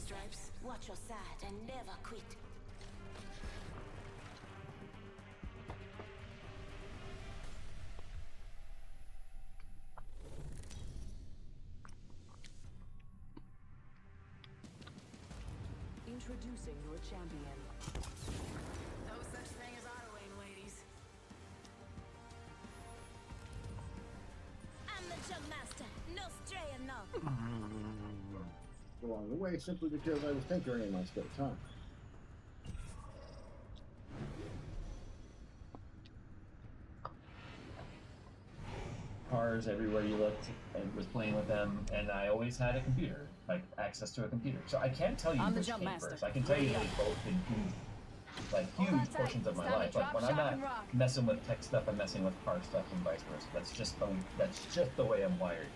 Stripes, watch your side and never quit. Introducing your champion. No such thing as autoing, ladies. I'm the jump master. No straying, no. Along the way, simply because I was tinkering in my spare time. Cars everywhere you looked, and was playing with them, and I always had a computer, like access to a computer. So I can't tell you I'm the which jump came master. first. I can tell you they both did huge portions of my life. Like when I'm not messing with tech stuff, I'm messing with car stuff and vice versa. That's just the way I'm wired.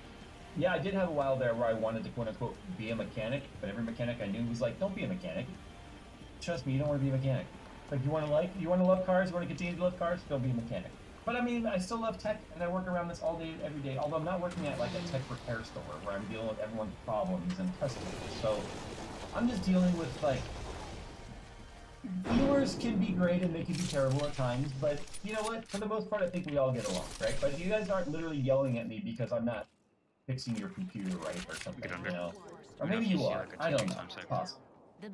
Yeah, I did have a while there where I wanted to quote unquote be a mechanic, but every mechanic I knew was like, don't be a mechanic. Trust me, you don't want to be a mechanic. Like you want to love cars, you want to continue to love cars, don't be a mechanic. But I mean, I still love tech, and I work around this all day, every day. Although I'm not working at like a tech repair store where I'm dealing with everyone's problems and customers. So I'm just dealing with like, viewers can be great and they can be terrible at times, but you know what? For the most part, I think we all get along, right? But you guys aren't literally yelling at me because I'm not fixing your computer right or something, you know? Or maybe you are. I don't know. It's possible.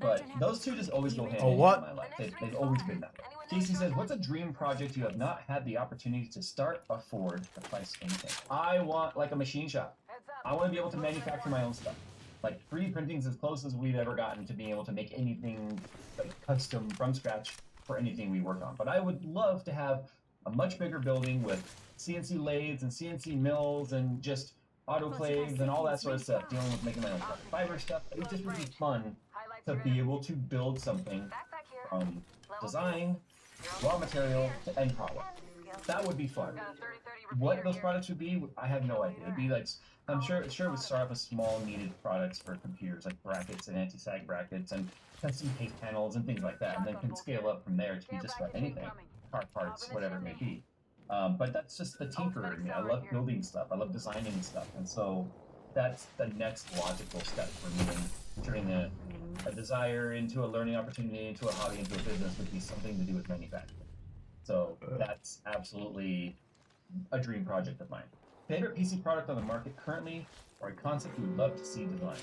But those two just always go hand in hand in my life. They've always been that way. Casey says, what's a dream project you have not had the opportunity to start, afford, or price anything? I want like a machine shop. I want to be able to manufacture my own stuff. Like 3D printing is as close as we've ever gotten to being able to make anything like custom from scratch for anything we work on. But I would love to have a much bigger building with CNC lathes and CNC mills and just autoclaves and all that sort of stuff, dealing with making my own carbon fiber stuff. It would just be fun to be able to build something from design, raw material, to end product. That would be fun. What those products would be, I have no idea. It'd be like, I'm sure it would start off with small needed products for computers, like brackets and anti-sag brackets and custom case panels and things like that, and then can scale up from there to be just about anything, car parts, whatever it may be. But that's just the tinkerer in me. I love building stuff. I love designing stuff, and so that's the next logical step for me in turning a desire into a learning opportunity, into a hobby, into a business would be something to do with manufacturing. So that's absolutely a dream project of mine. Favorite PC product on the market currently, or a concept you would love to see designed?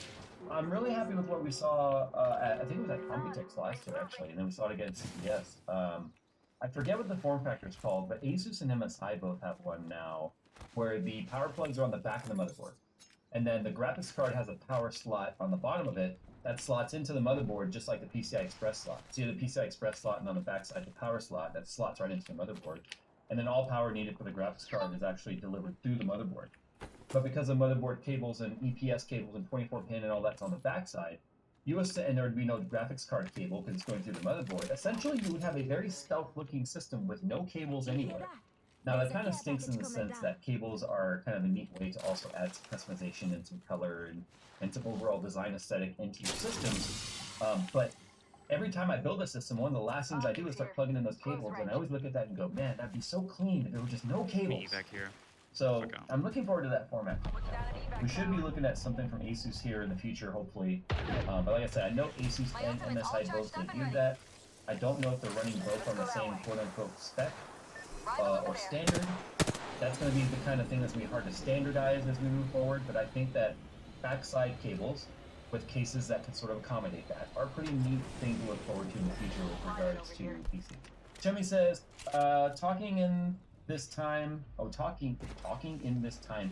I'm really happy with what we saw at, I think it was at Computex last year actually, and then we saw it again at CES. I forget what the form factor is called, but Asus and MSI both have one now, where the power plugs are on the back of the motherboard. And then the graphics card has a power slot on the bottom of it that slots into the motherboard just like the PCI Express slot. So you have the PCI Express slot, and on the back side the power slot that slots right into the motherboard. And then all power needed for the graphics card is actually delivered through the motherboard. But because of motherboard cables and EPS cables and 24-pin and all that's on the back side, and there would be no graphics card cable because it's going through the motherboard, essentially you would have a very stealth-looking system with no cables anywhere. Now that kind of stinks in the sense that cables are kind of a neat way to also add some customization and some color and some overall design aesthetic into your systems. But every time I build a system, one of the last things I do is start plugging in those cables, and I always look at that and go, man, that'd be so clean if there were just no cables. Back here. So I'm looking forward to that format. We should be looking at something from Asus here in the future, hopefully. But like I said, I know Asus and MSI both debuted that. I don't know if they're running both on the same quote-unquote spec or standard. That's going to be the kind of thing that's going to be hard to standardize as we move forward, but I think that backside cables with cases that can sort of accommodate that are a pretty neat thing to look forward to in the future with regards to PC. Chummy says, talking in this time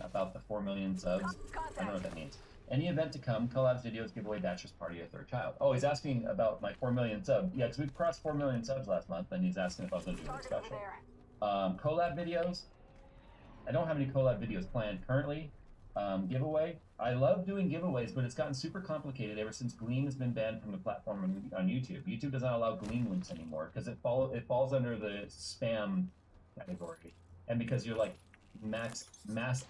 about the 4 million subs. I don't know what that means. Any event to come, collabs, videos, giveaway, bachelor's party, or third child. Oh, he's asking about my 4 million subs. Yeah, because we crossed 4 million subs last month, and he's asking if I was going to do anything special. Collab videos. I don't have any collab videos planned currently. Giveaway. I love doing giveaways, but it's gotten super complicated ever since Gleam has been banned from the platform on YouTube. YouTube does not allow Gleam links anymore because it falls under the spam category, and because you're like mass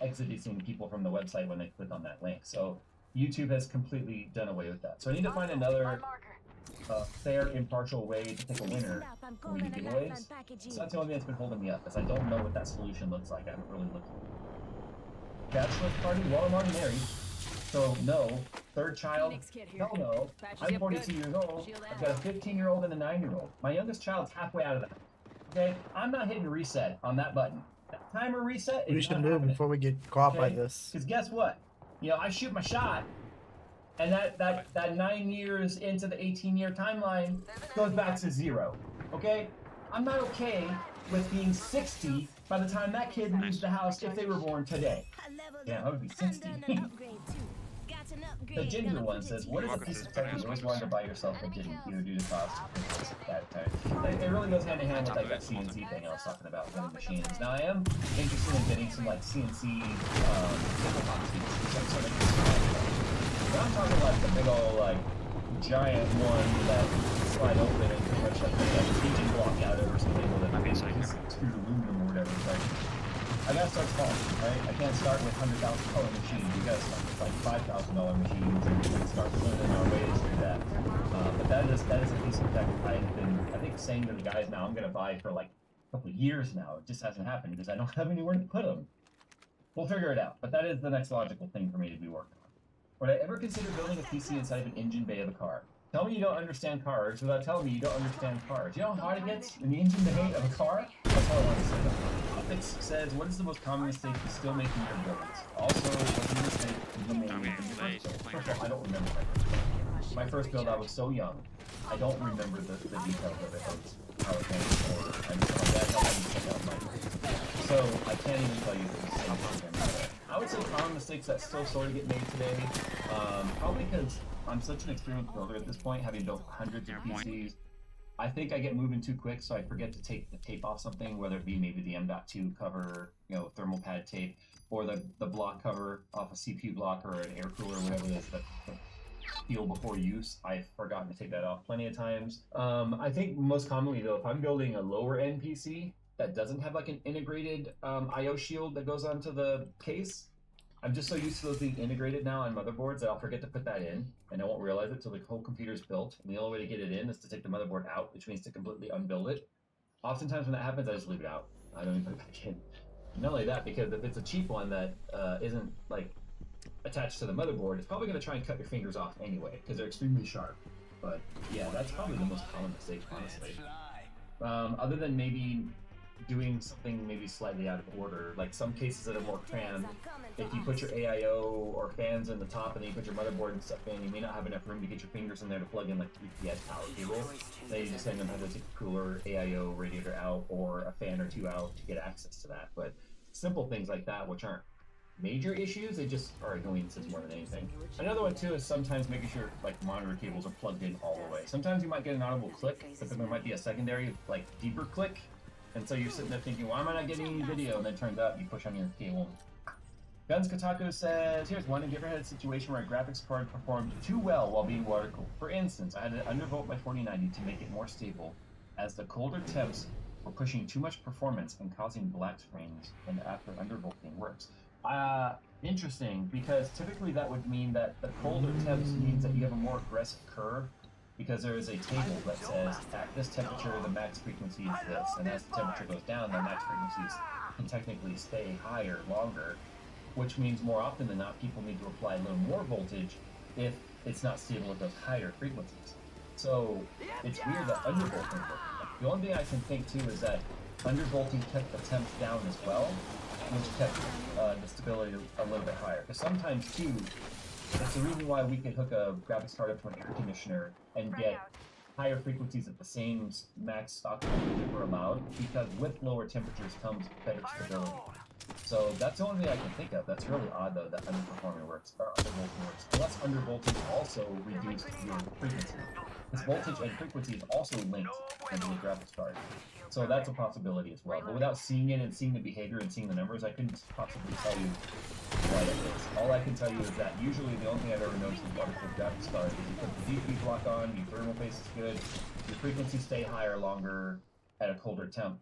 exiting people from the website when they click on that link. So YouTube has completely done away with that. So I need to find another fair, impartial way to pick a winner when we do giveaways. So that's the only thing that's been holding me up, because I don't know what that solution looks like. I haven't really looked at it. Bachelor's party? Well, I'm already married. So no, third child, Phoenix kid here. hell no. Patches I'm you up 42 good. years old. Shield I've got a 15-year-old and a 9-year-old. My youngest child's halfway out of the house. Okay, I'm not hitting reset on that button. That timer reset is We should not move happening. before we get caught by Okay? this. Because guess what? You know, I shoot my shot, and that 9 years into the 18-year timeline goes back to 0. Okay? I'm not okay with being 60 by the time that kid leaves the house if they were born today. Yeah, I would be 60. The ginger one says, what is a piece of tech you always wanted to buy yourself but didn't, either due to cost or that time? It really goes hand in hand with like that CNC thing I was talking about with the machines. Now I am interested in getting some like CNC tabletop machines. Some sort of but I'm talking like the big old like giant one that slide open and pretty much like a teaching block out of or something with a piece of extruded aluminum or whatever. It's like, I gotta start small, right? I can't start with $100,000 machines. You gotta start with like $5,000 machines and start learning our ways through that. But that is a piece of tech I've been, I think, saying to the guys now I'm gonna buy for like a couple of years now. It just hasn't happened because I don't have anywhere to put them. We'll figure it out. But that is the next logical thing for me to be working on. Would I ever consider building a PC inside of an engine bay of a car? Tell me you don't understand cars without telling me you don't understand cars. You know how hot it gets in the engine bay of a car? That's all I want to say. Optics says, what is the most common mistake you still make in your builds? Also, what's the mistake you made in your first build? First of all, I don't remember my first build. My first build, I was so young. I don't remember the details of it. How it came, or I just my dad helped me check out my. So I can't even tell you the same. I would say common mistakes that still sort of get made today. Probably because I'm such an experienced builder at this point, having built hundreds of PCs. I think I get moving too quick, so I forget to take the tape off something, whether it be maybe the M.2 cover, you know, thermal pad tape, or the block cover off a CPU block or an air cooler, whatever it is, the seal before use. I've forgotten to take that off plenty of times. I think most commonly though, if I'm building a lower end PC that doesn't have like an integrated I/O shield that goes onto the case, I'm just so used to those being integrated now on motherboards that I'll forget to put that in, and I won't realize it till the whole computer's built. And the only way to get it in is to take the motherboard out, which means to completely unbuild it. Oftentimes when that happens, I just leave it out. I don't even put it back in. Not only that, because if it's a cheap one that isn't like attached to the motherboard, it's probably going to try and cut your fingers off anyway, because they're extremely sharp. But yeah, that's probably the most common mistake, honestly. Other than maybe doing something maybe slightly out of order, like some cases that are more crammed, if you put your AIO or fans in the top and then you put your motherboard and stuff in, you may not have enough room to get your fingers in there to plug in like 3PS power cable. Then you just end up having to take a cooler, AIO, radiator out, or a fan or two out to get access to that. But simple things like that, which aren't major issues, they just are annoyances more than anything. Another one too is sometimes making sure like monitor cables are plugged in all the way. Sometimes you might get an audible click, but then there might be a secondary like deeper click. And so you're sitting there thinking, why am I not getting any video? And then it turns out you push on your cable. Guns Kotaku says, here's one. Have you ever had a situation where a graphics card performed too well while being water cooled? For instance, I had to undervolt my 4090 to make it more stable, as the colder temps were pushing too much performance and causing black screens and after undervolting works. Interesting, because typically that would mean that the colder temps means that you have a more aggressive curve, because there is a table that says at this temperature the max frequency is this, and as the temperature goes down the max frequencies can technically stay higher longer, which means more often than not people need to apply a little more voltage if it's not stable at those higher frequencies. So it's weird that undervolting worked. The only thing I can think too is that undervolting kept the temps down as well, which kept the stability a little bit higher. Because sometimes too, it's the reason why we could hook a graphics card up to an air conditioner and get higher frequencies at the same max stock voltage that we're allowed, because with lower temperatures comes better stability. So that's the only thing I can think of. That's really odd though that underperforming works, or undervolting works. Unless undervolting also reduced your frequency. This voltage and frequency is also linked into the graphics card. So that's a possibility as well. But without seeing it and seeing the behavior and seeing the numbers, I couldn't possibly tell you why that is. All I can tell you is that usually the only thing I've ever noticed with water-cooled graphics cards is you put the DP block on, your thermal paste is good, your frequencies stay higher longer at a colder temp.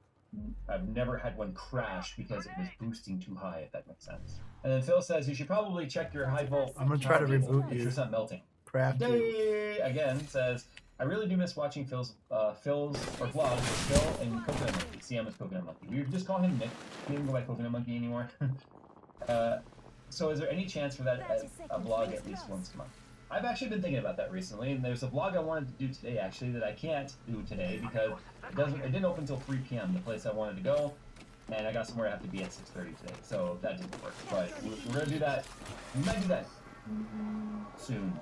I've never had one crash because it was boosting too high, if that makes sense. And then Phil says you should probably check your high volt. I'm gonna try to reboot if you. it's not melting. Craft you. Yay! Again says, I really do miss watching Phil's vlogs with Phil and Coconut Monkey. CM is Coconut Monkey. We just call him Nick. He didn't go by Coconut Monkey anymore. So is there any chance for that a vlog at least once a month? I've actually been thinking about that recently, and there's a vlog I wanted to do today actually that I can't do today because it didn't open until 3 p.m. the place I wanted to go, and I got somewhere I have to be at 6:30 today, so that didn't work. But we're gonna do that. We might do that soon.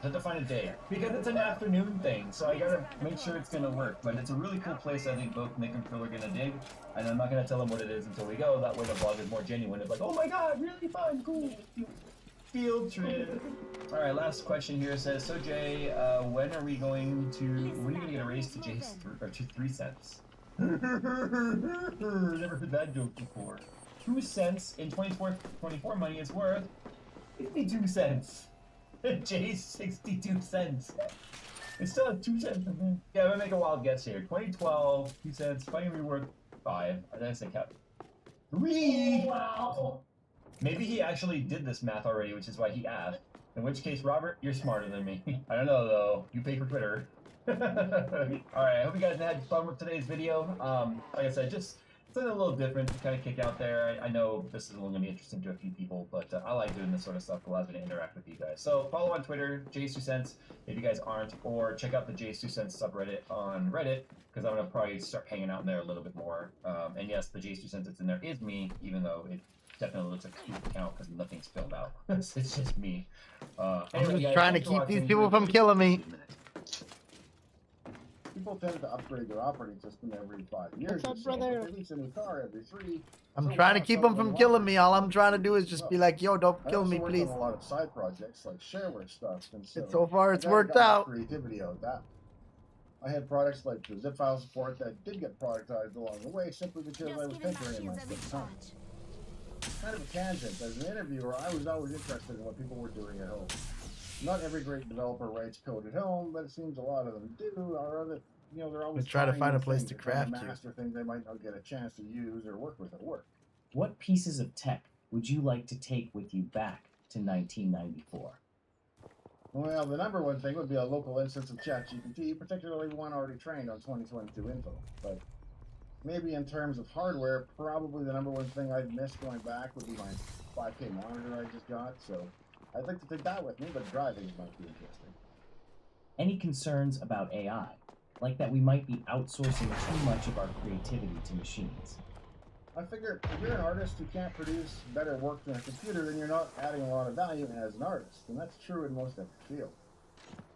Have to find a day because it's an afternoon thing, so I gotta make sure it's gonna work. But it's a really cool place. I think both Nick and Phil are gonna dig, and I'm not gonna tell them what it is until we go. That way the vlog is more genuine. It's like, oh my god, really fun, cool field trip. All right, last question here says, so Jay, when are you gonna get a raise to Jay's to 3 cents? Never heard that joke before. 2 cents in 24 money is worth 52 cents. Jay's 62 cents. It's still at 2 cents. Yeah, I'm gonna make a wild guess here. 2012, 2 cents, finally be worth 5. I didn't say cap. 3! Wow! Maybe he actually did this math already, which is why he asked. In which case, Robert, you're smarter than me. I don't know, though. You pay for Twitter. Alright, I hope you guys had fun with today's video. Like I said, just something a little different to kind of kick out there. I know this is only going to be interesting to a few people, but I like doing this sort of stuff. It allows me to interact with you guys. So follow on Twitter, Jay's2Cents, if you guys aren't, or check out the Jay's2Cents subreddit on Reddit, because I'm going to probably start hanging out in there a little bit more. And yes, the Jay's2Cents that's in there is me, even though it definitely looks like a stupid account because nothing's filled out. It's just me. I'm Anyway, just guys, trying to thanks for keep these watching. people from killing me. People tend to upgrade their operating system every 5 years. What's up, or so, brother? but They release a new car every 3. I'm So trying why to not keep sell them the from new killing me. operating All I'm system trying to do is as just well? be like, yo, don't I kill also me, worked please. on a lot of side projects like shareware stuff, and so, So far, it's I worked got my out. creativity out of that. I had products like the zip file support that did get productized along the way simply because I was tinkering in my spare time. Kind of a tangent. As an interviewer, I was always interested in what people were doing at home. Not every great developer writes code at home, but it seems a lot of them do. Or other, they're always Let's try to trying find a new place things. to They're trying craft you. master things they might not get a chance to use or work with at work. What pieces of tech would you like to take with you back to 1994? Well, the number one thing would be a local instance of ChatGPT, particularly one already trained on 2022 info. But maybe in terms of hardware, probably the number one thing I'd miss going back would be my 5K monitor I just got. So I'd like to take that with me, but driving might be interesting. Any concerns about AI? Like that we might be outsourcing too much of our creativity to machines? I figure if you're an artist who can't produce better work than a computer, then you're not adding a lot of value as an artist. And that's true in most every field.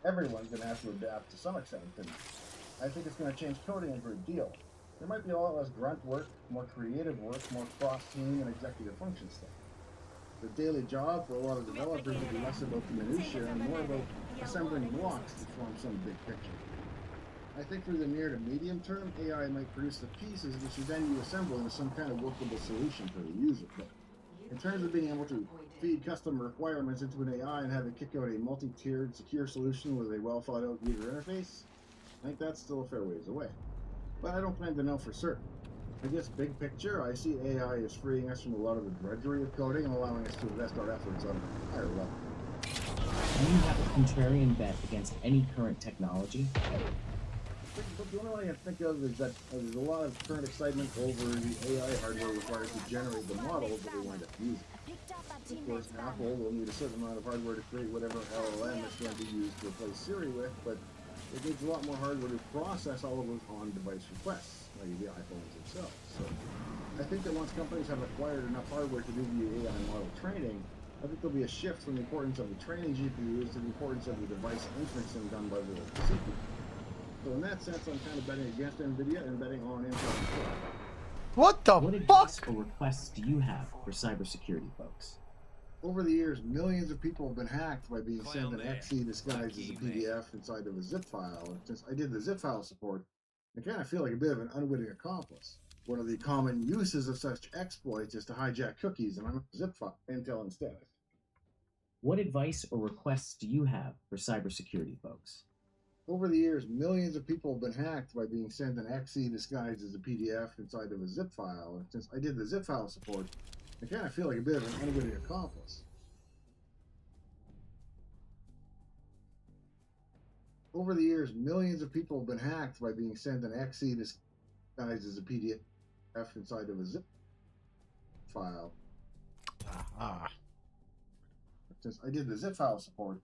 Everyone's going to have to adapt to some extent, and I think it's going to change coding a great deal. There might be a lot less grunt work, more creative work, more cross-team and executive function stuff. The daily job for a lot of developers will be less about the minutiae and more about assembling blocks to form some big picture. I think through the near to medium term, AI might produce the pieces which you then assemble into some kind of workable solution for the user. But in terms of being able to feed custom requirements into an AI and have it kick out a multi-tiered, secure solution with a well-thought-out user interface, I think that's still a fair ways away. But I don't plan to know for certain. I guess big picture, I see AI as freeing us from a lot of the drudgery of coding and allowing us to invest our efforts on a higher level. Do you have a contrarian bet against any current technology? But the only one I can think of is that there's a lot of current excitement over the AI hardware required to generate the models that we wind up using. Of course, Apple will need a certain amount of hardware to create whatever LLM it's going to be used to replace Siri with, but it needs a lot more hardware to process all of those on-device requests, like the iPhones themselves. So I think that once companies have acquired enough hardware to do the AI model training, I think there'll be a shift from the importance of the training GPUs to the importance of the device inferencing done by the CPU. So in that sense, I'm kind of betting against NVIDIA and betting on Intel. What the What fuck? advice or requests do you have for cybersecurity folks? Over the years, millions of people have been hacked by being sent an .exe disguised as a PDF inside of a zip file. And since I did the zip file support, I kind of feel like a bit of an unwitting accomplice. One of the common uses of such exploits is to hijack cookies and run zip file Intel instead. What advice or requests do you have for cybersecurity folks? Over the years, millions of people have been hacked by being sent an .exe disguised as a PDF inside of a zip file. And since I did the zip file support, I kind of feel like a bit of an unwitting accomplice. Over the years, millions of people have been hacked by being sent an .exe disguised as a PDF inside of a zip file. Ah. Since I did the zip file support,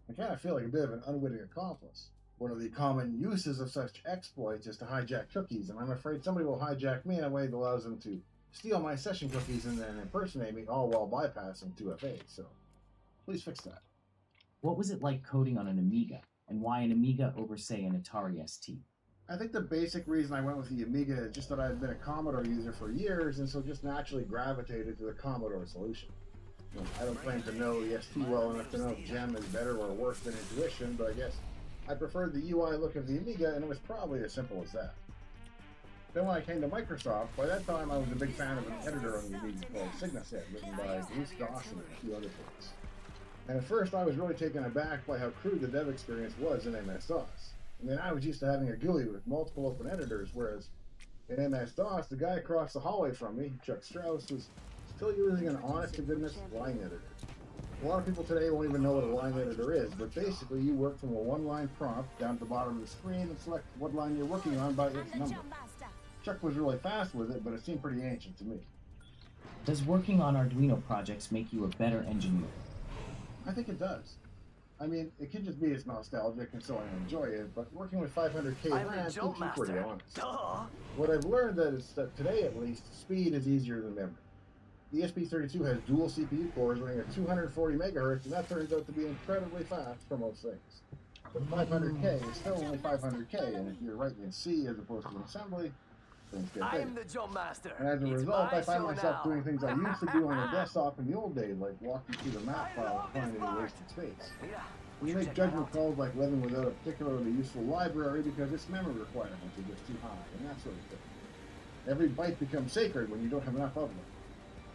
I kind of feel like a bit of an unwitting accomplice. One of the common uses of such exploits is to hijack cookies, and I'm afraid somebody will hijack me in a way that allows them to steal my session cookies and then impersonate me, all while bypassing 2FA, so please fix that. What was it like coding on an Amiga, and why an Amiga over, say, an Atari ST? I think the basic reason I went with the Amiga is just that I've been a Commodore user for years, and so just naturally gravitated to the Commodore solution. You know, I don't claim to know the ST well enough to know if GEM is better or worse than Intuition, but I guess I preferred the UI look of the Amiga, and it was probably as simple as that. Then when I came to Microsoft, by that time I was a big fan of an editor on the Amiga called Signaset, written by Bruce Dawson and a few other folks. And at first I was really taken aback by how crude the dev experience was in MS-DOS. I mean, I was used to having a GUI with multiple open editors, whereas in MS-DOS, the guy across the hallway from me, Chuck Strauss, was still using an honest-to-goodness line editor. A lot of people today won't even know what a line editor is, but basically you work from a one-line prompt down to the bottom of the screen and select what line you're working on by its number. Chuck was really fast with it, but it seemed pretty ancient to me. Does working on Arduino projects make you a better engineer? I think it does. I mean, it could just be it's nostalgic and so I enjoy it, but working with 500K RAM keeps you pretty honest. What I've learned is that today, at least, speed is easier than memory. The ESP32 has dual CPU cores running at 240 megahertz, and that turns out to be incredibly fast for most things. But 500K is still only 500K, and if you're writing in C as opposed to in assembly, things get big. I'm the jump master. And as a result, I find myself doing things I used to do on the desktop in the old days, like walking through the map file and finding any wasted space. You make judgment calls like living without a particularly useful library because its memory requirements are just too high, and that sort of thing. Every byte becomes sacred when you don't have enough of them.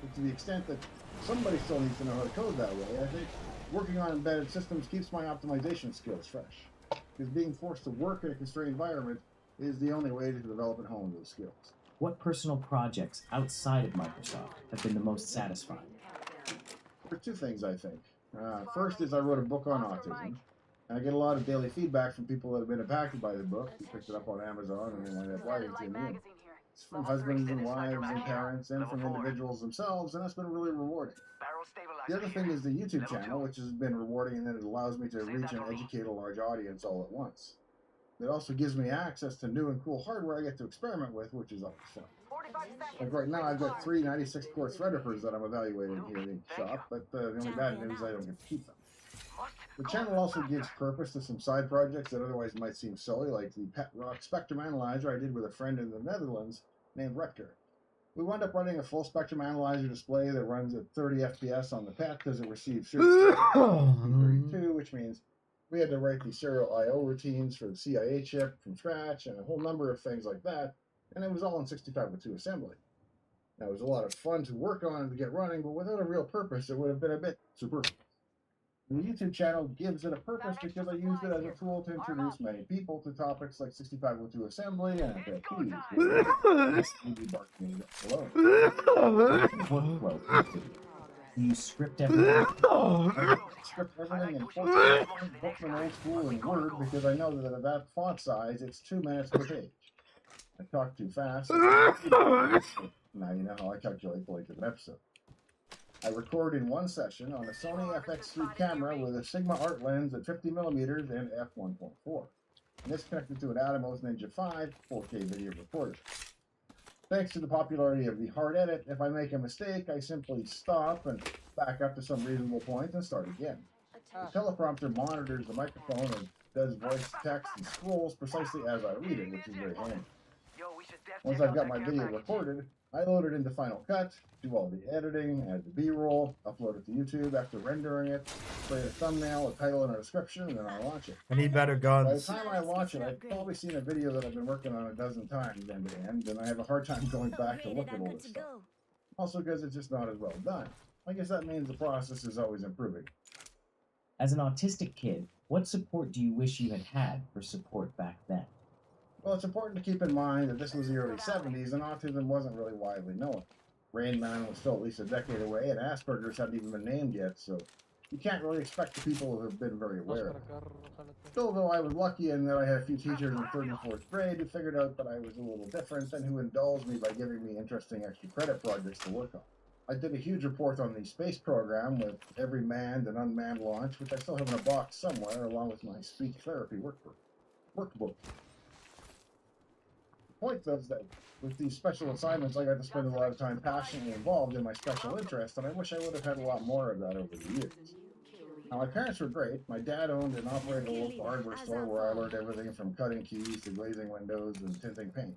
But to the extent that somebody still needs to know how to code that way, I think working on embedded systems keeps my optimization skills fresh. Because being forced to work in a constrained environment is the only way to develop and hone those skills. What personal projects outside of Microsoft have been the most satisfying? There are two things, I think. First is I wrote a book on autism, and I get a lot of daily feedback from people that have been impacted by the book, who picked it up on Amazon and they wind up writing to me. It's from husbands and wives and parents and from individuals themselves, and that's been really rewarding. The other thing is the YouTube channel, which has been rewarding in that it allows me to reach and educate a large audience all at once. It also gives me access to new and cool hardware I get to experiment with, which is always fun. Like right now, I've got 3 96-core Threadrippers that I'm evaluating here in the shop, but the only bad news is I don't get to keep them. The channel also gives purpose to some side projects that otherwise might seem silly, like the Pet Rock Spectrum Analyzer I did with a friend in the Netherlands named Rutger. We wound up running a full spectrum analyzer display that runs at 30 FPS on the PET because it receives 32, which means we had to write the serial I/O routines for the CIA chip from scratch and a whole number of things like that, and it was all in 6502 assembly. Now, it was a lot of fun to work on and to get running, but without a real purpose, it would have been a bit superfluous. The YouTube channel gives it a purpose because I used it as a tool to introduce many people to topics like 6502 assembly and Workflow. You script everything. Script everything in Bookman old school in Word because I know that at that font size, it's 2 minutes per page. I talk too fast. Now you know how I calculate the length of an episode. I record in one session on a Sony FX3 camera with a Sigma art lens at 50mm and f1.4. And this connected to an Atomos Ninja 5 4K video recorder. Thanks to the popularity of the hard edit, if I make a mistake, I simply stop and back up to some reasonable point and start again. The teleprompter monitors the microphone and does voice, text, and scrolls precisely as I read it, which is very handy. Once I've got my video recorded, I load it into Final Cut, do all the editing, add the B-roll, upload it to YouTube after rendering it, create a thumbnail, a title, and a description, and then I launch it. I need better By the guns. time I launch it, I've probably seen a video that I've been working on a dozen times end to end, and I have a hard time going back to look at all this stuff. Also because it's just not as well done. I guess that means the process is always improving. As an autistic kid, what support do you wish you had had for support back then? Well, it's important to keep in mind that this was the early 70s, and autism wasn't really widely known. Rain Man was still at least a decade away, and Asperger's hadn't even been named yet, so you can't really expect the people who have been very aware of it. Still, though, I was lucky in that I had a few teachers in 3rd and 4th grade who figured out that I was a little different and who indulged me by giving me interesting extra credit projects to work on. I did a huge report on the space program with every manned and unmanned launch, which I still have in a box somewhere, along with my speech therapy workbook. The point is that with these special assignments, I got to spend a lot of time passionately involved in my special interest, and I wish I would have had a lot more of that over the years. Now, my parents were great. My dad owned and operated a local hardware store where I learned everything from cutting keys to glazing windows and tinting paint.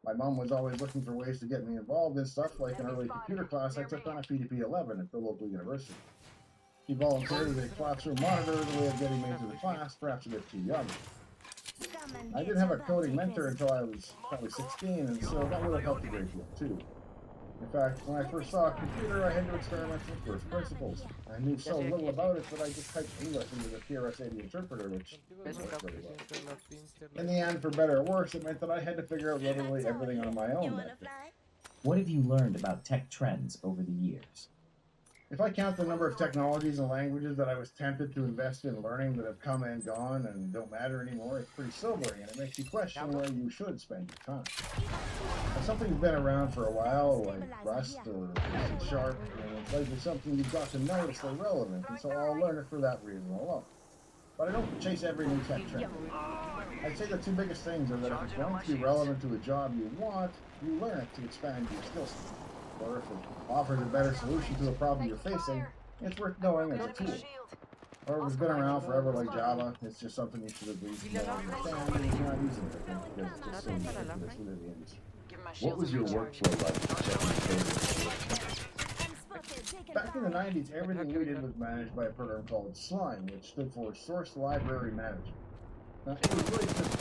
My mom was always looking for ways to get me involved in stuff, like an early computer class I took on a PDP-11 at the local university. She volunteered as a classroom monitor as a way of getting me into the class, perhaps a bit too young. I didn't have a coding mentor until I was probably 16, and so that would have helped a great deal, too. In fact, when I first saw a computer, I had to experiment with first principles. I knew so little about it that I just typed English into the TRS-80 interpreter, which worked pretty well. In the end, for better or worse, it meant that I had to figure out literally everything on my own that day. What have you learned about tech trends over the years? If I count the number of technologies and languages that I was tempted to invest in learning that have come and gone and don't matter anymore, it's pretty sobering, and it makes you question where you should spend your time. If something's been around for a while, like Rust or C#, it's likely something you've got to know to stay relevant, and so I'll learn it for that reason alone. But I don't chase every new tech trend. I'd say the two biggest things are that if it's going to be relevant to a job you want, you learn it to expand your skill set. Or if it offers a better solution to a problem you're facing, it's worth knowing as a tool. Or if it's been around forever like Java, it's just something you should at least know and understand, and you're not using it because it's just so ubiquitous within the industry. What was your workflow like? Back in the 90s, everything we did was managed by a program called SLIME, which stood for Source Library Manager. Now, it was really just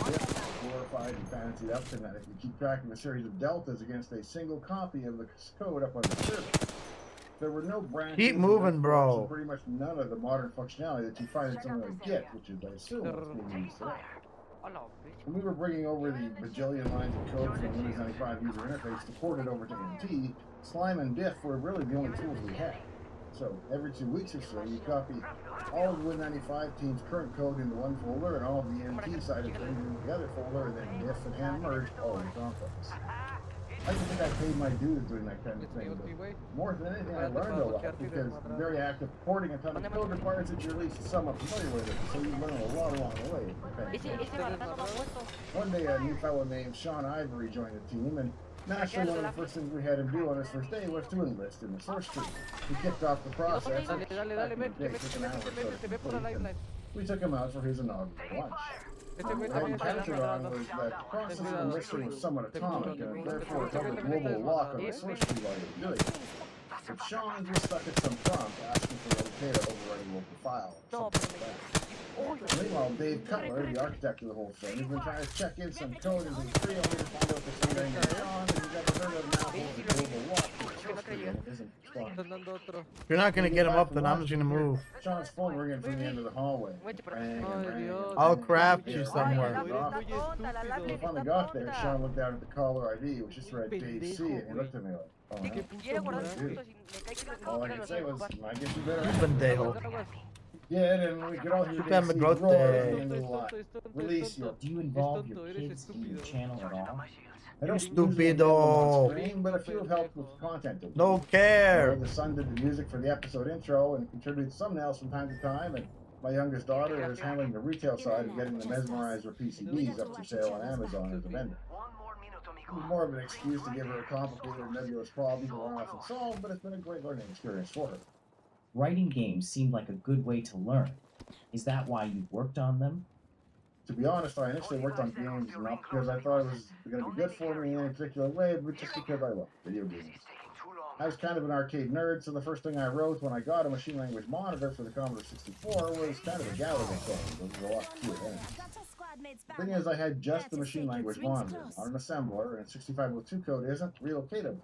glorified and fancied up to that if you keep track of a series of deltas against a single copy of the code up on the server. There were no branches. Keep moving, bro. And pretty much none of the modern functionality that you find in something like Git, which is, I assume, what's being used today. When we were bringing over the bajillion lines of code from the Windows 95 user interface to port it over to NT, Slime and Diff were really the only tools we had. So, every 2 weeks or so, you copy all of the Win95 team's current code into one folder and all of the NT side of things into the other folder, and then diff and hand merge all the contents. I don't think I paid my dues doing that kind of thing, but more than anything, I learned a lot because the very act of porting a ton of code requires that you're at least somewhat familiar with it, so you learn a lot along the way. One day, a new fellow named Sean Ivory joined the team, and naturally, one of the first things we had him do on his first day was to enlist in the source tree. He kicked off the process, which back in the day took an hour or so to complete, and we took him out for his inaugural lunch. What we counted on was that the process of enlisting was somewhat atomic, and therefore it held a global lock on the source tree while he was doing it. But Sean just stuck at some prompt asking for the data overwriting local file, or something like that. Meanwhile, Dave Cutler, the architect of the whole thing, has been trying to check in some code into the tree only to find out there's something going on, and he's never heard of an apple with a global lock to the source tree, and it isn't responding. If you're not gonna get him up, then I'm just gonna move. Sean's phone ringing from the end of the hallway. Rang and rang. I'll craft you somewhere. When we finally got there, Sean looked down at the caller ID, which just read Dave C, and he looked at me like, oh, no. All I could say was, I guess you better. Pendejo. Yeah, and we could all hear Super Dave C Magrote. roar at the end of the line. Release your... Do you involve your kids in your channel at all? I don't Stupido. usually stream, but a few have helped with content. No care. The son did the music for the episode intro and contributed thumbnails from time to time, and my youngest daughter is handling the retail side of getting the Mesmerizer PCBs up for sale on Amazon as a vendor. It was more of an excuse to give her a complicated or nebulous problem to run off and solve, but it's been a great learning experience for her. Writing games seemed like a good way to learn. Is that why you worked on them? To be honest, I initially worked on games not because I thought it was going to be good for me in any particular way, but just because I love video games. I was kind of an arcade nerd, so the first thing I wrote when I got a machine language monitor for the Commodore 64 was kind of a Gallagher song. There was a lot to it then. The thing is, I had just the machine language monitor on an assembler, and 6502 code isn't relocatable.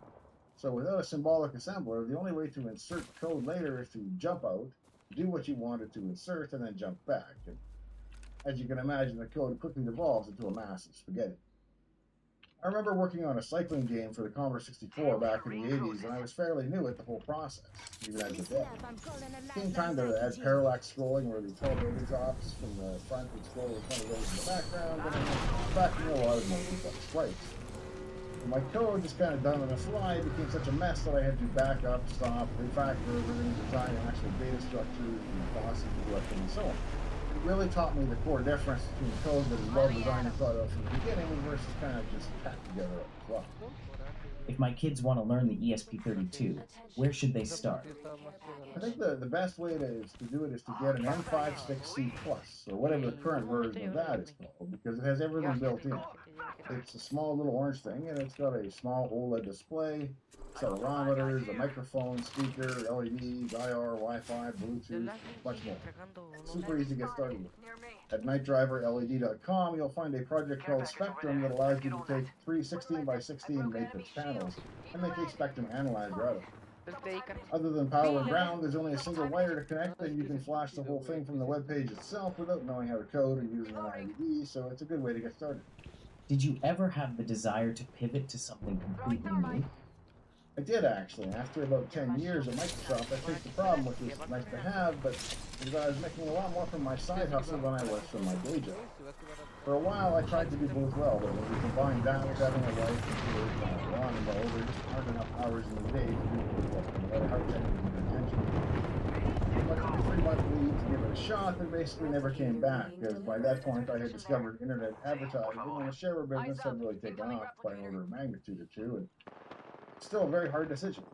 So without a symbolic assembler, the only way to insert code later is to jump out, do what you wanted to insert, and then jump back. And as you can imagine, the code quickly devolves into a mass of spaghetti. I remember working on a cycling game for the Commodore 64 back in the 80s, and I was fairly new at the whole process, even as a dev. It came time to add parallax scrolling where the 12 drops from the front would scroll with 20 rows in the background, and in fact, a lot of movies like sprites. And my code, just kind of done on the fly, became such a mess that I had to back up, stop, refactor everything, design an actual data structure, and process direction, and so on. It really taught me the core difference between code that is well designed and thought out from the beginning versus kind of just tacked together at the fly. If my kids want to learn the ESP32, where should they start? I think the best way to do it is to get an M56C Plus, or whatever the current version of that is called, because it has everything built in. It's a small little orange thing, and it's got a small OLED display, accelerometers, a microphone, speaker, LEDs, IR, Wi-Fi, Bluetooth, much more. Super easy to get started with. At nightdriverled.com, you'll find a project called Spectrum that allows you to take three 16x16 matrix panels and make a spectrum analyzer out of it. Other than power and ground, there's only a single wire to connect, and you can flash the whole thing from the web page itself without knowing how to code or using an IDE, so it's a good way to get started. Did you ever have the desire to pivot to something completely new? I did actually. After about 10 years at Microsoft, I faced the problem, which was nice to have, but because I was making a lot more from my side hustle than I was from my day job. For a while, I tried to do both well, but when you combine that with having a wife and kids and a lawn and mower, there just aren't enough hours in the day to do both well, no matter how technical your attention. But I took a 3-month leave to give it a shot, and basically never came back, because by that point I had discovered internet advertising, and the shareware business had really taken off by an order of magnitude or two, and still a very hard decision.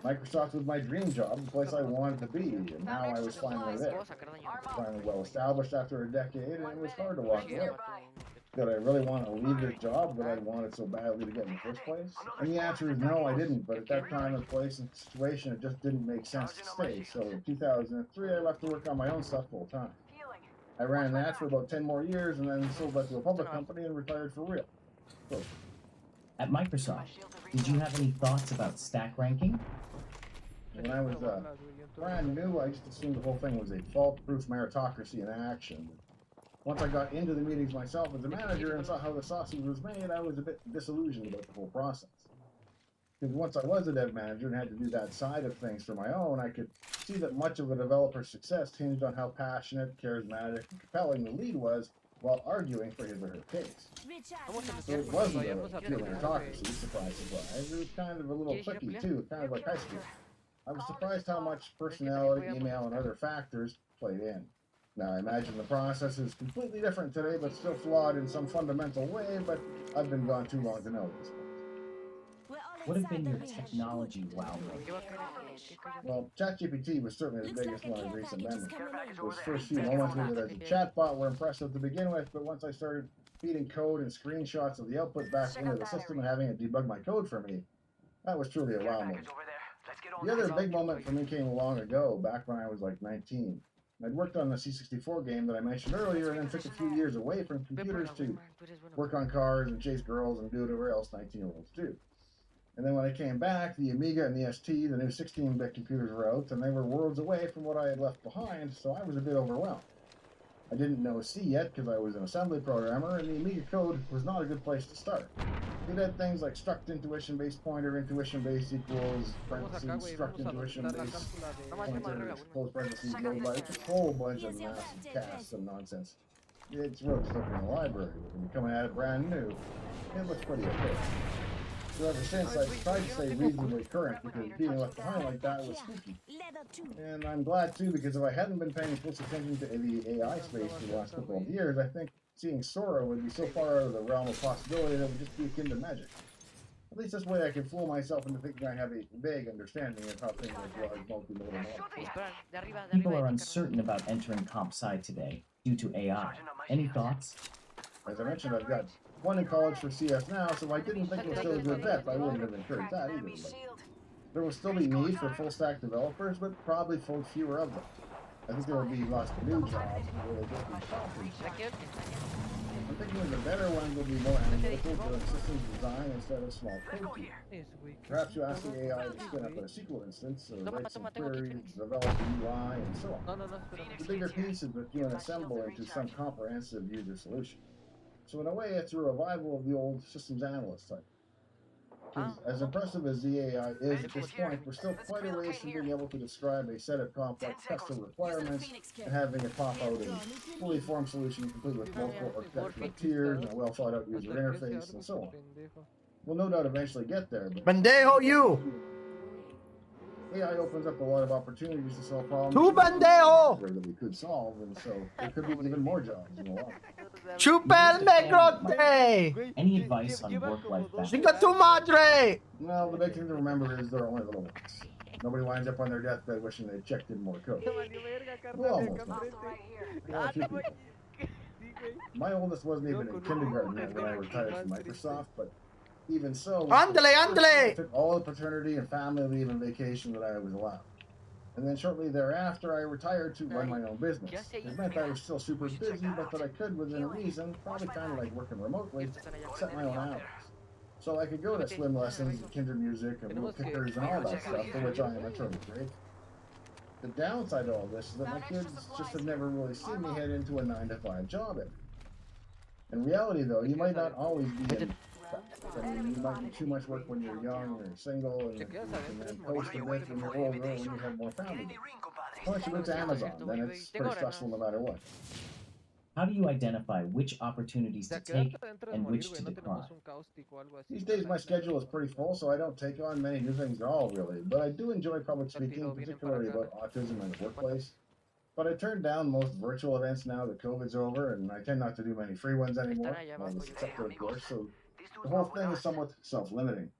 Microsoft was my dream job, the place I wanted to be, and now I was finally there. Finally well established after a decade, and it was hard to walk away. Did I really want to leave this job that I wanted so badly to get in the first place? And the answer is no, I didn't, but at that time and place and situation, it just didn't make sense to stay. So in 2003, I left to work on my own stuff full time. I ran that for about 10 more years, and then sold that to a public company and retired for real. So, At Microsoft, did you have any thoughts about stack ranking? when I was brand new, I just assumed the whole thing was a fault-proof meritocracy in action. Once I got into the meetings myself as a manager and saw how the sausage was made, I was a bit disillusioned about the whole process. Because once I was a dev manager and had to do that side of things for my own, I could see that much of a developer's success hinged on how passionate, charismatic, and compelling the lead was while arguing for his or her case. So it wasn't a pure meritocracy, surprise, surprise. It was kind of a little cliquey too, kind of like high school. I was surprised how much personality, email, and other factors played in. Now, I imagine the process is completely different today, but still flawed in some fundamental way, but I've been gone too long to know this. What have been your technology wow moments? Well, ChatGPT was certainly the biggest one in recent memory. Those first few moments with it as a chatbot were impressive to begin with, but once I started feeding code and screenshots of the output back into the system and having it debug my code for me, that was truly a wow moment. The other big moment for me came long ago, back when I was like 19. I'd worked on the C64 game that I mentioned earlier, and then took a few years away from computers to work on cars and chase girls and do whatever else 19-year-olds do. And then when I came back, the Amiga and the ST, the new 16-bit computers were out, and they were worlds away from what I had left behind, so I was a bit overwhelmed. I didn't know C yet because I was an assembly programmer, and the Amiga code was not a good place to start. It had things like struct intuition base pointer, intuition base equals, parentheses, struct intuition base pointer, close parentheses, load by, it's a whole bunch of massive casts of nonsense. It's really stuck in the library, but when you're coming at it brand new, it looks pretty okay. So ever since, I've tried to stay reasonably current because being left behind like that was spooky. And I'm glad too, because if I hadn't been paying close attention to the AI space for the last couple of years, I think seeing Sora would be so far out of the realm of possibility that it would just be akin to magic. At least this way I can fool myself into thinking I have a vague understanding of how things like large multimodal models. People are uncertain about entering comp sci today due to AI. Any thoughts? As I mentioned, I've got one in college for CS now, so if I didn't think it was still a good bet, I wouldn't have encouraged that either. But there will still be need for full-stack developers, but probably fewer of them. I think there will be lots of new jobs where they just be software. I'm thinking the better ones will be more analytical, doing systems design instead of small code teams. Perhaps you ask the AI to spin up a SQL instance, or write some queries, develop a UI, and so on. The bigger piece is that you assemble into some comprehensive user solution. So in a way, it's a revival of the old systems analyst type. As impressive as the AI is at this point, we're still quite a ways from being able to describe a set of complex custom requirements and having it pop out a fully formed solution complete with multiple architectural tiers and a well-thought-out user interface and so on. will no doubt eventually get there, but Bandejo, you! AI opens up a lot of opportunities to solve problems Tu bandejo! that we could solve, and so there could be even more jobs in the long run. Chupa el negrote! Any advice on work-life balance? Chinga tu madre! Well, the big thing to remember is they're only little ones. Nobody winds up on their deathbed wishing they checked in more code. Well, almost not. There are a few people. My oldest wasn't even in kindergarten yet when I retired from Microsoft, but even so, Andale, I andale! took all the paternity and family leave and vacation that I was allowed. And then shortly thereafter, I retired to run my own business. It meant I was still super busy, but that I could, within reason, probably kind of like working remotely, set my own hours. So I could go to swim lessons, and kinder music, and little kickers, and all that stuff, for which I am eternally grateful. The downside to all this is that my kids just have never really seen me head into a 9-to-5 job. In reality, though, you might not always be in. I mean, you might do too much work when you're young or single, and then post a bit when you're older when you have more family. Once you move to Amazon, then it's pretty stressful no matter what. How do you identify which opportunities to take and which to decline? These days my schedule is pretty full, so I don't take on many new things at all, really. But I do enjoy public speaking, particularly about autism in the workplace. But I turn down most virtual events now that COVID's over, and I tend not to do many free ones anymore, well, this sector, of course, so the whole thing is somewhat self-limiting.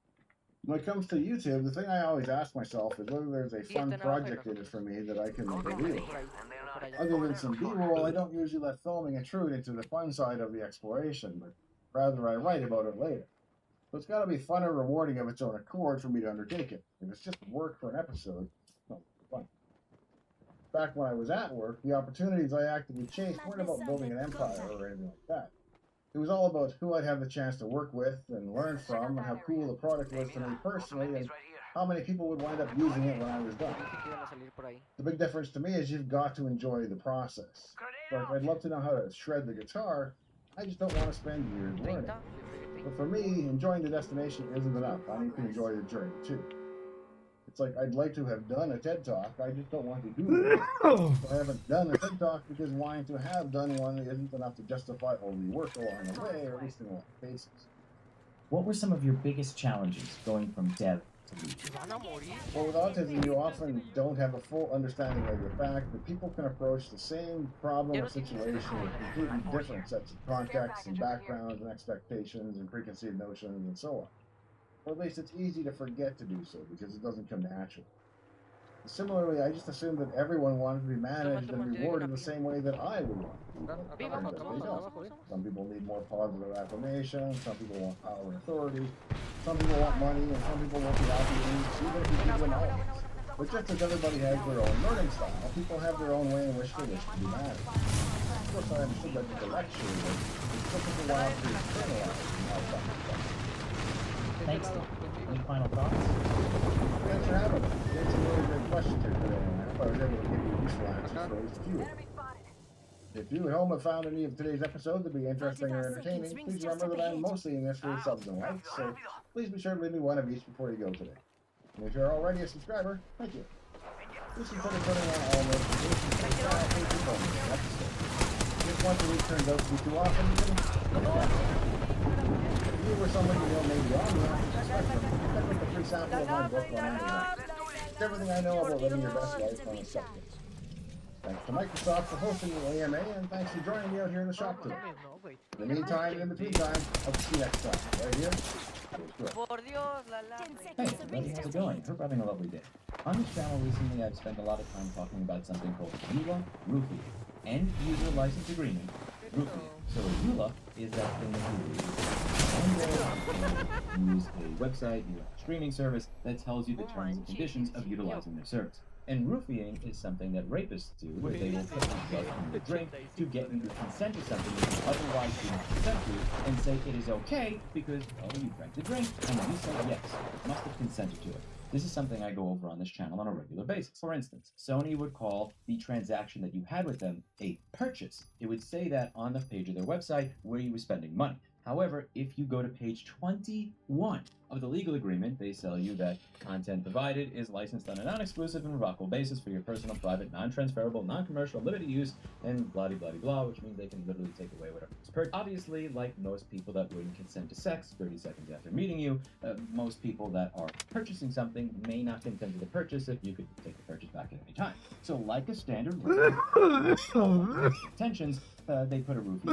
When it comes to YouTube, the thing I always ask myself is whether there's a fun project in it for me that I can make a reel. Other than some B-roll, I don't usually let filming intrude into the fun side of the exploration, but rather I write about it later. So it's got to be fun or rewarding of its own accord for me to undertake it. If it's just work for an episode, it's not fun. Back when I was at work, the opportunities I actively chased weren't about building an empire or anything like that. It was all about who I'd have the chance to work with and learn from, and how cool the product was to me personally, and how many people would wind up using it when I was done. The big difference to me is you've got to enjoy the process. Like, I'd love to know how to shred the guitar, I just don't want to spend years learning. But for me, enjoying the destination isn't enough. I need to enjoy the journey too. It's like I'd like to have done a TED Talk, I just don't want to do it. I haven't done a TED Talk because wanting to have done one isn't enough to justify all the work along the way, or at least in a lot of cases. What were some of your biggest challenges going from dev to lead? Well, with autism, you often don't have a full understanding of the fact that people can approach the same problem or situation with completely different sets of contexts and backgrounds and expectations and preconceived notions and so on. Or at least it's easy to forget to do so because it doesn't come naturally. Similarly, I just assumed that everyone wanted to be managed and rewarded the same way that I would want. Some people need more positive affirmation, some people want power and authority, some people want money, and some people want the opportunities, even if you give them all. But just as everybody has their own learning style, people have their own way in which they wish to be managed. Of course, I understood that intellectually, but it took us a while to internalize how that. Thanks, Steve. Any final thoughts? Thanks for having me. You had some really great questions here today, and I hope I was able to give you useful answers for at least a few. If you at home have found any of today's episodes to be interesting or entertaining, please remember that I'm mostly in this for the subs and likes, so please be sure to leave me one of each before you go today. And if you're already a subscriber, thank you. Please consider turning on all notifications so you don't miss an episode. If once a week turns out to be too often, then let it down. If you or someone you know may be on the opposite spectrum, check out the free sample of my book on Amazon. It's everything I know about living your best life on a subject. Thanks to Microsoft for hosting the AMA, and thanks for joining me out here in the shop today. In the meantime and in between time, I'll see you next time, right here. Hey everybody, how's it going? Hope you're having a lovely day. On this channel recently, I've spent a lot of time talking about something called EULA Roofing, End User License Agreement, Roofing. So EULA is that thing that you use a website, you have a streaming service that tells you the terms and conditions of utilizing their service. And roofing is something that rapists do, where they will put themselves in your drink to get you to consent to something that you otherwise didn't consent to, and say it is okay because, oh, you drank the drink, and you said yes, you must have consented to it. This is something I go over on this channel on a regular basis. For instance, Sony would call the transaction that you had with them a purchase. It would say that on the page of their website where you were spending money. However, if you go to page 21 of the legal agreement, they tell you that content provided is licensed on a non-exclusive and revocable basis for your personal, private, non-transferable, non-commercial, limited use, and blah-de-blah-de-blah, which means they can literally take away whatever is purchased. Obviously, like most people that wouldn't consent to sex 30 seconds after meeting you, most people that are purchasing something may not consent to the purchase if you could take the purchase back at any time. So like a standard intentions, they put a roofie.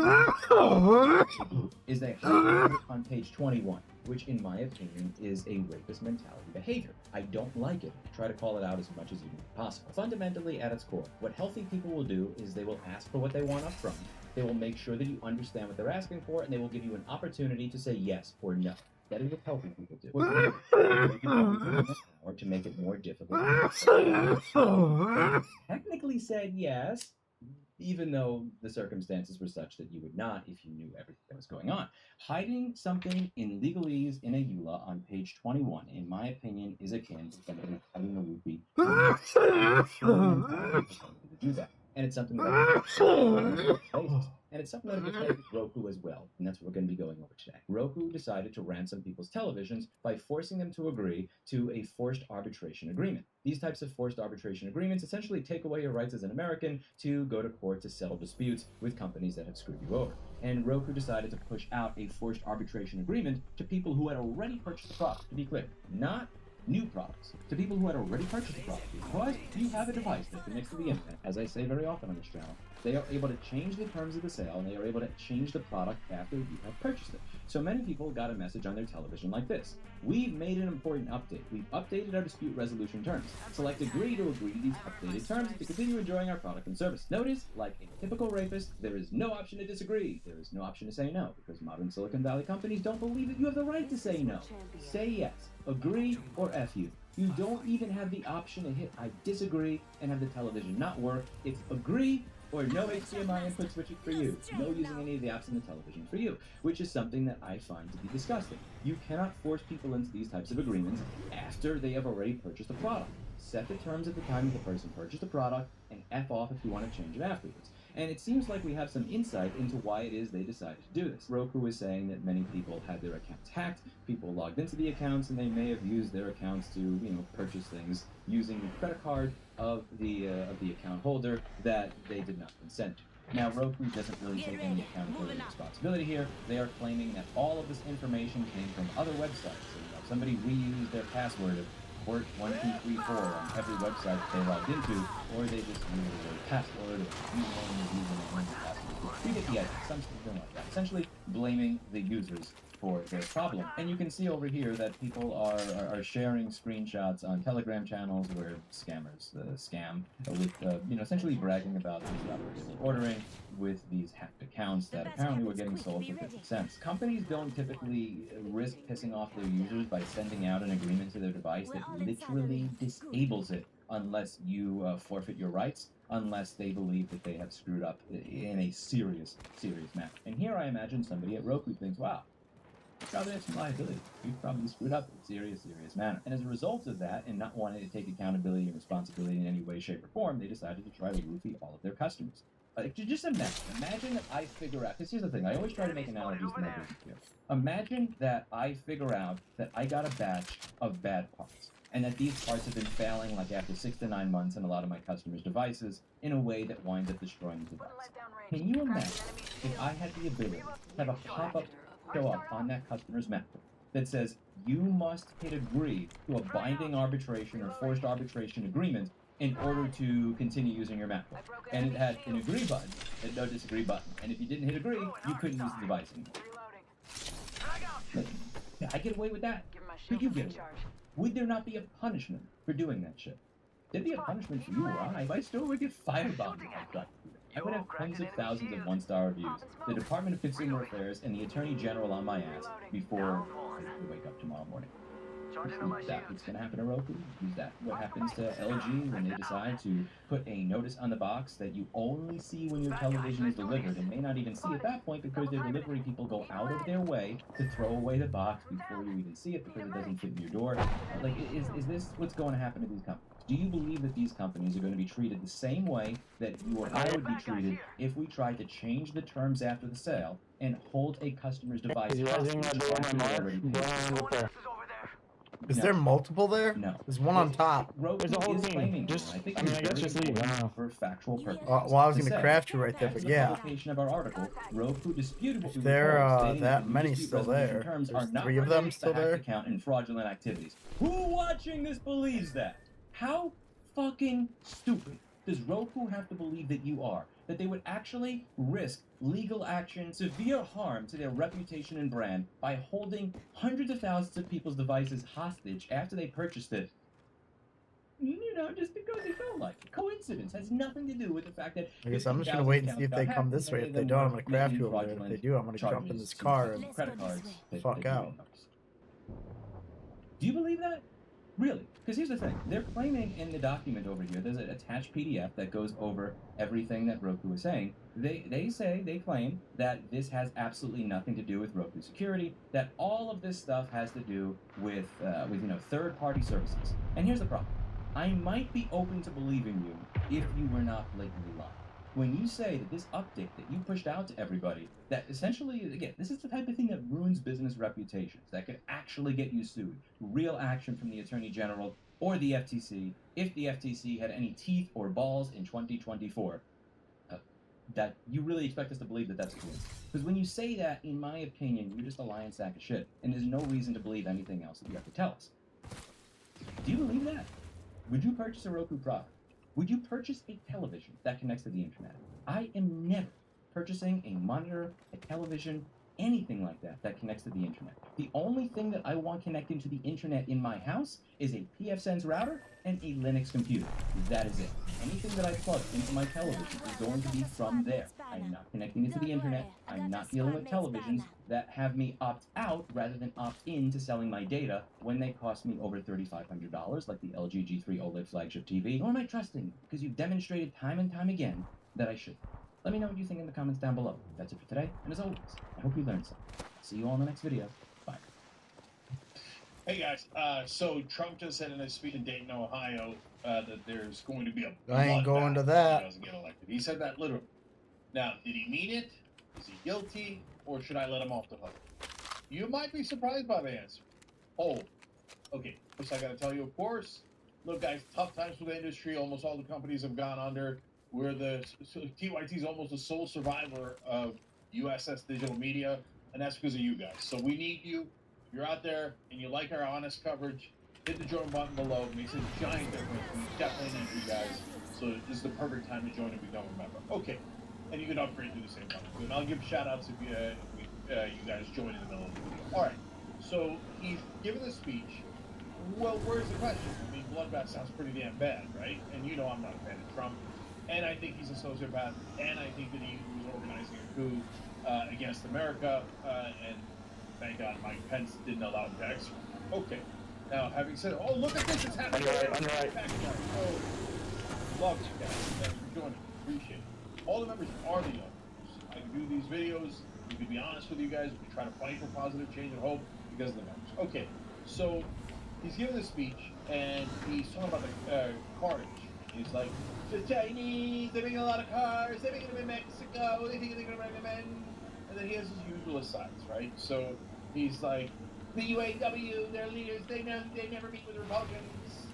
Is they highlight it on page 21, which in my opinion is a rapist mentality behavior. I don't like it. Try to call it out as much as humanly possible. Fundamentally, at its core, what healthy people will do is they will ask for what they want up front. They will make sure that you understand what they're asking for, and they will give you an opportunity to say yes or no. That is what healthy people do. Or to make it more difficult. Technically said yes, even though the circumstances were such that you would not if you knew everything that was going on. Hiding something in legalese in a EULA on page 21, in my opinion, is akin to somebody hiding a rupee. To do that. And it's something that and it's something that gets with Roku as well, and that's what we're going to be going over today. Roku decided to ransom people's televisions by forcing them to agree to a forced arbitration agreement. These types of forced arbitration agreements essentially take away your rights as an American to go to court to settle disputes with companies that have screwed you over. And Roku decided to push out a forced arbitration agreement to people who had already purchased the product, to be clear, not new products, to people who had already purchased the product. Because you have a device that connects to the internet, as I say very often on this channel, they are able to change the terms of the sale, and they are able to change the product after you have purchased it. So many people got a message on their television like this: we've made an important update. We've updated our dispute resolution terms. Select agree to agree to these updated terms to continue enjoying our product and service. Notice, like a typical rapist, there is no option to disagree. There is no option to say no, because modern Silicon Valley companies don't believe that you have the right to say no. Say yes, agree, or F you. You don't even have the option to hit I disagree and have the television not work. It's agree or no HDMI input switching for you. No using any of the apps in the television for you, which is something that I find to be disgusting. You cannot force people into these types of agreements after they have already purchased a product. Set the terms at the time that the person purchased the product and F off if you want to change it afterwards. And it seems like we have some insight into why it is they decided to do this. Roku is saying that many people had their accounts hacked, people logged into the accounts, and they may have used their accounts to, purchase things using the credit card of the account holder that they did not consent to. Now, Roku doesn't really take any accountability or responsibility here. They are claiming that all of this information came from other websites. So, somebody reused their password of port 1234 on every website that they logged into, or they just used their password or username and password. You get the idea, something like that. Essentially blaming the users for their problem. And you can see over here that people are sharing screenshots on Telegram channels where scammers scam with, essentially bragging about these operators ordering with these hacked accounts that apparently were getting sold for 50 cents. Companies don't typically risk pissing off their users by sending out an agreement to their device that literally disables it unless you forfeit your rights, unless they believe that they have screwed up in a serious manner. And here I imagine somebody at Roku thinks, wow, probably have some liability. We've probably screwed up in a serious manner. And as a result of that, and not wanting to take accountability and responsibility in any way, shape, or form, they decided to try to roofie all of their customers. Just imagine that I figure out, because here's the thing, I always try to make analogies to my business here. Imagine that I figure out that I got a batch of bad parts, and that these parts have been failing like after 6 to 9 months in a lot of my customers' devices in a way that winds up destroying the device. Can you imagine if I had the ability to have a pop-up show up on that customer's MacBook that says, you must hit agree to a binding arbitration or forced arbitration agreement in order to continue using your MacBook. And it had an agree button, and no disagree button. And if you didn't hit agree, you couldn't use the device anymore. I get away with that. Could you get away? Would there not be a punishment for doing that shit? There'd be a punishment for you or I still would get firebombed if I tried to do that. I would have tens of thousands of 1-star reviews, the Department of Consumer Affairs, and the Attorney General on my ass before I wake up tomorrow morning. Is that what's going to happen to Roku? Is that what happens to LG when they decide to put a notice on the box that you only see when your television is delivered and may not even see at that point because their delivery people go out of their way to throw away the box before you even see it because it doesn't fit in your door? Like, is this what's going to happen to these companies? Do you believe that these companies are going to be treated the same way that you or I would be treated if we tried to change the terms after the sale and hold a customer's device hostage after they already paid? Is No. there multiple there? No. There's one on top. Roku There's a whole is team. claiming Just- this. I think I mean, it's I guess very just leave. I don't know. important for factual purposes. Well, I was to gonna say, craft you right there, after but the yeah. publication of our article, Roku disputed what we There were told, are stating that the new many dispute still resolution there. terms There's are not 3 of them related to still hacked there. account and fraudulent activities. Who watching this believes that? How fucking stupid does Roku have to believe that you are? That they would actually risk legal action, severe harm to their reputation and brand by holding hundreds of thousands of people's devices hostage after they purchased it? You know, just because they felt like it. Coincidence has nothing to do with the fact that I guess I'm just gonna 50,000 wait and see if accounts they got come hacked, this and way. many If of they them don't, I'm were gonna craft making you over there. If they fraudulent do, I'm gonna jump in charges this to car and credit cards. fuck that you out. didn't notice. Do you believe that? Really? Because here's the thing. They're claiming in the document over here, there's an attached PDF that goes over everything that Roku is saying. They claim that this has absolutely nothing to do with Roku security, that all of this stuff has to do with third-party services. And here's the problem. I might be open to believing you if you were not blatantly lying. When you say that this update that you pushed out to everybody, that essentially, again, this is the type of thing that ruins business reputations, that could actually get you sued. Real action from the Attorney General or the FTC, if the FTC had any teeth or balls in 2024. That you really expect us to believe that that's true. Because when you say that, in my opinion, you're just a lying sack of shit, and there's no reason to believe anything else that you have to tell us. Do you believe that? Would you purchase a Roku product? Would you purchase a television that connects to the internet? I am never purchasing a monitor, a television, anything like that connects to the internet. The only thing that I want connecting to the internet in my house is a pfSense router and a Linux computer. That is it. Anything that I plug into my television is going to be from there. I'm not connecting it to the internet. I'm not dealing with televisions that have me opt out rather than opt in to selling my data when they cost me over $3,500, like the LG G3 OLED flagship TV. Nor am I trusting you, because you've demonstrated time and time again that I should. Let me know what you think in the comments down below. That's it for today, and as always, I hope you learned something. See you all in the next video. Bye. Hey guys, so Trump just said in his speech in Dayton, Ohio, that there's going to be a I ain't going bloodbath to if that. he doesn't get elected. He said that literally. Now, did he mean it? Is he guilty? Or should I let him off the hook? You might be surprised by the answer. Oh, okay. First, I gotta tell you, of course, look guys, tough times for the industry. Almost all the companies have gone under. TYT is almost the sole survivor of USS Digital Media, and that's because of you guys. So we need you. If you're out there and you like our honest coverage, hit the join button below. It makes a giant difference. We definitely need you guys. So this is the perfect time to join and become a member. Okay, and you can upgrade to the same button. And I'll give shout outs if you guys join in the middle of the video. All right, so he's given this speech. Well, where's the question? I mean, bloodbath sounds pretty damn bad, right? And you know I'm not a fan of Trump. And I think he's a sociopath, and I think that he was organizing a coup against America, and thank God Mike Pence didn't allow him to exit. Okay. Now, having said, oh, look at this, it's happening. On your right. Oh, love you guys. Thanks for joining. Appreciate it. All the members are the owners. I do these videos. We can be honest with you guys. We try to fight for positive change and hope because of the members. Okay, so he's giving this speech, and he's talking about the car industry. He's like, the Chinese, they're making a lot of cars, they're making them in Mexico, they think they're going to bring them in. And then he has his usual asides, right? So he's like, the UAW, their leaders, they never meet with Republicans.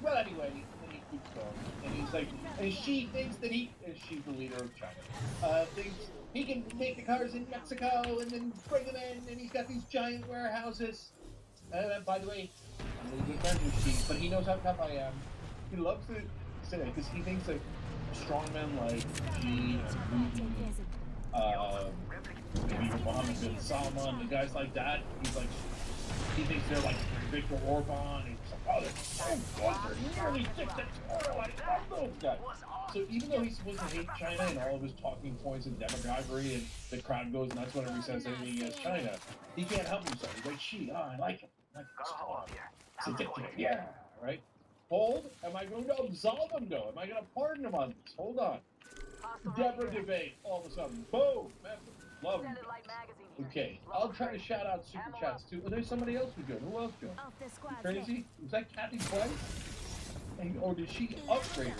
Well, anyway, and then he keeps going. And he's like, and she thinks that she's the leader of China, thinks he can make the cars in Mexico and then bring them in, and he's got these giant warehouses. By the way, I'm really good friends with Xi, but he knows how tough I am. He loves to say that because he thinks that strongmen like Xi and Putin, maybe Mohammed bin Salman, the guys like that, he thinks they're like Viktor Orban, and he's like, oh, they're so good, they're nearly dictatorial, I love those guys. So even though he's supposed to hate China and all of his talking points and demagoguery, and the crowd goes nuts whenever he says anything against China, he can't help himself. He's like, Xi, I like him. It's a dictator, yeah, right? Hold, am I going to absolve him, though? Am I going to pardon him on this? Hold on. Deborah debate, all of a sudden, boom, love him. Okay, I'll try to shout out super chats too. Oh, there's somebody else who joined. Who else joined? Crazy? Was that Kathy Price? or did she upgrade her?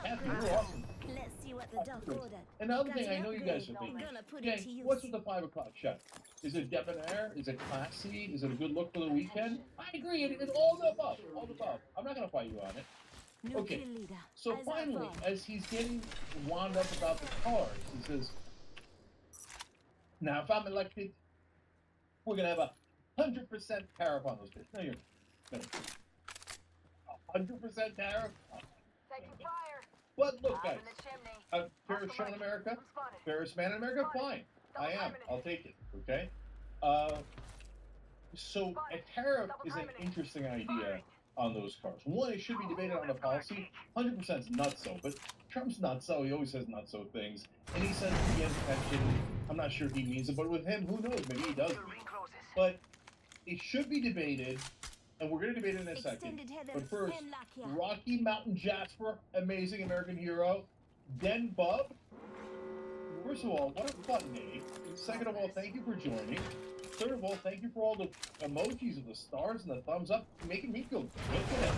Kathy, you're awesome. Let's see what the doc ordered. Another thing Got I an know you guys are upgrade. thinking. Gonna put Yeah, it to use. what's with the 5 o'clock shot? Is it debonair? Is it classy? Is it a good look for the weekend? I agree. It's all the above. All the above. I'm not going to fight you on it. New Okay. kill leader. So Eyes up finally, front. as he's getting wound up about the cars, he says, now if I'm elected, we're going to have 100% tariff on those things. No, you're not. 100% tariff? Taking fire. But look, I'm guys, in the chimney. fairest show in America, I'm spotted. fairest man in America, fine. I am. I'll take it. Okay. So a tariff is an interesting idea on those cars. One, it should be debated on the policy. 100% is nutso, but Trump's nutso. He always says nutso things, and he says he has pension. I'm not sure if he means it, but with him, who knows? Maybe he does. But it should be debated, and we're going to debate it in a second. Extended header. But first, Hemlock here. Rocky Mountain Jasper, amazing American hero. Den Bub. First of all, what a fun name. Second of all, thank you for joining. Third of all, thank you for all the emojis of the stars and the thumbs up, making me feel good today.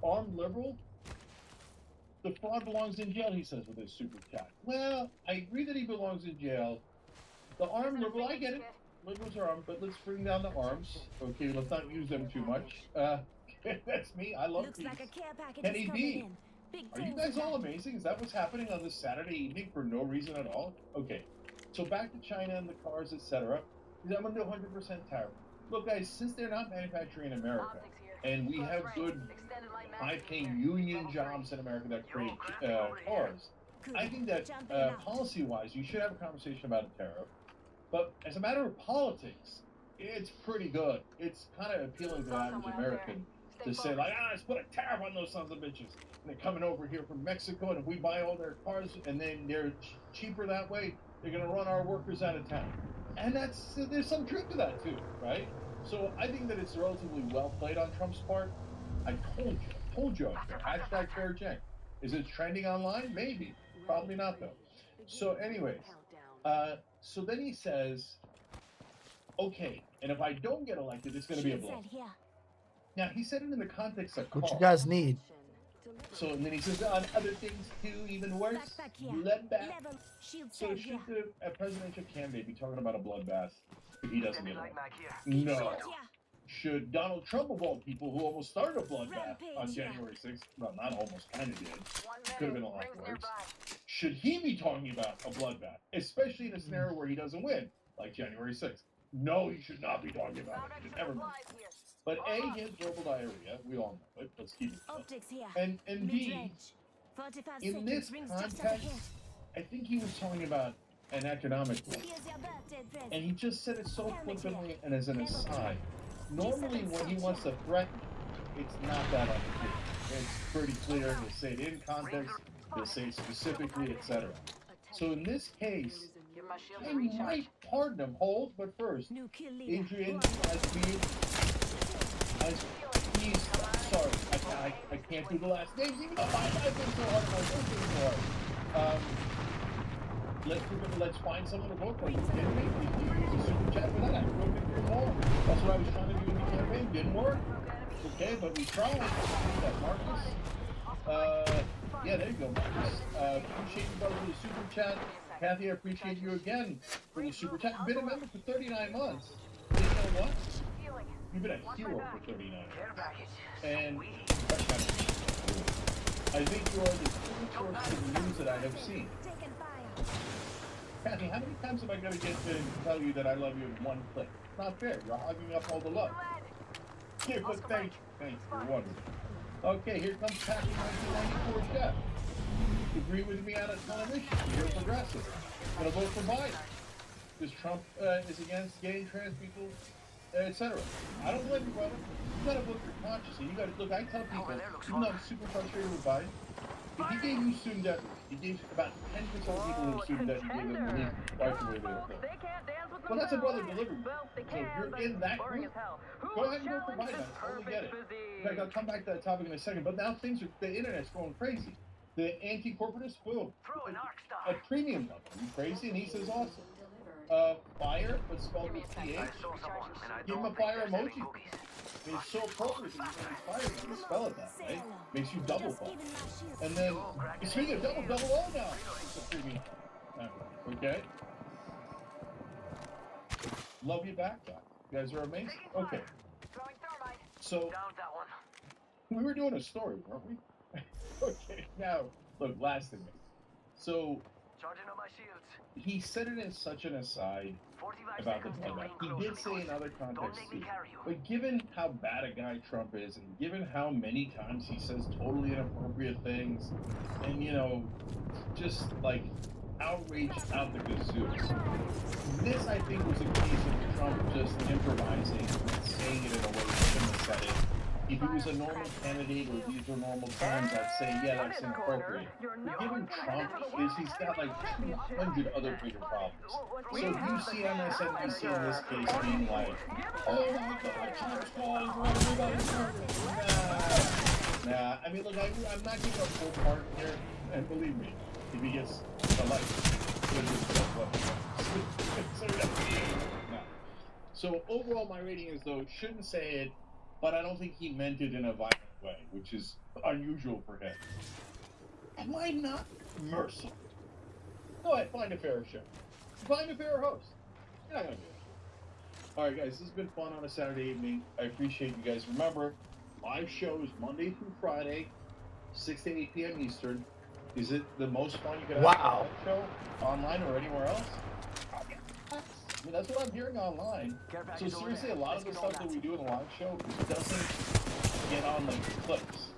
Armed liberal. The fraud belongs in jail, he says with his super chat. Well, I agree that he belongs in jail. The armed liberal, I get it. Liberals are armed, but let's bring down the arms. Okay, let's not use them too much. That's me. I love Looks peace. like a care package Kenny is coming B. in. Big Are you things guys all ahead. amazing? Is that what's happening on this Saturday evening for no reason at all? Okay, so back to China and the cars, etc. I'm under 100% tariff. Look, guys, since they're not manufacturing in America, Optics here. and we Close have range. good, Extended light mag high-paying here. union jobs in America that create cars, Good. I think that Jumping out. policy-wise, you should have a conversation about a tariff. But as a matter of politics, it's pretty good. It's kind of appealing to the average American to say, like, let's put a tariff on those sons of bitches. And they're coming over here from Mexico, and if we buy all their cars and then they're cheaper that way, they're going to run our workers out of town. And there's some truth to that, too, right? So I think that it's relatively well played on Trump's part. I told you out there. Hashtag fair Cenk. Is it trending online? Maybe. Probably not, though. So anyways, so then he says, okay, and if I don't get elected, it's going to be a Shield blow. cell here. Now, he said it in the context of What you cars. guys need? So, and then he says, on other things too, even worse, Backpack here. bloodbath. Level. Shield So cell should here. a presidential candidate be talking about a bloodbath if he doesn't get elected? Shield No. here. Should Donald Trump, of all people, who almost started a bloodbath on Rampage, yeah. January 6th, well, not almost, kind of did, 1 could have been a minute. lot Rings worse. nearby. Should he be talking about a bloodbath, especially in a scenario where he doesn't win, like January 6th? No, he should not be talking about Found it. He extra should never supplies here. But A, he has verbal diarrhea. We all know it. Let's keep it real. Optics here. And B, Mid-range. 45 in seconds. this Rings just up context, ahead. I think he was talking about an economic one. Here's your birthday present. And he just said it so Helmet flippantly here. and as an Level aside. two. Normally, when he wants to threaten, it's not that unclear. It's pretty clear. He'll say it in context, he'll say it specifically, etc. So in this case, Give my shield I a recharge. might pardon him. Hold, but first, New kill leader. Adrian, Go on. he's sorry, I can't do the last names, even though I've been so hard, my work been so hard. Let's find someone to vote for. You kidding me? You use a super chat for that. I wrote it here more. That's what I was trying to do in the campaign. Didn't work. Okay, but we tried. That Marcus. Yeah, there you go, Marcus. Appreciate you, brother, for the super chat. Kathy, I appreciate you again for the super chat. You've been a member for 39 months. And you know what? Healing. You've been a hero for 39 months. Care package. And I think you are the true source of news that I have seen. Taking fire. Kathy, how many times am I going to get to tell you that I love you in one click? Not fair. You're hogging up all the love. Here, but thank you. Thank you. You're wonderful. Okay, here comes Kathy 1994 Jeff. Agree with me on a ton of issues. You're progressive. Gonna vote for Biden. Because Trump is against gay and trans people, etc. I don't blame you, brother. You gotta vote for conscience. You gotta look. I tell people, even though I'm super frustrated with Biden, if he gave you student debt, he gave about 10% of people who have student debt, he gave them relief right from where they were from. Well, that's a brother delivery. So if you're in that group, go ahead and vote for Biden. I totally get it. In fact, I'll come back to that topic in a second. But now the internet's going crazy. The anti-corporatist, boom, a premium level. You crazy? And he says awesome. Fire, but spelled with PH. Give him a fire emoji. I mean, it's so appropriate that you're inspired to spell it that way. Makes you double Just fuck. giving my shield. And then, speaking of double O now. It's a freaking. Okay. Love you back, Doc. You guys are amazing. Okay. So, we were doing a story, weren't we? Okay, now, look, last thing. So, he said it as such an aside about the bloodbath. He did say in other contexts too. But given how bad a guy Trump is, and given how many times he says totally inappropriate things, and, you know, just like outrage out the gazooks, this, I think, was a case of Trump just improvising and saying it in a way he shouldn't have said it. If he was a normal candidate or these were normal times, I'd say, yeah, that's inappropriate. But given Trump, he's got like 200 other bigger problems. So if you see MSNBC in this case being like, oh my God, Trump's calling for everybody's Nah, I mean, look, I'm not giving a full part here, and believe me, if he gets elected, so overall, my rating is, though, shouldn't say it, but I don't think he meant it in a violent way, which is unusual for him. Am I not merciful? Go ahead, find a fair show. Find a fair host. You're not gonna do it. Alright guys, this has been fun on a Saturday evening. I appreciate you guys. Remember, live shows Monday through Friday, 6 to 8 p.m. Eastern. Is it the most fun you could have Wow. on a live show? Online or anywhere else? I mean, that's what I'm hearing online. So seriously, a lot of the stuff that we do in a live show doesn't get on the clicks.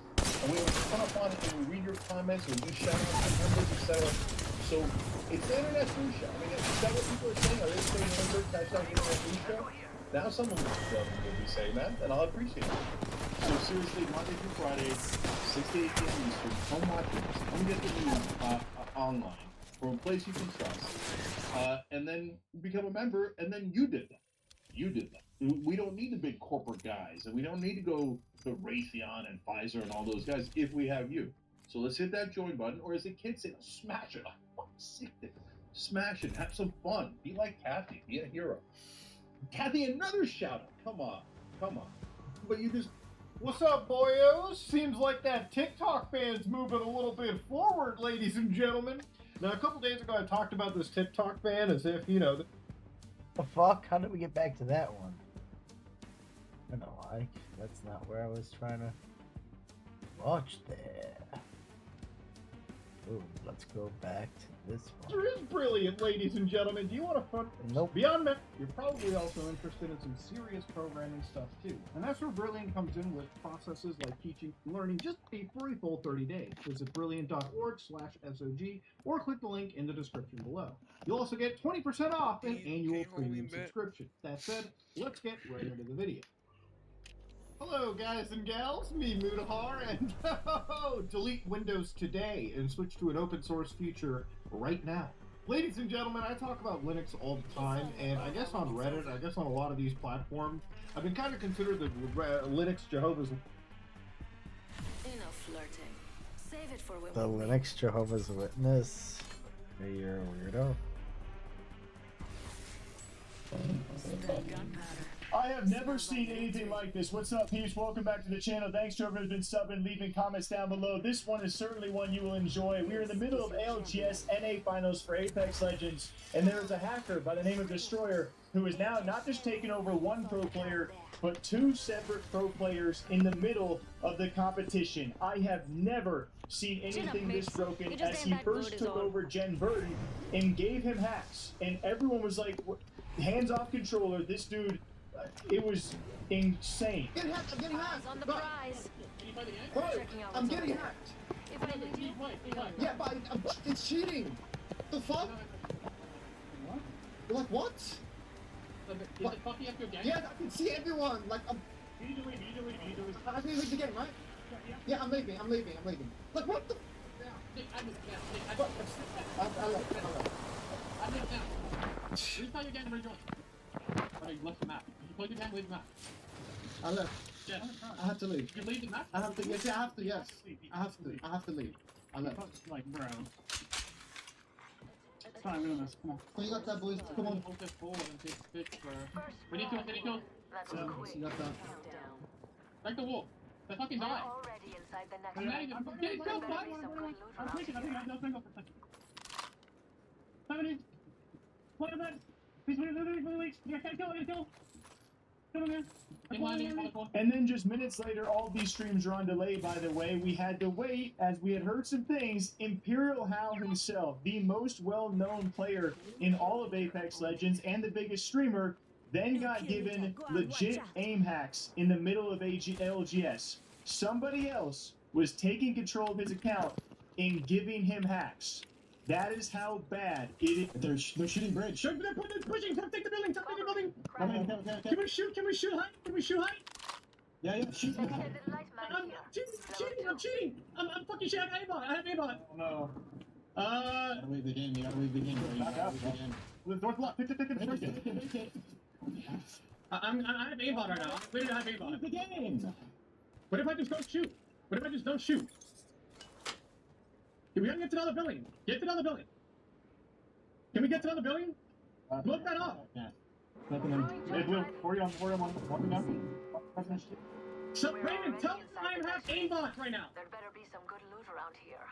And we have a ton of fun, and we read your comments, we do shout outs to members, etc. So it's the internet news show. I mean, is that what people are saying? Are they saying Lindbergh #internet news show? Now some of them will be saying that, and I'll appreciate it. So seriously, Monday through Friday, 6 to 8 p.m. Eastern, come watch it. Come get the news online from a place you can trust. And then become a member, and then you did that. You did that. We don't need the big corporate guys, and we don't need to go to Raytheon and Pfizer and all those guys if we have you. So let's hit that join button, or as the kids say, smash it. Oh, sick it. Smash it. Have some fun. Be like Kathy. Be a hero. Kathy, another shout out. Come on. Come on. But you just... What's up, boyos? Seems like that TikTok fan's moving a little bit forward, ladies and gentlemen. Now, a couple days ago, I talked about this TikTok ban as if, you know... The fuck? How did we get back to that one? I know, like, that's not where I was trying to watch there. Ooh, let's go back to this one. It is brilliant, ladies and gentlemen. Do you want to fun? Nope. Beyond that, you're probably also interested in some serious programming stuff too. And that's where Brilliant comes in with processes like teaching and learning just pay for a full 30 days. Visit brilliant.org/SOG or click the link in the description below. You'll also get 20% off an annual premium subscription. That said, let's get right into the video. Hello guys and gals, me Mutahar, and delete Windows today and switch to an open source future right now. Ladies and gentlemen, I talk about Linux all the time, and I guess on Reddit, I guess on a lot of these platforms, I've been kind of considered the Linux Jehovah's... Enough flirting. Save it for when The we Linux Jehovah's Witness. Hey, you're a weirdo. spend gunpowder. I have never seen anything like this. What's up, peeps? Welcome back to the channel. Thanks to everyone who's been subbing, leaving comments down below. This one is certainly one you will enjoy. We are in the middle of ALGS NA finals for Apex Legends, and there is a hacker by the name of Destroyer who is now not just taking over one pro player, but two separate pro players in the middle of the competition. I have never seen anything this broken as he first took over Jen Burton and gave him hacks, and everyone was like, hands off controller, this dude... It was insane. Get hacked, I'm getting Eyes hacked. on the But- prize. but Checking out I'm what's getting over hacked. If I lose you, Yeah, but it's cheating. The fuck? Like what? What? Yeah, I can see everyone. Like I'm. I can leave the game, right? Yeah, I'm leaving. Like what the? What? I left. I have to leave. You leave the map? I have to. Yes, I have to. Yes, I have to leave. I left. Like, bro. It's fine, we're doing this. Come on. So you got that, boys. Come on. Hold this forward and take the pitch, bro. We need to. let's So quick you got that. countdown. Like the wolf. They fucking die. Already inside the next I'm not even. Get it, go, fuck. I'm taking it. I think I'll protect it. 70. What is that? Please, wait. Yeah, kill. Come on, man. And then just minutes later, all these streams are on delay, by the way. We had to wait as we had heard some things. Imperial Hal himself, the most well-known player in all of Apex Legends and the biggest streamer, then got given legit aim hacks in the middle of LGS. Somebody else was taking control of his account and giving him hacks. That is how bad it is. They're shooting bridge. They're pushing. Come take the building. Okay. Can we shoot high? Yeah. Shoot. I'm cheating. I'm fucking shit. I have aimbot. Oh no. You gotta leave the game. North block. Pick it. I have aimbot right now. Where did I have aimbot? Leave the game. What if I just don't shoot? We gotta get to another building. Can we get to another building? Block that off. Yeah. Hey, Blue, 40 on 1. Walking up. So, Raymond, tell them I have aimbot right now. There better be some good loot around here.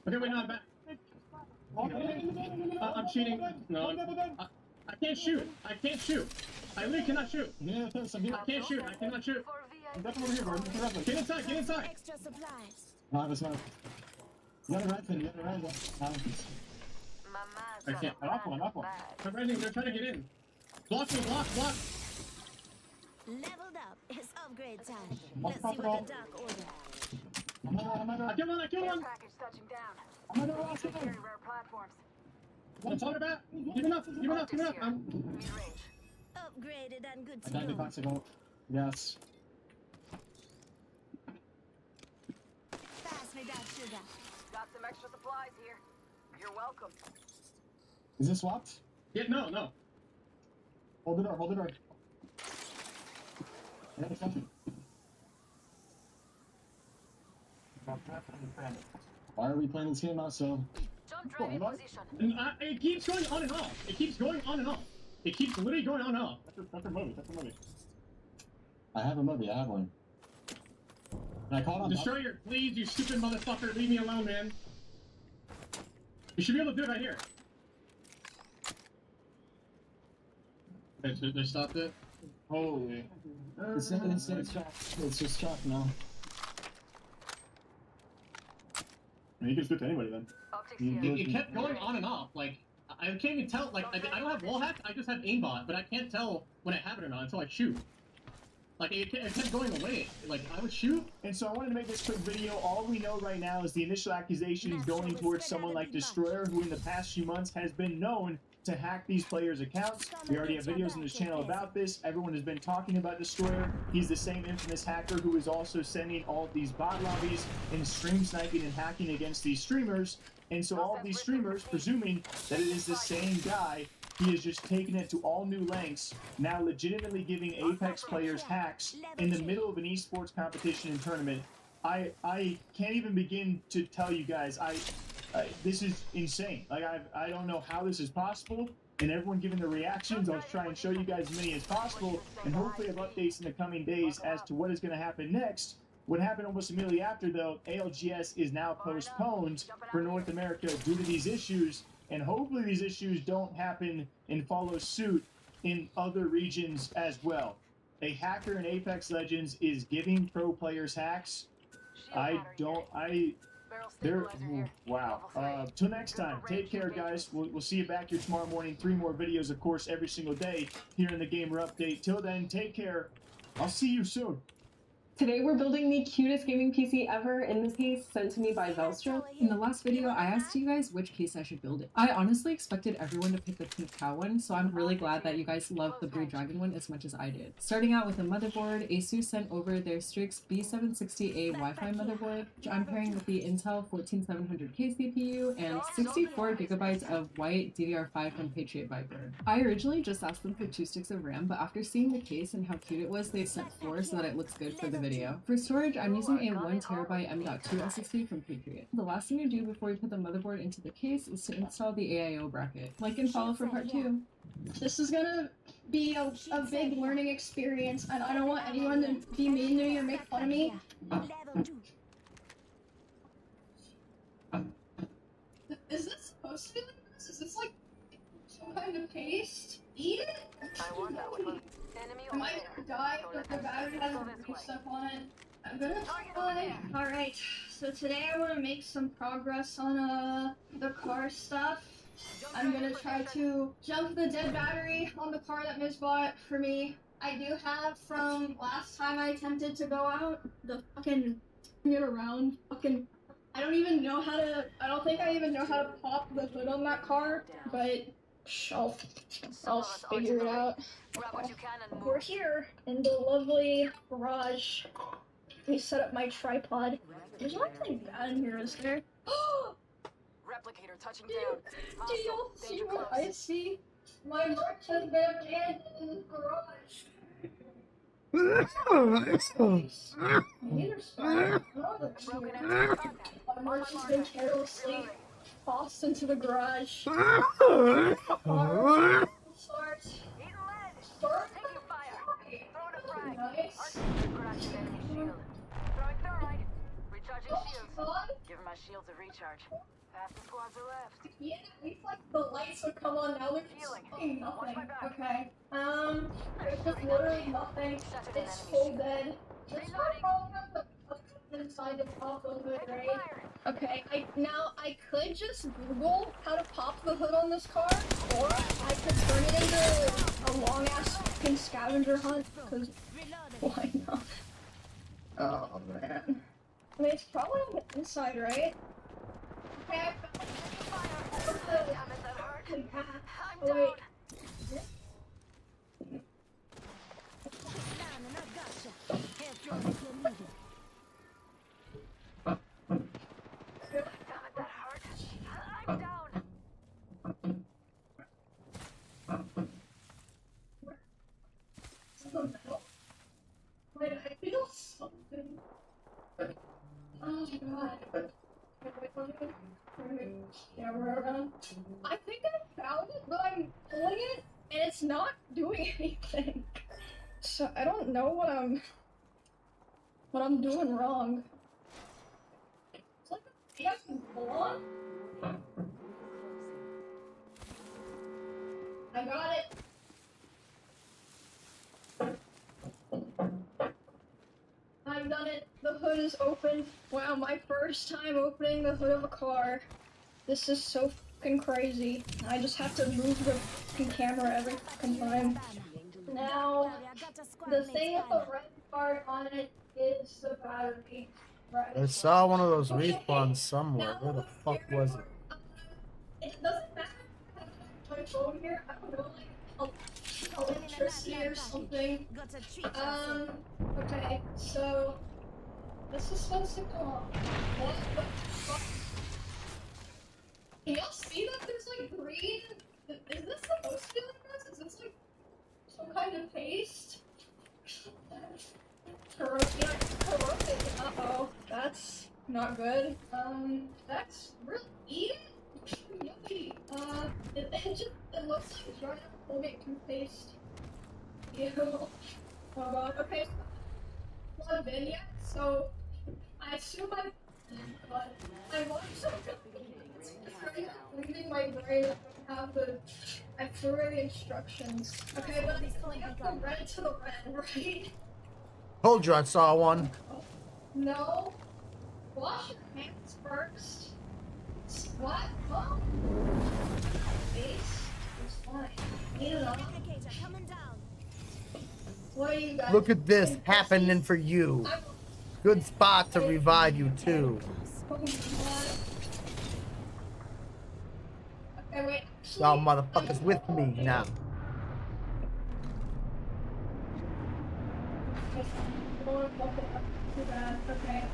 Okay, wait, no, I'm back. I'm cheating. No, I can't shoot. I really cannot shoot. Yeah, I can't shoot. I cannot shoot. Definitely here, Gordon. Get inside. Extra supplies. No, that's not. You gotta rise. I can't. I'm off one. I'm rising. They're trying to get in. Block. Leveled up. It's upgrade time. Let's see what the Dark Order. I kill one. Package touching down. I'm under rock. Very rare platforms. I'm talking about. Give enough. I'm Mid-range. Upgraded and good to I died go. toxic. Yes. Pass me that sugar. Got some extra supplies here. You're welcome. Is it swapped? Yeah, no. Hold the door. I got something. Why are we playing this game out so? Jump ready position. And it keeps going on and off. It keeps literally going on and off. That's a movie. I have a movie. I have one. And I caught on. Destroyer, please, you stupid motherfucker, leave me alone, man. You should be able to do it right here. They stopped it? Holy. It's just chalk now. I mean, you can shoot to anybody then. Optics You here. It kept going on and off. Like, I can't even tell. Like, I don't have wall hack, I just have aimbot, but I can't tell when I have it or not until I shoot. Like, it kept going away. Like, I would shoot. And so I wanted to make this quick video. All we know right now is the initial accusations going towards someone like Destroyer, who in the past few months has been known to hack these players' accounts. We already have videos on this channel about this. Everyone has been talking about Destroyer. He's the same infamous hacker who is also sending all of these bot lobbies and stream sniping and hacking against these streamers. And so all of these streamers, presuming that it is the same guy, he has just taken it to all new lengths, now legitimately giving Apex players hacks in the middle of an esports competition and tournament. I can't even begin to tell you guys, this is insane. Like, I don't know how this is possible, and everyone giving their reactions, I'll try and show you guys as many as possible, and hopefully have updates in the coming days as to what is going to happen next. What happened almost immediately after, though, ALGS is now postponed for North America due to these issues, and hopefully these issues don't happen and follow suit in other regions as well. A hacker in Apex Legends is giving pro players hacks. Wow. Till next time, take care, guys. We'll see you back here tomorrow morning. 3 more videos, of course, every single day here in the Gamer Update. Till then, take care. I'll see you soon. Today we're building the cutest gaming PC ever, in this case sent to me by Velstra. In the last video I asked you guys which case I should build it. I honestly expected everyone to pick the pink cow one, so I'm really glad that you guys love the blue dragon one as much as I did. Starting out with a motherboard, ASUS sent over their Strix B760A Wi-Fi motherboard, which I'm pairing with the Intel 14700K CPU and 64 gigabytes of white DDR5 from Patriot Viper. I originally just asked them for 2 sticks of RAM, but after seeing the case and how cute it was, they sent 4 so that it looks good for the video. video. For storage, I'm using a 1TB M.2 SSD from Patriot. The last thing you do before you put the motherboard into the case is to install the AIO bracket. Like and follow for part 2. This is gonna be a big learning experience, and I don't want anyone to be mean to me or make fun of me. Is this supposed to be like this? Is this like some kind of paste? Eat it? I want that one. I might die if the battery has new stuff on it. I'm gonna try. Alright, so today I want to make some progress on the car stuff. I'm gonna try to jump the dead battery on the car that Miz bought for me. I do have from last time I attempted to go out, the fucking get around fucking I don't even know how to I think I even know how to pop the hood on that car, but I'll figure it out. We're here in the lovely garage. Let me set up my tripod. There's nothing bad in here, is there? Replicator touching down. Do you see what I see? My mark has been abandoned in the garage. My mark has been carelessly tossed into the garage. Start. Nice. Throwing thermite. Recharging shields. Give my shields a recharge. Half the squads are left. Yeah, we like the lights would come on. Now there's fucking nothing. Okay. There's just literally nothing. It's full dead. This car probably has the inside to pop the hood, right? Okay. I could just Google how to pop the hood on this car, or I could turn it into a long ass fucking scavenger hunt. Cause why not? Oh man. I mean, it's probably on the inside, right? Okay, oh, wait. Wait, I feel something. Oh god. Yeah, I think I found it, but I'm pulling it, and it's not doing anything. So I don't know what I'm doing wrong. It's like a fucking blonde. I got it. I've done it. The hood is open. Wow, my first time opening the hood of a car. This is so fucking crazy. I just have to move the fucking camera every fucking time. Now, the thing with the red part on it is the battery. Right. I saw one of those respawns somewhere. Where the fuck was it? It doesn't matter. My phone here. I don't know, like electricity or something. Okay, so this is supposed to come off. What the fuck? Can y'all see that there's like green? Is this supposed to be like this? Is this like some kind of paste? Corroded. Uh-oh, that's not good. That's really yucky. It looks like dry Colgate toothpaste. Ew. Oh god. Okay. Not been yet, so I assume I watched something. It's leaving my brain. I threw away the instructions. Okay, but I'm pulling up the red to the red, right? Told you I saw one. No. Wash your hands first. What? Huh? Face is fine. Need it on. What are you guys? Look at this happening for you. Good spot to revive you too. Okay, wait. Y'all motherfuckers with me now. Okay.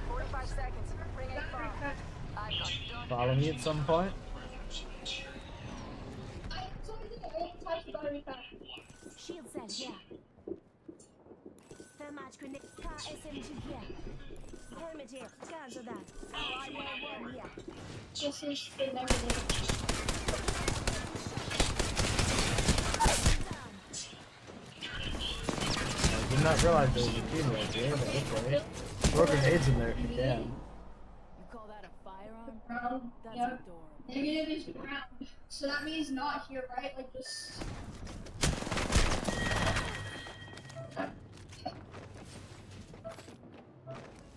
45 seconds. Bring it Follow me at some point. Shield cell here. Thermite grenade. KSMG This is the negative. I did not realize there was a female here, but okay. Throw grenades in there if you can. You call that a firearm? Ground. That's Yep. adorable. Negative is ground. So that means not here, right? Like just.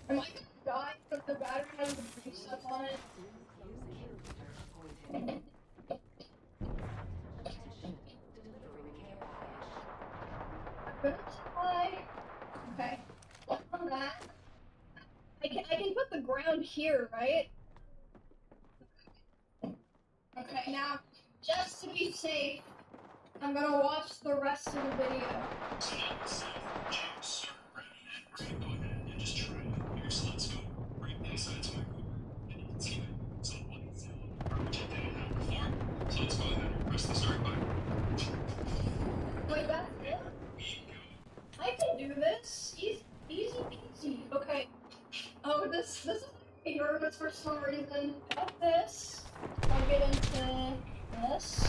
Am I gonna die if the battery has a brief stuff on it? I'm gonna try. Okay. On that. I can put the ground here, right? Okay, now, just to be safe, I'm gonna watch the rest of the video. Go ahead and just try your oscilloscope right inside to my Cooper, and you can see that it's on 1-0, which I didn't have before. So let's go ahead and press the start button. Wait, that's it? I can do this. Easy peasy. Okay. Oh, this is nervous for some reason. Got this. I'll get into this.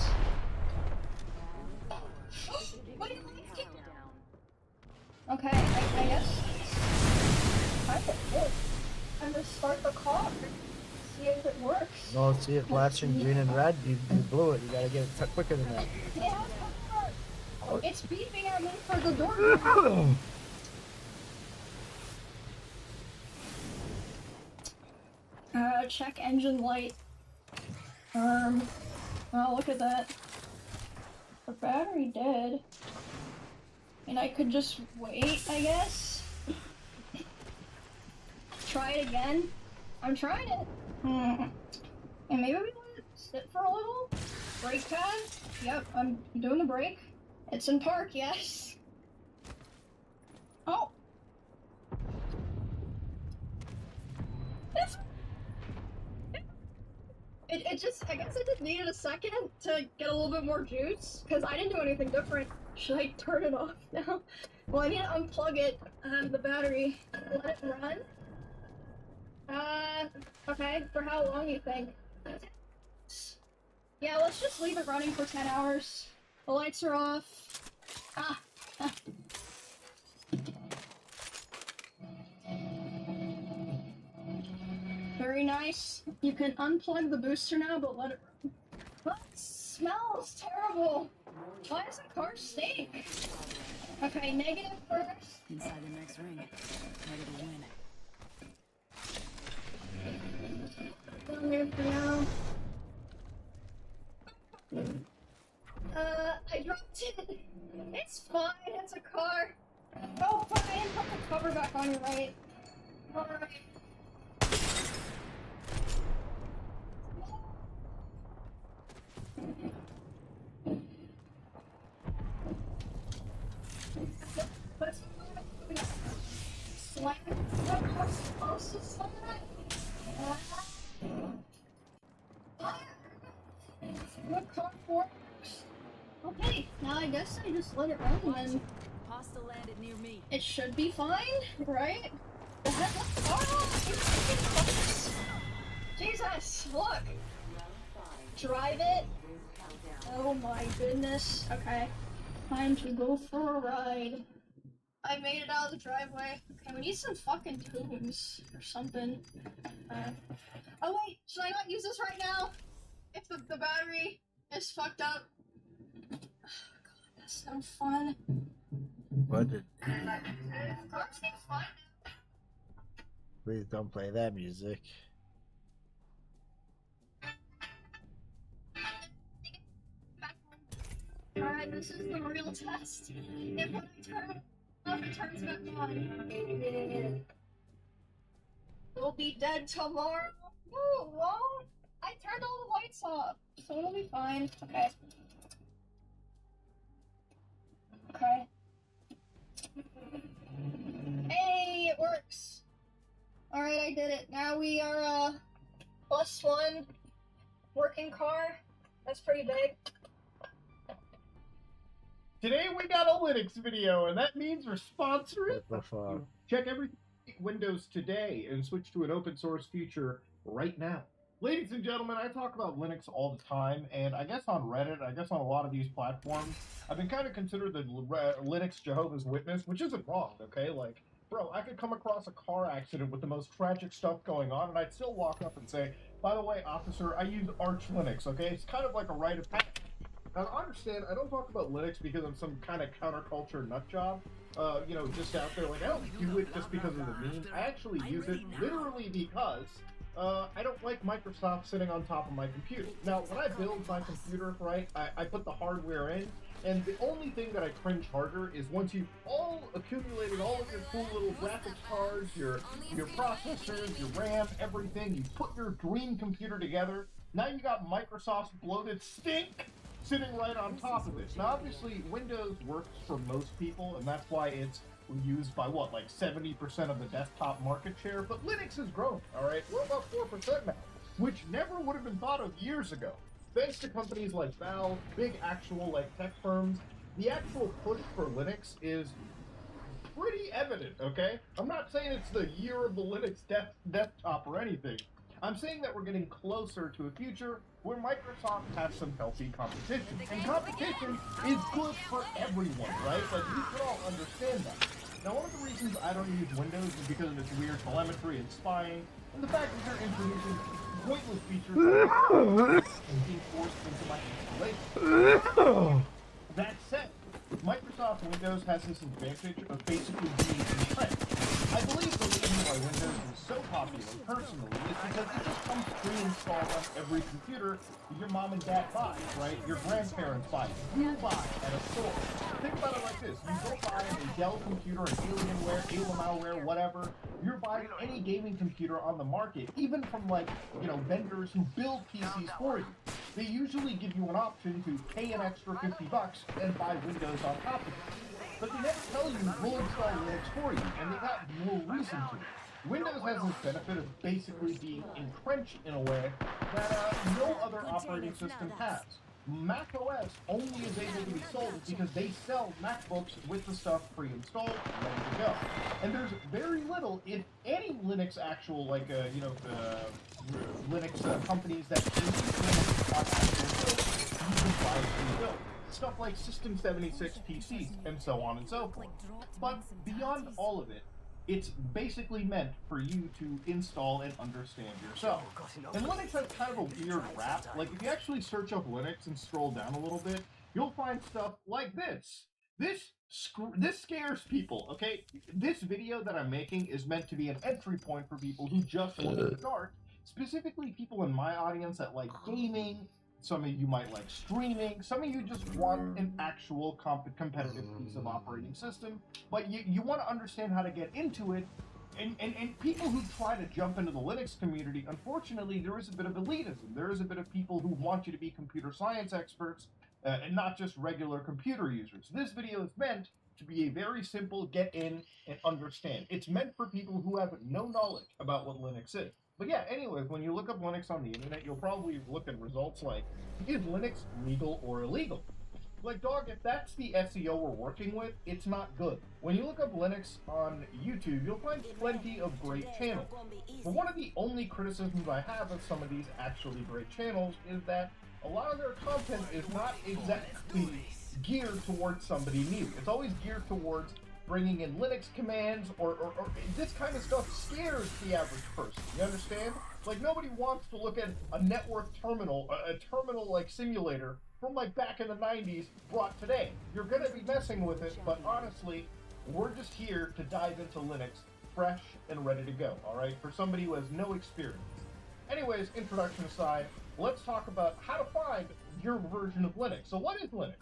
Oh, wait, okay, I guess. I can do it. I'm gonna start the car. See if it works. No, see it flashing green and red? You blew it. You gotta get it quicker than that. Yeah, it's beeping at me for the door. Check engine light. Oh, look at that. The battery dead. And I could just wait, I guess. Try it again. I'm trying it. And maybe we let it sit for a little. Brake pad. Yep, I'm doing the brake. It's in park, yes. Oh. It just, I guess it just needed a second to get a little bit more juice, because I didn't do anything different. Should I turn it off now? Well, I need to unplug it, the battery, let it run. Okay, for how long you think? Yeah, let's just leave it running for 10 hours. The lights are off. Very nice. You can unplug the booster now, but let it run. That smells terrible. Why does the car stink? Okay, negative first. Inside the next ring. Ready to win. Down there for now. I dropped it. It's fine, it's a car. Oh, fuck, I didn't put the cover back on, you're right. Alright. What car works? Okay, now I guess I just let it run and Hostile landed near me. it should be fine, right? Jesus, look! Drive it. Oh my goodness. Okay. Time to go for a ride. I made it out of the driveway. Okay, we need some fucking tunes or something. Oh wait, should I not use this right now? If the battery is fucked up. Oh god, that's so fun. What did... Cars seem fine. Please don't play that music. Alright, this is the real test. If when I turn off, it turns back on. We'll be dead tomorrow. No, it won't. I turned all the lights off, so it'll be fine. Okay. Okay. Hey, it works. Alright, I did it. Now we are, +1 working car. That's pretty big. Today we got a Linux video, and that means we're sponsoring. What the fuck? Check everything. Windows today and switch to an open source future right now. Ladies and gentlemen, I talk about Linux all the time, and I guess on Reddit, I guess on a lot of these platforms, I've been kind of considered the Linux Jehovah's Witness, which isn't wrong, okay? Like, bro, I could come across a car accident with the most tragic stuff going on, and I'd still walk up and say, by the way, officer, I use Arch Linux, okay? It's kind of like a rite of passage. Now, understand, I don't talk about Linux because I'm some kind of counterculture nut job, you know, just out there. Like, I don't do it just because of the meme. I actually use it literally because I don't like Microsoft sitting on top of my computer. Now, when I build my computer, right, I put the hardware in, and the only thing that I cringe harder is once you've all accumulated all of your cool little graphics cards, your processors, your RAM, everything, you put your dream computer together, now you got Microsoft's bloated stink sitting right on top of it. Now, obviously, Windows works for most people, and that's why it's used by, what, like 70% of the desktop market share? But Linux has grown, all right? We're about 4% now, which never would have been thought of years ago. Thanks to companies like Valve, big actual, like, tech firms, the actual push for Linux is pretty evident, okay? I'm not saying it's the year of the Linux desktop or anything. I'm saying that we're getting closer to a future where Microsoft has some healthy competition. And competition is good for everyone, right? Like, you should all understand that. Now, one of the reasons I don't use Windows is because of its weird telemetry and spying, and the fact that they're introducing pointless features and being forced into my installation. That said, Microsoft Windows has this advantage of basically being entrenched. I believe the reason why Windows is so popular, personally, is because it just comes pre-installed on every computer your mom and dad buy, right? Your grandparents buy, you buy at a store. Think about it like this. You go buy a Dell computer, an Alienware, Alienware, whatever. You're buying any gaming computer on the market, even from, like, you know, vendors who build PCs for you. They usually give you an option to pay an extra $50 and buy Windows on top of it. But they never tell you we'll install Linux for you, and they got no reason to. Windows has this benefit of basically being entrenched in a way that no other operating system has. Mac OS only is able to be sold because they sell MacBooks with the stuff pre-installed, ready to go. And there's very little, if any, Linux actual, like, you know, Linux companies that release Linux on actual builds, you can buy pre-built. Stuff like System 76 PCs, and so on and so forth. But beyond all of it, it's basically meant for you to install and understand yourself. And Linux has kind of a weird rap. Like, if you actually search up Linux and scroll down a little bit, you'll find stuff like this. This scares people, okay? This video that I'm making is meant to be an entry point for people who just want to start, specifically people in my audience that like gaming. Some of you might like streaming. Some of you just want an actual competitive piece of operating system, but you want to understand how to get into it. And people who try to jump into the Linux community, unfortunately, there is a bit of elitism. There is a bit of people who want you to be computer science experts and not just regular computer users. This video is meant to be a very simple get in and understand. It's meant for people who have no knowledge about what Linux is. But yeah, anyways, when you look up Linux on the internet, you'll probably look at results like, is Linux legal or illegal? Like, dog, if that's the SEO we're working with, it's not good. When you look up Linux on YouTube, you'll find plenty of great channels. But one of the only criticisms I have of some of these actually great channels is that a lot of their content is not exactly geared towards somebody new. It's always geared towards bringing in Linux commands, or this kind of stuff scares the average person, you understand? Like, nobody wants to look at a network terminal, a terminal like simulator from like back in the 90s brought today. You're gonna be messing with it, but honestly, we're just here to dive into Linux fresh and ready to go, alright? For somebody who has no experience. Anyways, introduction aside, let's talk about how to find your version of Linux. So what is Linux?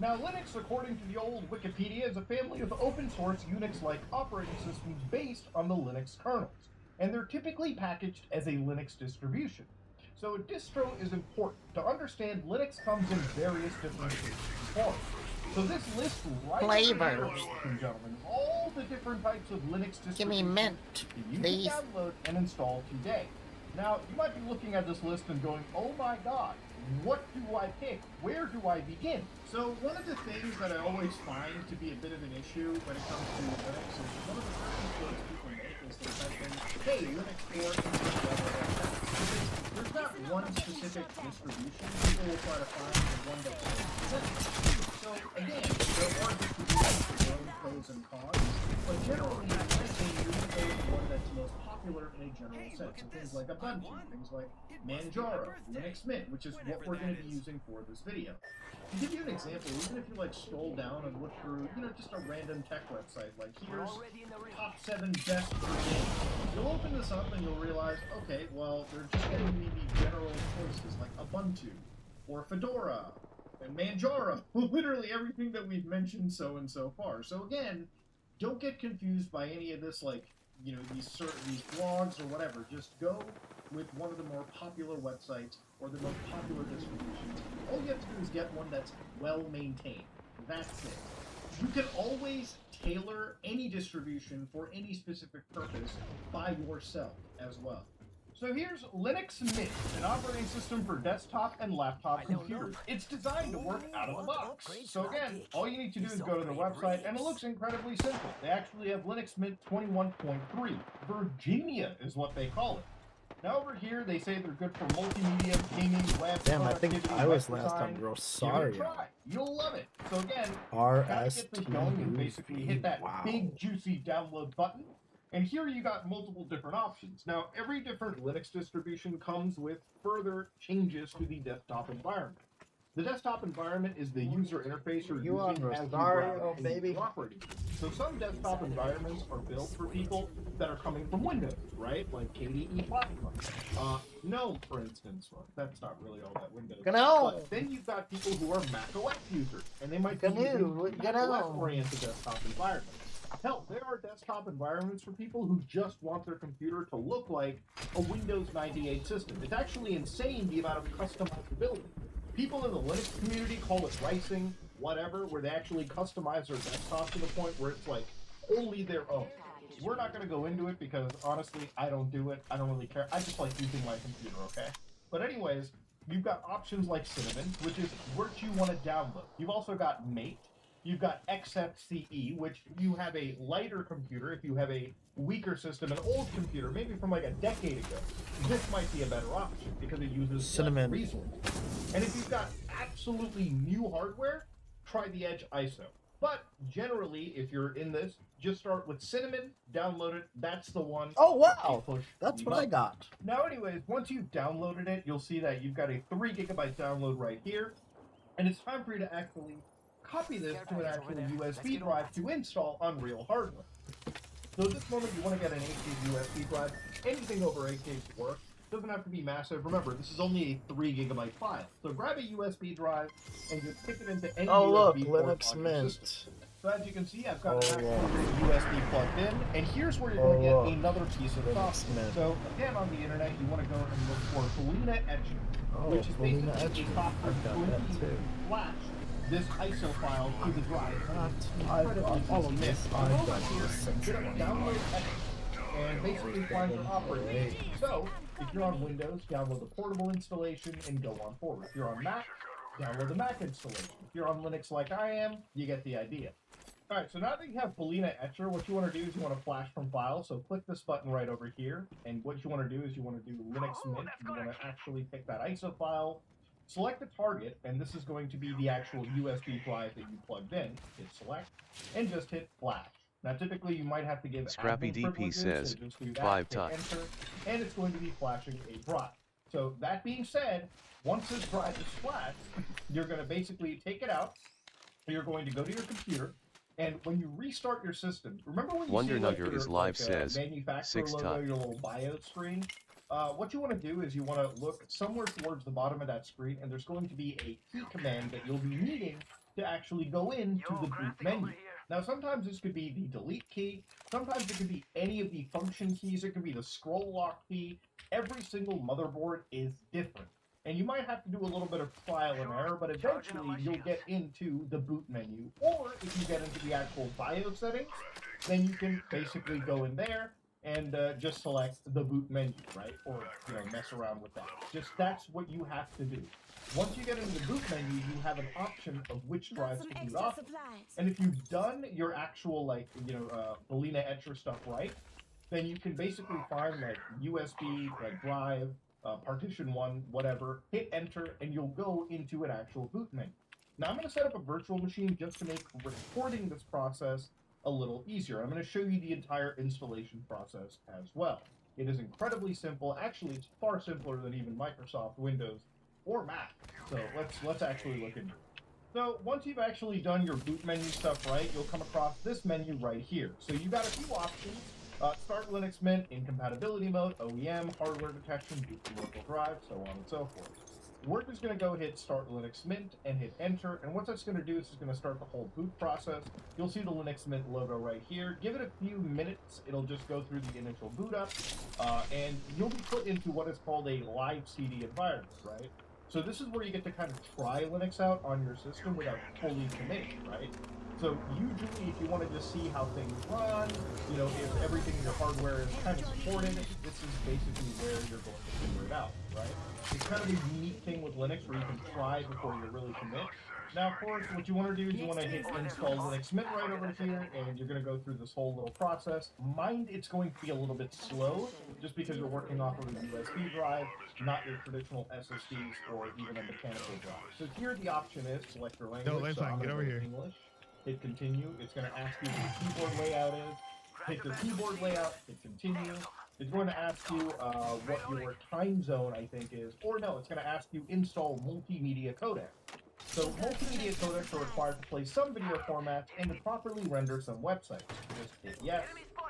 Now, Linux, according to the old Wikipedia, is a family of open-source Unix-like operating systems based on the Linux kernels, and they're typically packaged as a Linux distribution. So a distro is important. To understand, Linux comes in various different shapes and forms. So this list right here, ladies and gentlemen, all the different types of Linux distributions Give me mint, you please. can download and install today. Now, you might be looking at this list and going, oh my god, what do I pick? Where do I begin? So one of the things that I always find to be a bit of an issue when it comes to Linux is one of the first mistakes people make system has been, hey, Linux or there's not one specific distribution. People will try to find the one that's so again, there are distributions for their own pros and cons, but generally, in my opinion, you're going to go with the one that's most popular in a general sense. So things like Ubuntu, things like Manjaro, Linux Mint, which is what we're going to be using for this video. To give you an example, even if you like scroll down and look through, you know, just a random tech website, like here's top 7 best for games. You'll open this up and you'll realize, okay, well, they're just giving me the general choices like Ubuntu or Fedora and Manjaro, literally everything that we've mentioned so far. So again, don't get confused by any of this, like, you know, these blogs or whatever. Just go with one of the more popular websites or the most popular distributions. All you have to do is get one that's well maintained. That's it. You can always tailor any distribution for any specific purpose by yourself as well. So here's Linux Mint, an operating system for desktop and laptop computers. It's designed to work out of the box. So again, all you need to do is go to the website, and it looks incredibly simple. They actually have Linux Mint 21.3. Virginia is what they call it. Now over here, they say they're good for multimedia, gaming, web, Damn, I think I was last time, bro. Sorry. Give it a try. You'll love it. So again, gotta get this going and basically hit that big juicy download button. And here you got multiple different options. Now, every different Linux distribution comes with further changes to the desktop environment. The desktop environment is the user interface you're using as Rosario, baby. Operating system. So some desktop environments are built for people that are coming from Windows, right? Like KDE Plasma. GNOME, for instance. Well, that's not really all that Windows. GNOME. But then you've got people who are Mac OS users, and they might be using Mac OS-oriented desktop environments. Hell, there are desktop environments for people who just want their computer to look like a Windows 98 system. It's actually insane the amount of customizability. People in the Linux community call it ricing, whatever, where they actually customize their desktop to the point where it's like only their own. We're not going to go into it because honestly, I don't do it. I don't really care. I just like using my computer, okay? But anyways, you've got options like Cinnamon, which is what you want to download. You've also got Mate. You've got XFCE, which you have a lighter computer. If you have a weaker system, an old computer, maybe from like a decade ago, this might be a better option because it uses Cinnamon resources. And if you've got absolutely new hardware, try the Edge ISO. But generally, if you're in this, just start with Cinnamon, download it. That's the one. Oh, wow. That's what I got. Now, anyways, once you've downloaded it, you'll see that you've got a 3 GB download right here. And it's time for you to actually copy this to an actual USB drive to install on real hardware. So at this moment, you want to get an 8 gig USB drive. Anything over 8 gigs works. Doesn't have to be massive. Remember, this is only a 3 GB file. So grab a USB drive and just stick it into any USB port Linux on your Mint. system. So as you can see, I've got an actual USB plugged in, and here's where you're going to get another piece of software. So again, on the internet, you want to go and look for Balena Etcher, which is basically a software to flash this ISO file to the drive. Download Etcher, and basically find your operating system. So if you're on Windows, download the portable installation and go on forward. If you're on Mac, download the Mac installation. If you're on Linux like I am, you get the idea. Alright, so now that you have Balena Etcher, what you want to do is you want to flash from files. So click this button right over here, and what you want to do is you want to do Linux Mint. You want to actually pick that ISO file, select the target, and this is going to be the actual USB drive that you plugged in. Hit select, and just hit flash. Now typically you might have to give Scrappy admin DP privileges, says, so just do that, 5 hit times. enter, and it's going to be flashing a drive. So that being said, once this drive is flashed, you're going to basically take it out, you're going to go to your computer, and when you restart your system, remember when you Wonder see like, Nugger your, is live like, says, manufacturer 6 logo, times. your little BIOS screen? What you want to do is you want to look somewhere towards the bottom of that screen, and there's going to be a key command that you'll be needing to actually go into the boot menu. Now, sometimes this could be the delete key. Sometimes it could be any of the function keys. It could be the scroll lock key. Every single motherboard is different. And you might have to do a little bit of trial and error, but eventually you'll get into the boot menu. Or if you get into the actual BIOS settings, then you can basically go in there and just select the boot menu, right? Or, you know, mess around with that. Just that's what you have to do. Once you get into the boot menu, you have an option of which drives to boot off. And if you've done your actual, like, you know, Balena Etcher stuff right, then you can basically find like USB, like drive, partition 1, whatever, hit enter, and you'll go into an actual boot menu. Now I'm going to set up a virtual machine just to make recording this process a little easier. I'm going to show you the entire installation process as well. It is incredibly simple. Actually, it's far simpler than even Microsoft Windows or Mac. So let's actually look into it. So once you've actually done your boot menu stuff right, you'll come across this menu right here. So you've got a few options. Start Linux Mint, incompatibility mode, OEM, hardware detection, boot to local drive, so on and so forth. We're just going to go hit Start Linux Mint and hit Enter, and what that's going to do is it's going to start the whole boot process. You'll see the Linux Mint logo right here. Give it a few minutes, it'll just go through the initial boot up, and you'll be put into what is called a live CD environment, right? So this is where you get to kind of try Linux out on your system without fully committing, right? So usually if you want to just see how things run, you know, if everything in your hardware is kind of supported, this is basically where you're going to figure it out, right? It's kind of a unique thing with Linux where you can try before you really commit. Now, of course, what you want to do is you want to hit install Linux Mint right over here, and you're going to go through this whole little process. Mind it's going to be a little bit slow, just because you're working off of a USB drive, not your traditional SSDs or even a mechanical drive. So here the option is select your language. No, Lifeline, get over here. English. Hit continue. It's going to ask you what the keyboard layout is. Pick your keyboard layout. Hit continue. It's going to ask you what your time zone, I think, is. Or no, it's going to ask you install multimedia codec. So multimedia codecs are required to play some video formats and to properly render some websites. Just hit yes,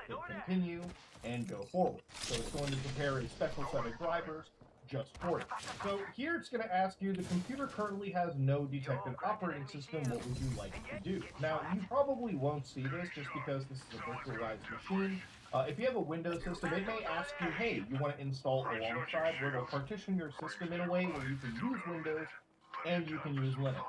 hit continue, and go forward. So it's going to prepare a special set of drivers just for it. So here it's going to ask you, the computer currently has no detected operating system, what would you like to do? Now, you probably won't see this just because this is a virtualized machine. If you have a Windows system, it may ask you, hey, you want to install alongside, where it'll partition your system in a way where you can use Windows and you can use Linux.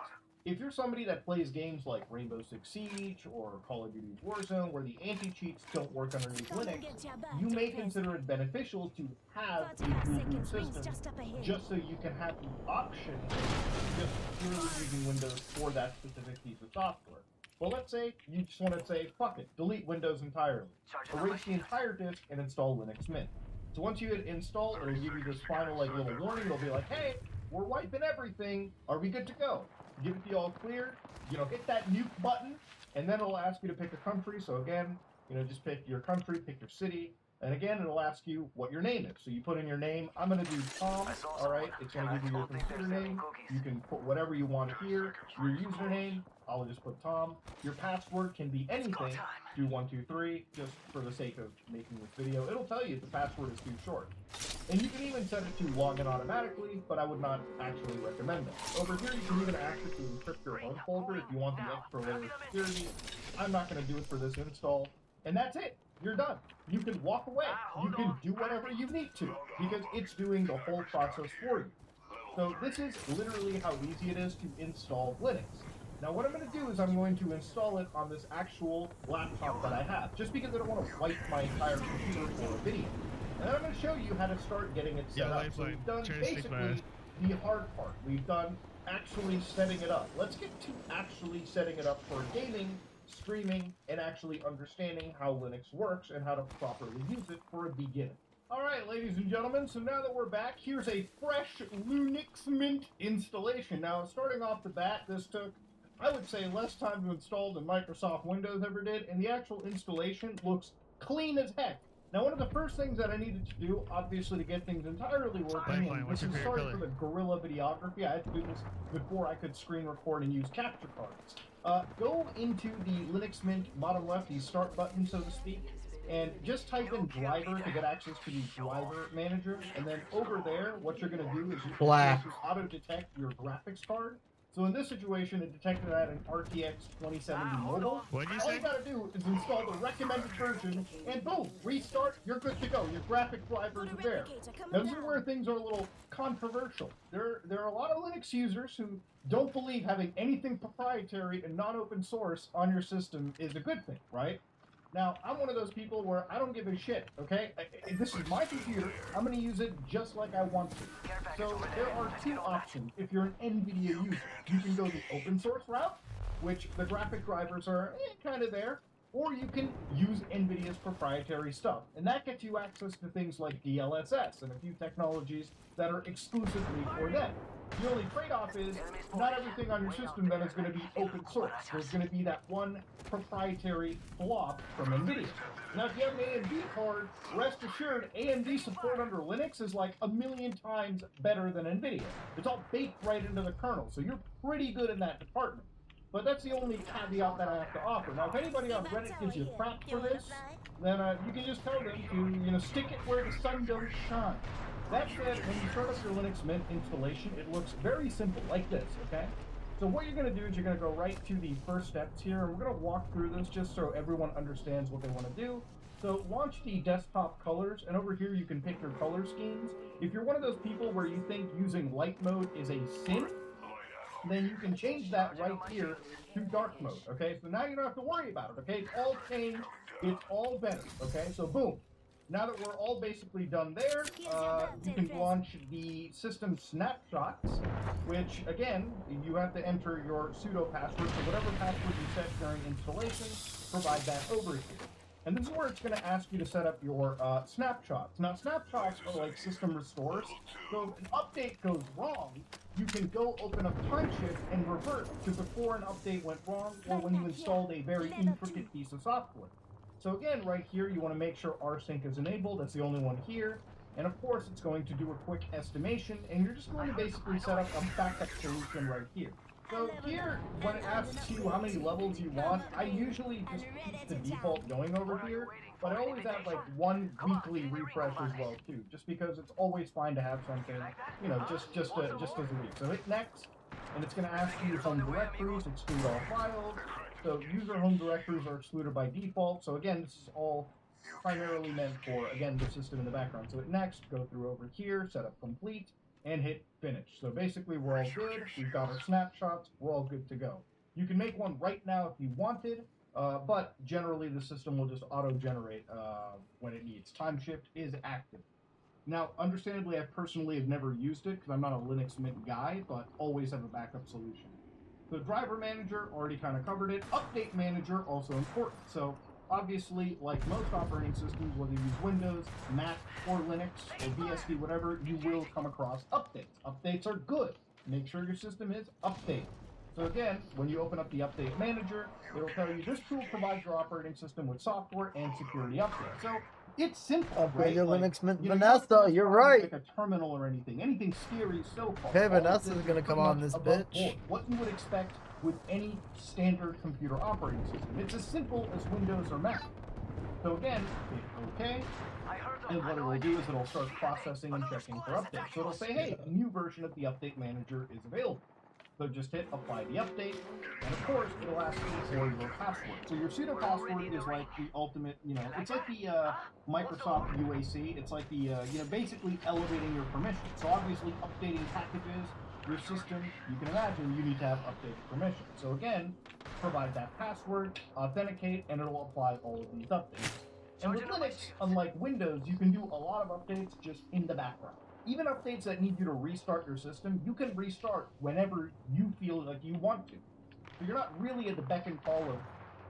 If you're somebody that plays games like Rainbow Six Siege or Call of Duty Warzone, where the anti-cheats don't work underneath Linux, you may consider it beneficial to have a dual boot system, just so you can have the option of just purely using Windows for that specific piece of software. Well, let's say you just want to say, fuck it, delete Windows entirely, erase the entire disk, and install Linux Mint. So once you hit install, it'll give you this final little warning. It'll be like, hey, we're wiping everything. Are we good to go? Give it the all clear. Hit that nuke button, and then it'll ask you to pick a country. So again, just pick your country, pick your city, and again, it'll ask you what your name is. So you put in your name. I'm going to do Tom. All right, it's going to give you your computer name. You can put whatever you want here. Your username, I'll just put Tom. Your password can be anything. Do 123, just for the sake of making this video. It'll tell you if the password is too short. And you can even set it to log in automatically, but I would not actually recommend that. Over here, you can even ask it to encrypt your home folder if you want the extra layer of security. I'm not going to do it for this install. And that's it. You're done. You can walk away. You can do whatever you need to, because it's doing the whole process for you. So this is literally how easy it is to install Linux. Now what I'm going to do is I'm going to install it on this actual laptop that I have, just because I don't want to wipe my entire computer for a video. And then I'm going to show you how to start getting it set up. So we've done basically the hard part. We've done actually setting it up. Let's get to actually setting it up for gaming, streaming, and actually understanding how Linux works and how to properly use it for a beginner. Alright, ladies and gentlemen, so now that we're back, here's a fresh Linux Mint installation. Now, starting off the bat, this took, I would say, less time to install than Microsoft Windows ever did, and the actual installation looks clean as heck. Now, one of the first things that I needed to do, obviously, to get things entirely working, and this is sorry for the guerrilla videography, I had to do this before I could screen record and use capture cards. Go into the Linux Mint bottom left, the start button, so to speak, and just type in driver to get access to the driver manager, and then over there, what you're going to do is you can auto-detect your graphics card. So in this situation, it detected at an RTX 2070 mobile. All you gotta do is install the recommended version, and boom, restart, you're good to go. Your graphic drivers are there. Now this is where things are a little controversial. There are a lot of Linux users who don't believe having anything proprietary and non-open source on your system is a good thing, right? Now, I'm one of those people where I don't give a shit, okay? This is my computer. I'm going to use it just like I want to. So there are two options if you're an NVIDIA user. You can go the open source route, which the graphic drivers are kind of there. or you can use NVIDIA's proprietary stuff. And that gets you access to things like DLSS and a few technologies that are exclusively for them. The only trade-off is not everything on your system then is going to be open source. There's going to be that one proprietary block from NVIDIA. Now, if you have an AMD card, rest assured AMD support under Linux is like 1,000,000 times better than NVIDIA. It's all baked right into the kernel, so you're pretty good in that department. But that's the only caveat that I have to offer. Now, if anybody on Reddit gives you crap for this, then you can just tell them to, stick it where the sun don't shine. That said, when you start up your Linux Mint installation, it looks very simple, like this, okay? So what you're going to do is you're going to go right to the first steps here, and we're going to walk through this just so everyone understands what they want to do. So launch the desktop colors, and over here you can pick your color schemes. If you're one of those people where you think using light mode is a sin, then you can change that right here to dark mode, okay? So now you don't have to worry about it, okay? It's all changed, it's all better, okay? So boom. Now that we're all basically done there, you can launch the system snapshots, which, again, you have to enter your sudo password, so whatever password you set during installation, provide that over here. And this is where it's going to ask you to set up your snapshots. Now, snapshots are like system restores, so if an update goes wrong, you can go open up Timeshift and revert to before an update went wrong or when you installed a very intricate piece of software. So again, right here, you want to make sure rsync is enabled. That's the only one here. And of course, it's going to do a quick estimation, and you're just going to basically set up a backup solution right here. So here, when it asks you how many levels you want, I usually just keep the default going over here, but I always have like one weekly refresh as well too, just because it's always fine to have something, just as a week. So hit next, and it's going to ask you home directories, exclude all files. So user home directories are excluded by default. So again, this is all primarily meant for, again, the system in the background. So hit next, go through over here, set up complete, and hit finish. So basically we're all good. We've got our snapshots. We're all good to go. You can make one right now if you wanted, but generally the system will just auto-generate when it needs. Timeshift is active. Now, understandably, I personally have never used it because I'm not a Linux Mint guy, but always have a backup solution. The driver manager, already kind of covered it. Update manager, also important. So obviously, like most operating systems, whether you use Windows, Mac, or Linux, or BSD, whatever, you will come across updates. Updates are good. Make sure your system is updated. So again, when you open up the update manager, it will tell you this tool provides your operating system with software and security updates. So it's simple, Upgrade right? your Like, Linux Mint. you know, Vanessa, you're right. Like a terminal or anything scary so far. Okay, All of Vanessa's this gonna is come pretty on much this above bitch. board. What you would expect with any standard computer operating system. It's as simple as Windows or Mac. So again, hit OK, and what it will do is it'll start processing and checking for updates. So it'll say, hey, a new version of the update manager is available. So just hit apply the update, and of course it'll ask you for your password. So your pseudo password is like the ultimate, it's like the Microsoft UAC. It's like the, basically elevating your permissions. So obviously updating packages, your system, you can imagine you need to have updated permissions. So again, provide that password, authenticate, and it'll apply all of these updates. And with Linux, unlike Windows, you can do a lot of updates just in the background. Even updates that need you to restart your system, you can restart whenever you feel like you want to. So you're not really at the beck and call of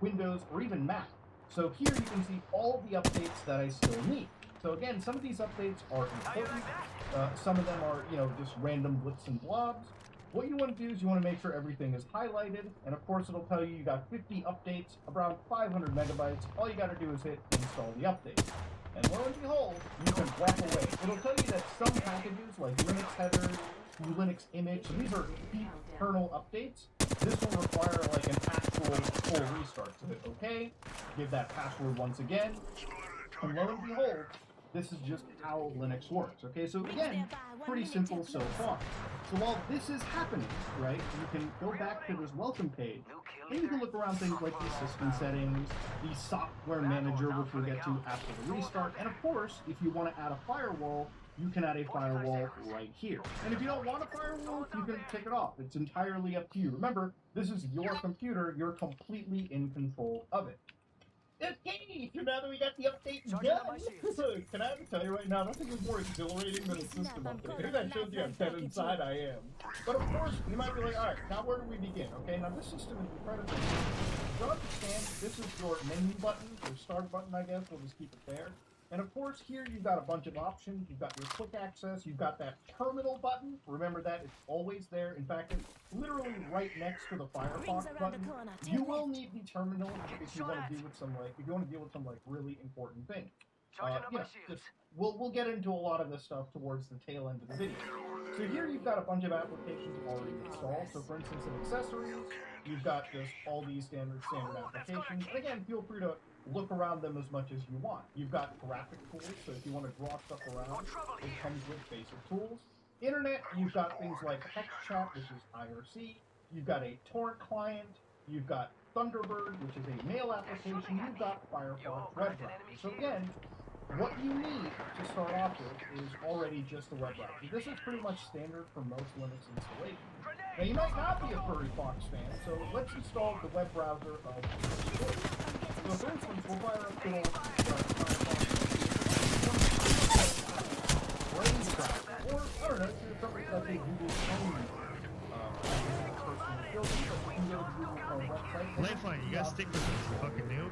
Windows or even Mac. So here you can see all the updates that I still need. So again, some of these updates are important. Some of them are, just random blips and blobs. What you want to do is you want to make sure everything is highlighted. And of course, it'll tell you got 50 updates, around 500 megabytes. All you got to do is hit install the update. And lo and behold, you can walk away. It'll tell you that some packages, like Linux headers, Linux image, so these are deep kernel updates. This will require like an actual full restart. So hit OK, give that password once again, and lo and behold, this is just how Linux works. Okay, so again, pretty simple so far. So while this is happening, right, you can go back to this welcome page, and you can look around things like the system settings, the software manager, which we'll get to after the restart, and of course, if you want to add a firewall, you can add a firewall right here. And if you don't want a firewall, you can take it off. It's entirely up to you. Remember, this is your computer. You're completely in control of it. Okay, so now that we got the update done, can I tell you right now, nothing is more exhilarating than a system update. If that shows you how dead inside I am. But of course, you might be like, alright, now where do we begin? Okay, now this system is incredibly simple. You understand, this is your menu button, your start button, I guess, we'll just keep it there. And of course, here you've got a bunch of options. You've got your quick access. You've got that terminal button. Remember that, it's always there. In fact, it's literally right next to the Firefox button. You will need the terminal if you want to deal with some really important things. We'll get into a lot of this stuff towards the tail end of the video. So here you've got a bunch of applications already installed. So for instance, in accessories, you've got just all these standard applications. And again, feel free to look around them as much as you want. You've got graphic tools, so if you want to draw stuff around, it comes with basic tools. Internet, you've got things like HexChat, which is IRC. You've got a torrent client. You've got Thunderbird, which is a mail application. You've got Firefox web browser. So again, what you need to start off with is already just a web browser. This is pretty much standard for most Linux installations. Now you might not be a Furry Fox fan, so let's install the web browser of choice. So for instance, we'll fire up good old Firefox. Brave browser, or I don't know, if you're something like a Google Chrome Playfine, you gotta stick with this, you fucking noob.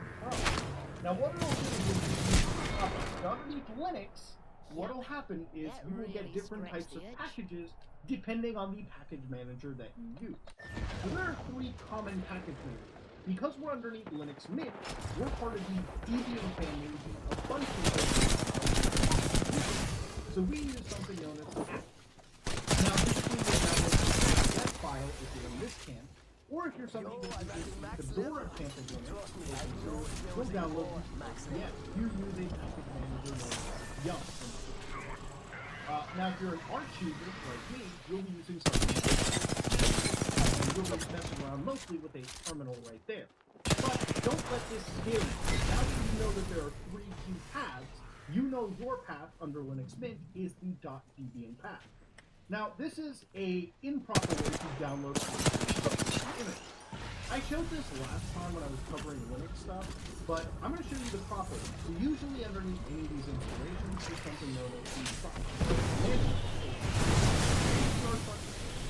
Now what it'll do is, underneath Linux, what'll happen is you will get different types of packages depending on the package manager that you use. So there are 3 common package managers. Because we're underneath Linux Mint, we're part of the Debian family of a bunch of things. So we use something known as the app. Now this can be downloaded that file if you're in this camp, or if you're somebody who uses the Fedora camp of Linux, we'll download yeah, you use a package manager named Yum. Now if you're an Arch user like me, you'll be using something you'll be messing around mostly with a terminal right there. But don't let this scare you. Now that you know that there are 3 key paths, you know your path under Linux Mint is the .debian path. Now, this is a improper way to download image. I showed this last time when I was covering Linux stuff, but I'm going to show you the proper way. So usually underneath any of these installations is something known as the software manual.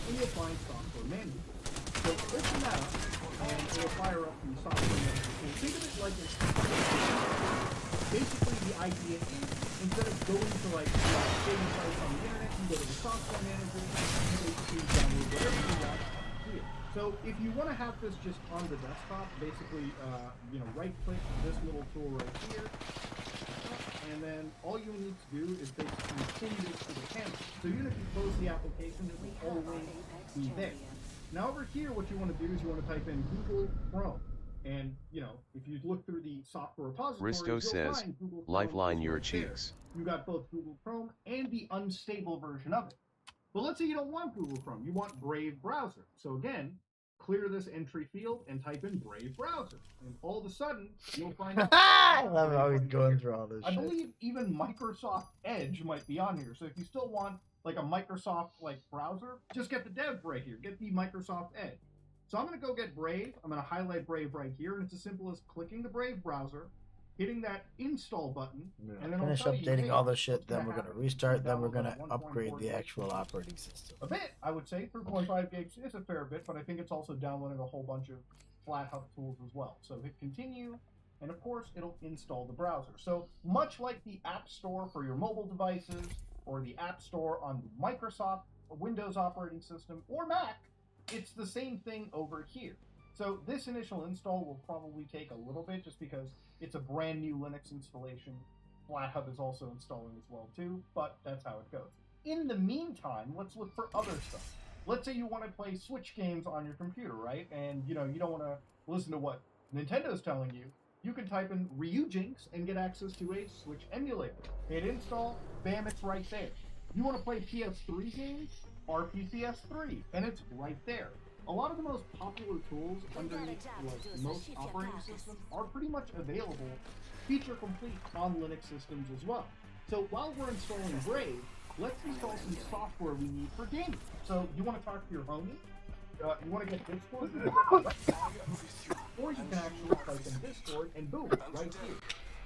And you'll find software manual. So open that up, and it'll fire up the software manager. So think of it like a basically the idea is, instead of going to like saving sites on the internet, you go to the software manager, you basically download whatever you want here. So if you want to have this just on the desktop, basically, right click this little tool right here, and then all you need to do is basically pin this to the camera. So even if you close the application, it will always be there. Now over here, what you want to do is you want to type in Google Chrome. And, if you look through the software repository, Risto says, lifeline your cheeks. You got both Google Chrome and the unstable version of it. But let's say you don't want Google Chrome, you want Brave Browser. So again, clear this entry field and type in Brave Browser. And all of a sudden, you'll find out. I love how he's going through all this shit. I believe even Microsoft Edge might be on here. So if you still want like a Microsoft browser, just get the dev right here. Get the Microsoft Edge. So I'm going to go get Brave. I'm going to highlight Brave right here, and it's as simple as clicking the Brave browser, hitting that install button, and then finish updating all the shit, then we're going to restart, then we're going to upgrade the actual operating system. A bit, I would say. 3.5 gigs is a fair bit, but I think it's also downloading a whole bunch of FlatHub tools as well. So hit continue, and of course, it'll install the browser. So much like the App Store for your mobile devices, or the App Store on the Microsoft Windows operating system, or Mac, it's the same thing over here. So this initial install will probably take a little bit just because it's a brand new Linux installation. FlatHub is also installing as well too, but that's how it goes. In the meantime, let's look for other stuff. Let's say you want to play Switch games on your computer, right? And you don't want to listen to what Nintendo's telling you. You can type in Ryujinx and get access to a Switch emulator. Hit install, bam, it's right there. You want to play PS3 games? RPCS3, and it's right there. A lot of the most popular tools underneath most operating systems are pretty much available, feature complete on Linux systems as well. So while we're installing Brave, let's install some software we need for gaming. So you want to talk to your homie, you want to get Discord, or you can actually type in Discord, and boom, right here.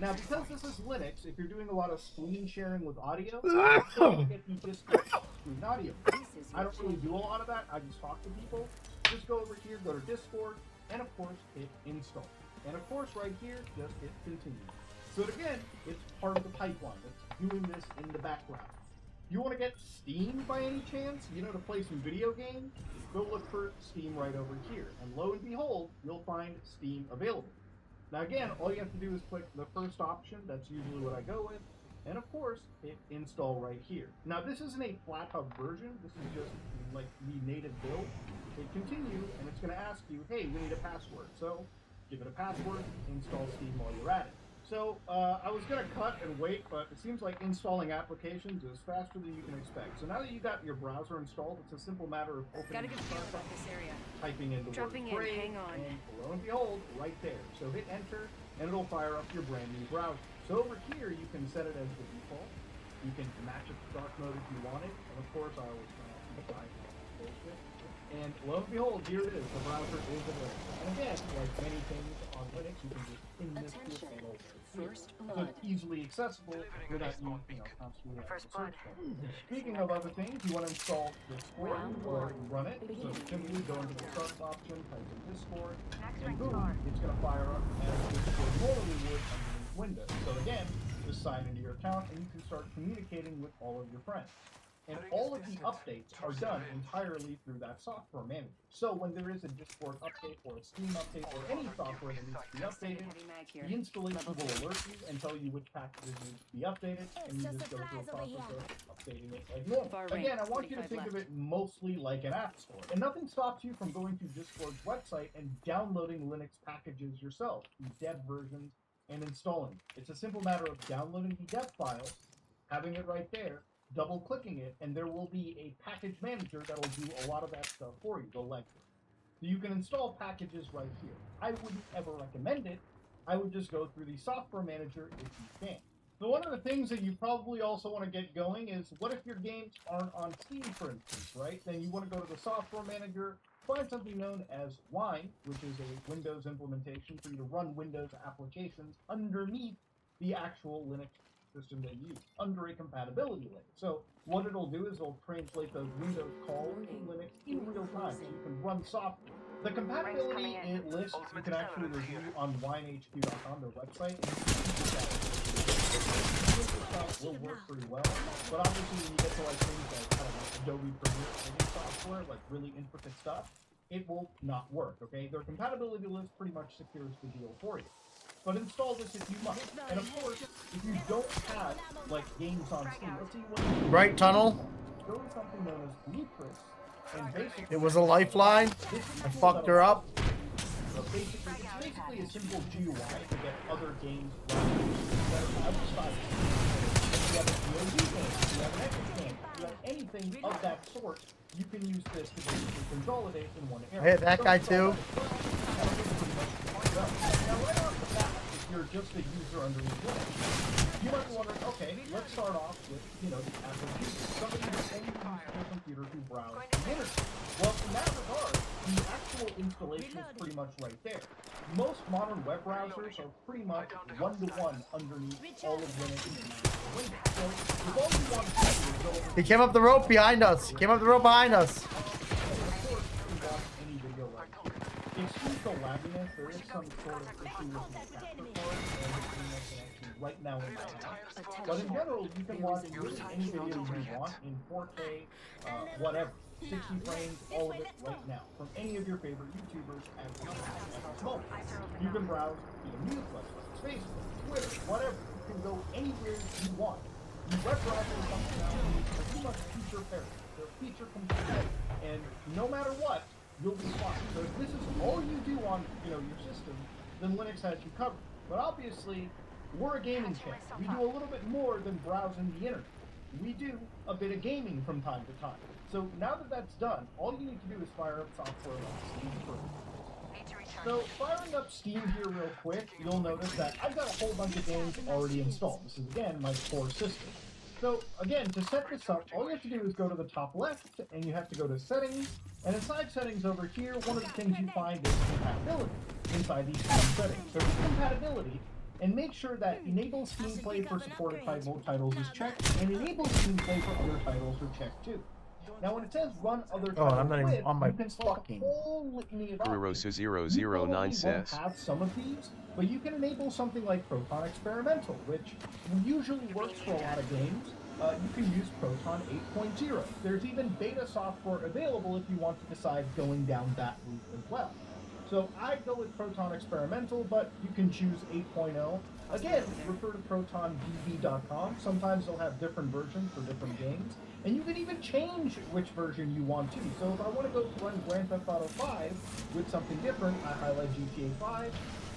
Now, because this is Linux, if you're doing a lot of screen sharing with audio, you can get the Discord screen audio. I don't really do a lot of that. I just talk to people. Just go over here, go to Discord, and of course, hit install. And of course, right here, just hit continue. So again, it's part of the pipeline. It's doing this in the background. You want to get Steam by any chance? You know, to play some video games? Go look for Steam right over here. And lo and behold, you'll find Steam available. Now again, all you have to do is click the first option. That's usually what I go with. And of course, hit install right here. Now this isn't a FlatHub version. This is just like the native build. Hit continue, and it's going to ask you, hey, we need a password. So give it a password, install Steam while you're at it. So, I was going to cut and wait, but it seems like installing applications is faster than you can expect. So now that you got your browser installed, it's a simple matter of opening the Startup, typing in the word Brave, and lo and behold, right there. So hit enter, and it'll fire up your brand new browser. So over here, you can set it as the default. You can match it to dark mode if you want it, and of course, I always try to bullshit. And lo and behold, here it is. The browser is available. And again, like many things on Linux, you can just pin this to a panel. So it's easily accessible without you constantly having to search for it. Speaking of other things, you want to install Discord or run it. So simply go into the start option, type in Discord, and boom, it's going to fire up as Discord normally would underneath Windows. So again, just sign into your account and you can start communicating with all of your friends. And all of the updates are done entirely through that software manager. So when there is a Discord update or a Steam update or any software that needs to be updated, the installation will alert you and tell you which packages need to be updated, and you just go through a process of updating it like normal. Again, I want you to think of it mostly like an app store. And nothing stops you from going to Discord's website and downloading Linux packages yourself, the dev versions, and installing. It's a simple matter of downloading the dev files, having it right there, double-clicking it, and there will be a package manager that'll do a lot of that stuff for you, the legwork. So you can install packages right here. I wouldn't ever recommend it. I would just go through the software manager if you can. So one of the things that you probably also want to get going is, what if your games aren't on Steam, for instance, right? Then you want to go to the software manager, find something known as Wine, which is a Windows implementation for you to run Windows applications underneath the actual Linux system they use under a compatibility link. So what it'll do is it'll translate those Windows calls to Linux in real time, so you can run software. The compatibility list you can actually review on winehq.com, their website. Stuff will work pretty well, but obviously when you get to like things like, I don't know, Adobe Premiere software, like really intricate stuff, it will not work, okay? Their compatibility list pretty much secures the deal for you. But install this if you must. And of course, if you don't have, like, games on Steam, let's see what... Right tunnel? Go to something known as Blueprints, and basically... It was a lifeline. I fucked her up. It's basically a simple GUI to get other games running outside. If you have a DOD game, if you have an Epic game, if you have anything of that sort, you can use this to basically consolidate in one area. I hit that guy too. Now, right off the bat, if you're just a user underneath Linux, you might be wondering, okay, let's start off with, the Apple user. Somebody who's only uses their computer to browse the internet. Well, in that regard, the actual installation is pretty much right there. Most modern web browsers are pretty much one-to-one underneath all of Linux and Windows. So, if all you want to do is go over... He came up the rope behind us. He came up the rope behind us. Excuse the lagginess, there is some sort of issue with the capture card and the internet connection right now in my house. But in general, you can watch really any video you want in 4K, whatever. 60 frames, all of it right now, from any of your favorite YouTubers at this moment. You can browse via news websites, Facebook, Twitter, whatever. You can go anywhere you want. The web browser functionality is pretty much feature-parity. They're feature complete, and no matter what, you'll be fine. So if this is all you do on, your system, then Linux has you covered. But obviously, we're a gaming channel. We do a little bit more than browsing the internet. We do a bit of gaming from time to time. So now that that's done, all you need to do is fire up software like Steam first. So firing up Steam here real quick, you'll notice that I've got a whole bunch of games already installed. This is, again, my core system. So again, to set this up, all you have to do is go to the top left, and you have to go to Settings, and inside Settings over here, one of the things you find is Compatibility inside these settings. So with Compatibility, and make sure that Enable Steam Play for supported titles is checked, and Enable Steam Play for other titles are checked too. Now, when it says run other titles I'm not even with, on my you can select a whole litany of options. You probably Rurosu009 says. won't have some of these, but you can enable something like Proton Experimental, which usually works for a lot of games. You can use Proton 8.0. There's even beta software available if you want to decide going down that route as well. So I go with Proton Experimental, but you can choose 8.0. Again, refer to ProtonDB.com. Sometimes they'll have different versions for different games. And you can even change which version you want to. So if I want to go run Grand Theft Auto 5 with something different, I highlight GTA 5,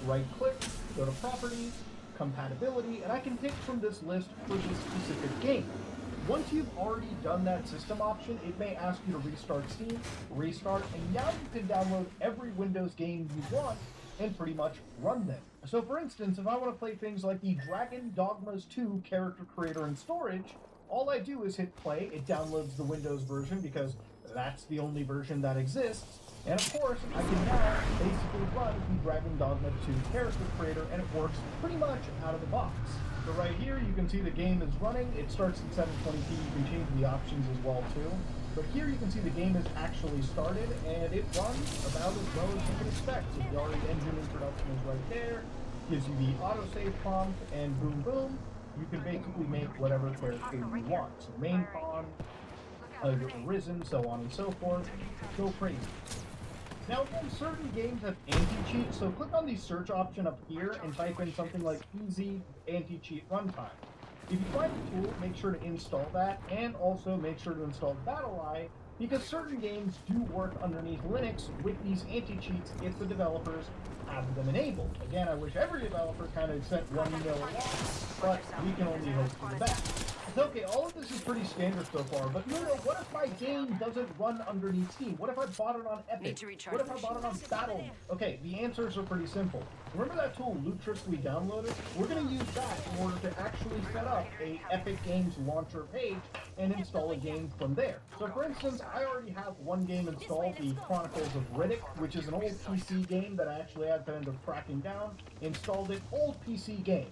right-click, go to Properties, Compatibility, and I can pick from this list for this specific game. Once you've already done that system option, it may ask you to restart Steam, restart, and now you can download every Windows game you want and pretty much run them. So for instance, if I want to play things like the Dragon Dogmas 2 character creator and storage, all I do is hit play, it downloads the Windows version because that's the only version that exists, and of course, I can now basically run the Dragon Dogma 2 character creator, and it works pretty much out of the box. So right here, you can see the game is running. It starts in 720p. You can change the options as well too. But here you can see the game is actually started, and it runs about as well as you can expect. So the RE engine introduction is right there. Gives you the autosave prompt, and boom boom, you can basically make whatever character you want. So main pawn, your Arisen, so on and so forth. Go crazy. Now, again, certain games have anti-cheats, so click on the search option up here and type in something like easy anti-cheat runtime. If you find a tool, make sure to install that, and also make sure to install BattlEye, because certain games do work underneath Linux with these anti-cheats if the developers have them enabled. Again, I wish every developer kind of sent one email a lot, but we can only hope for the best. Okay, all of this is pretty standard so far, but what if my game doesn't run underneath Steam? What if I bought it on Epic? What if I bought it on Battle? Okay, the answers are pretty simple. Remember that tool, Lutris, we downloaded? We're going to use that in order to actually set up a Epic Games launcher page and install a game from there. So for instance, I already have one game installed, the Chronicles of Riddick, which is an old PC game that I actually had to end up tracking down. Installed it, old PC game.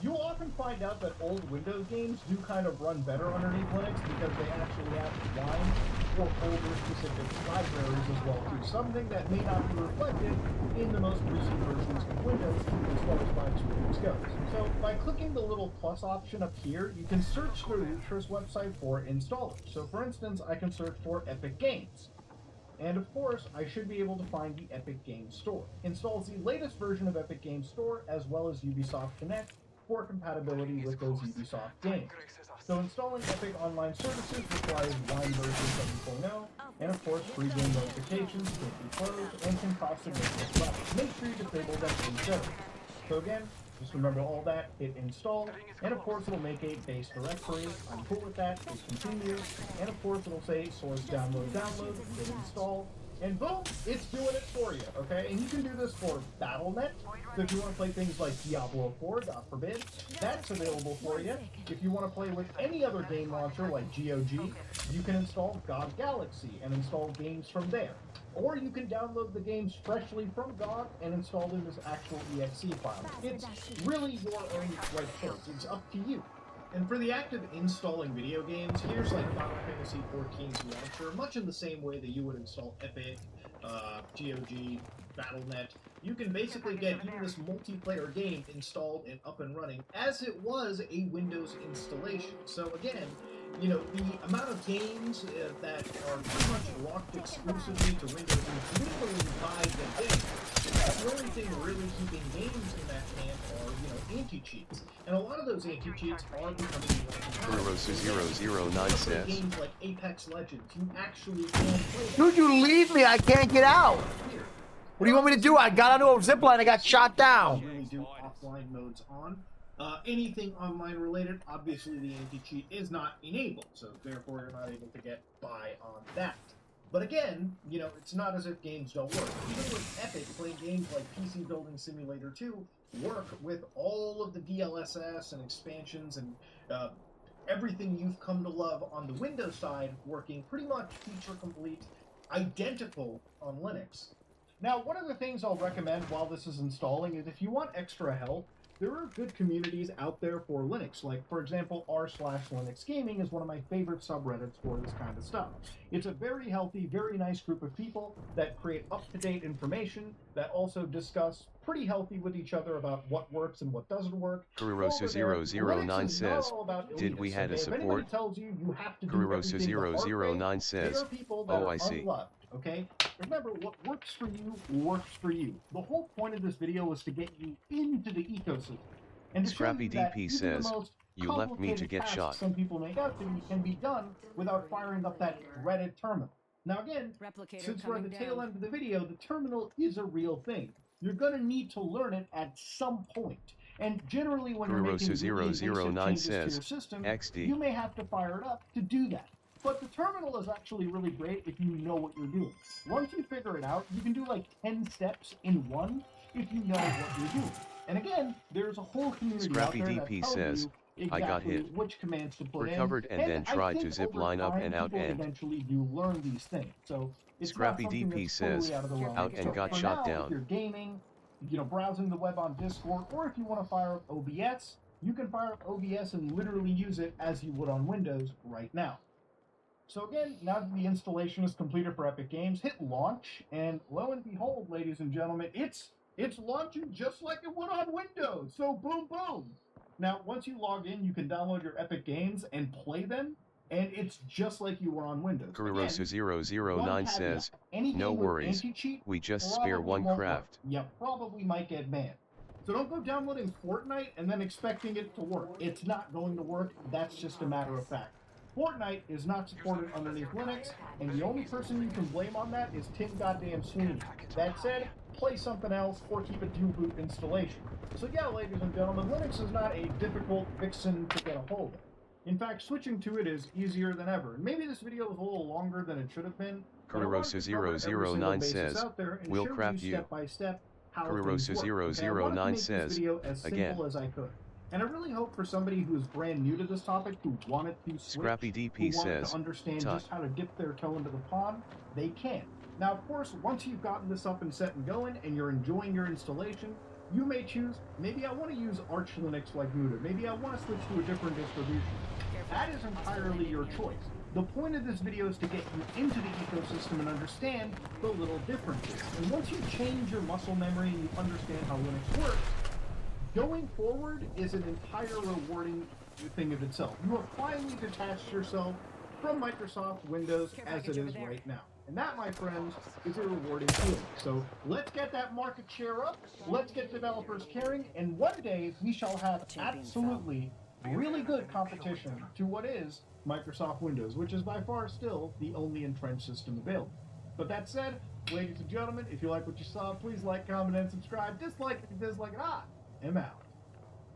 You'll often find out that old Windows games do kind of run better underneath Linux because they actually have lines for older specific libraries as well too. Something that may not be reflected in the most recent versions of Windows as far as Linux Linux goes. So by clicking the little plus option up here, you can search the Lutris website for installers. So for instance, I can search for Epic Games. And of course, I should be able to find the Epic Games Store. Installs the latest version of Epic Games Store as well as Ubisoft Connect for compatibility with those Ubisoft games. So installing Epic Online Services requires Wine version 7.0, and of course free game notifications can't be closed and can cost significant money. Make sure you disable them in settings. So again, just remember all that, hit install, and of course it'll make a base directory. I'm cool with that, hit continue, and of course it'll say source download, hit install, and boom, it's doing it for you, okay? And you can do this for Battle.net, so if you want to play things like Diablo 4, God forbid, that's available for you. If you want to play with any other game launcher like GOG, you can install GOG Galaxy and install games from there. Or you can download the games freshly from GOG and install them as actual EXE files. It's really your own right choice. It's up to you. And for the act of installing video games, here's like Final Fantasy XIV's launcher, much in the same way that you would install Epic, GOG, Battle.net. You can basically get even this multiplayer game installed and up and running as it was a Windows installation. So again, you know, the amount of games that are pretty much locked exclusively to Windows and literally by the day, the only thing really keeping games in that camp are, you know, anti-cheats. And a lot of those anti-cheats are becoming Rurosu009 says. Games like Apex Legends, you actually can play that. Dude, you leave me, I can't get out. What do you want me to do? I got onto a zipline, I got shot down. Really do offline modes on. Anything online related, obviously the anti-cheat is not enabled, so therefore you're not able to get by on that. But again, you know, it's not as if games don't work. Even with Epic, playing games like PC Building Simulator 2 work with all of the DLSS and expansions and everything you've come to love on the Windows side working pretty much feature complete, identical on Linux. Now, one of the things I'll recommend while this is installing is if you want extra help, there are good communities out there for Linux. Like, for example, r/Linux Gaming is one of my favorite subreddits for this kind of stuff. It's a very healthy, very nice group of people that create up-to-date information that also discuss pretty healthy with each other about what works and what doesn't work. Kururosu009 says, did we had a support? Kururosu009 says, oh I see. Okay? Remember, what works for you works for you. The whole point of this video was to get you into the ecosystem. And to Scrappy show you that DP even says, the most you left me to get tasks shot. some people make out to be can be done without firing up that Reddit terminal. Now again, since we're at the tail end of the video, the terminal is a real thing. You're going to need to learn it at some point. And generally when you're making really basic changes to your system, XD. you may have to fire it up to do that. But the terminal is actually really great if you know what you're doing. Once you figure it out, you can do like 10 steps in one if you know what you're doing. And again, there's a whole community Scrappy out there that DP tells says, you I got exactly hit. which commands to put Recovered in. and then tried I to think zip over line up time, and out people and. eventually do learn these things. So it's Scrappy not something DP that's says, totally out of the realm. out and So got for shot now, down. If you're gaming, browsing the web on Discord, or if you want to fire up OBS, you can fire up OBS and literally use it as you would on Windows right now. So again, now that the installation is completed for Epic Games, hit launch, and lo and behold, ladies and gentlemen, it's launching just like it would on Windows. So boom, boom. Now, once you log in, you can download your Epic Games and play them, and it's just like you were on Windows. Kururosu009 says, no worries, we just spare one craft. You probably might get banned. So don't go downloading Fortnite and then expecting it to work. It's not going to work. That's just a matter of fact. Fortnite is not supported underneath Linux, and the only person you can blame on that is Tim goddamn Sweeney. That said, play something else or keep a dual boot installation. So yeah, ladies and gentlemen, Linux is not a difficult vixen to get a hold of. In fact, switching to it is easier than ever. Maybe this video was a little longer than it should have been. Kururosu009 says, we'll craft you. Step by step how Kururosu009 says, again. as I could. And I really hope for somebody who is brand new to this topic, who wanted to switch, Scrappy DP who wanted says, to understand just how to dip their toe into the pond, they can. Now, of course, once you've gotten this up and set and going, and you're enjoying your installation, you may choose, maybe I want to use Arch Linux like Muda, maybe I want to switch to a different distribution. That is entirely your choice. The point of this video is to get you into the ecosystem and understand the little differences. And once you change your muscle memory and you understand how Linux works, going forward is an entire rewarding thing of itself. You have finally detached yourself from Microsoft Windows as it is right now. And that, my friends, is a rewarding feeling. So let's get that market share up, let's get developers caring, and one day we shall have absolutely really good competition to what is Microsoft Windows, which is by far still the only entrenched system available. But that said, ladies and gentlemen, if you like what you saw, please like, comment, and subscribe. Dislike if you dislike it. I'm out.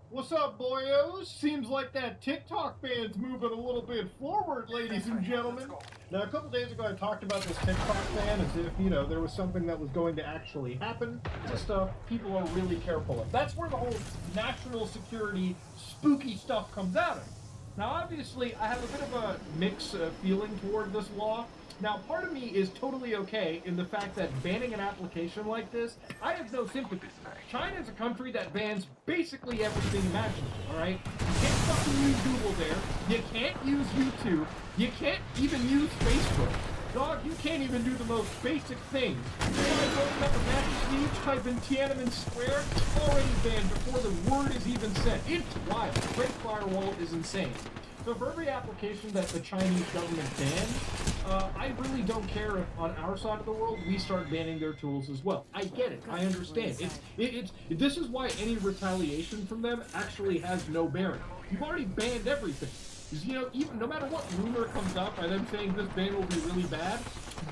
What's up, boyos? Seems like that TikTok band's moving a little bit forward, ladies and gentlemen. Now, a couple days ago, I talked about this TikTok ban as if, there was something that was going to actually happen. This stuff people are really careful of. That's where the whole national security spooky stuff comes out of. Now, obviously, I have a bit of a mixed feeling toward this law. Now, part of me is totally okay in the fact that banning an application like this, I have no sympathy. China is a country that bans basically everything imaginable, alright? You can't fucking use Google there, you can't use YouTube, you can't even use Facebook. Dog, you can't even do the most basic things. You try going up a magic siege, type in Tiananmen Square, already banned before the word is even said. It's wild. Great Firewall is insane. So for every application that the Chinese government bans, I really don't care if on our side of the world we start banning their tools as well. I get it. I understand. This is why any retaliation from them actually has no bearing. You've already banned everything. Because, even no matter what rumor comes up by them saying this ban will be really bad,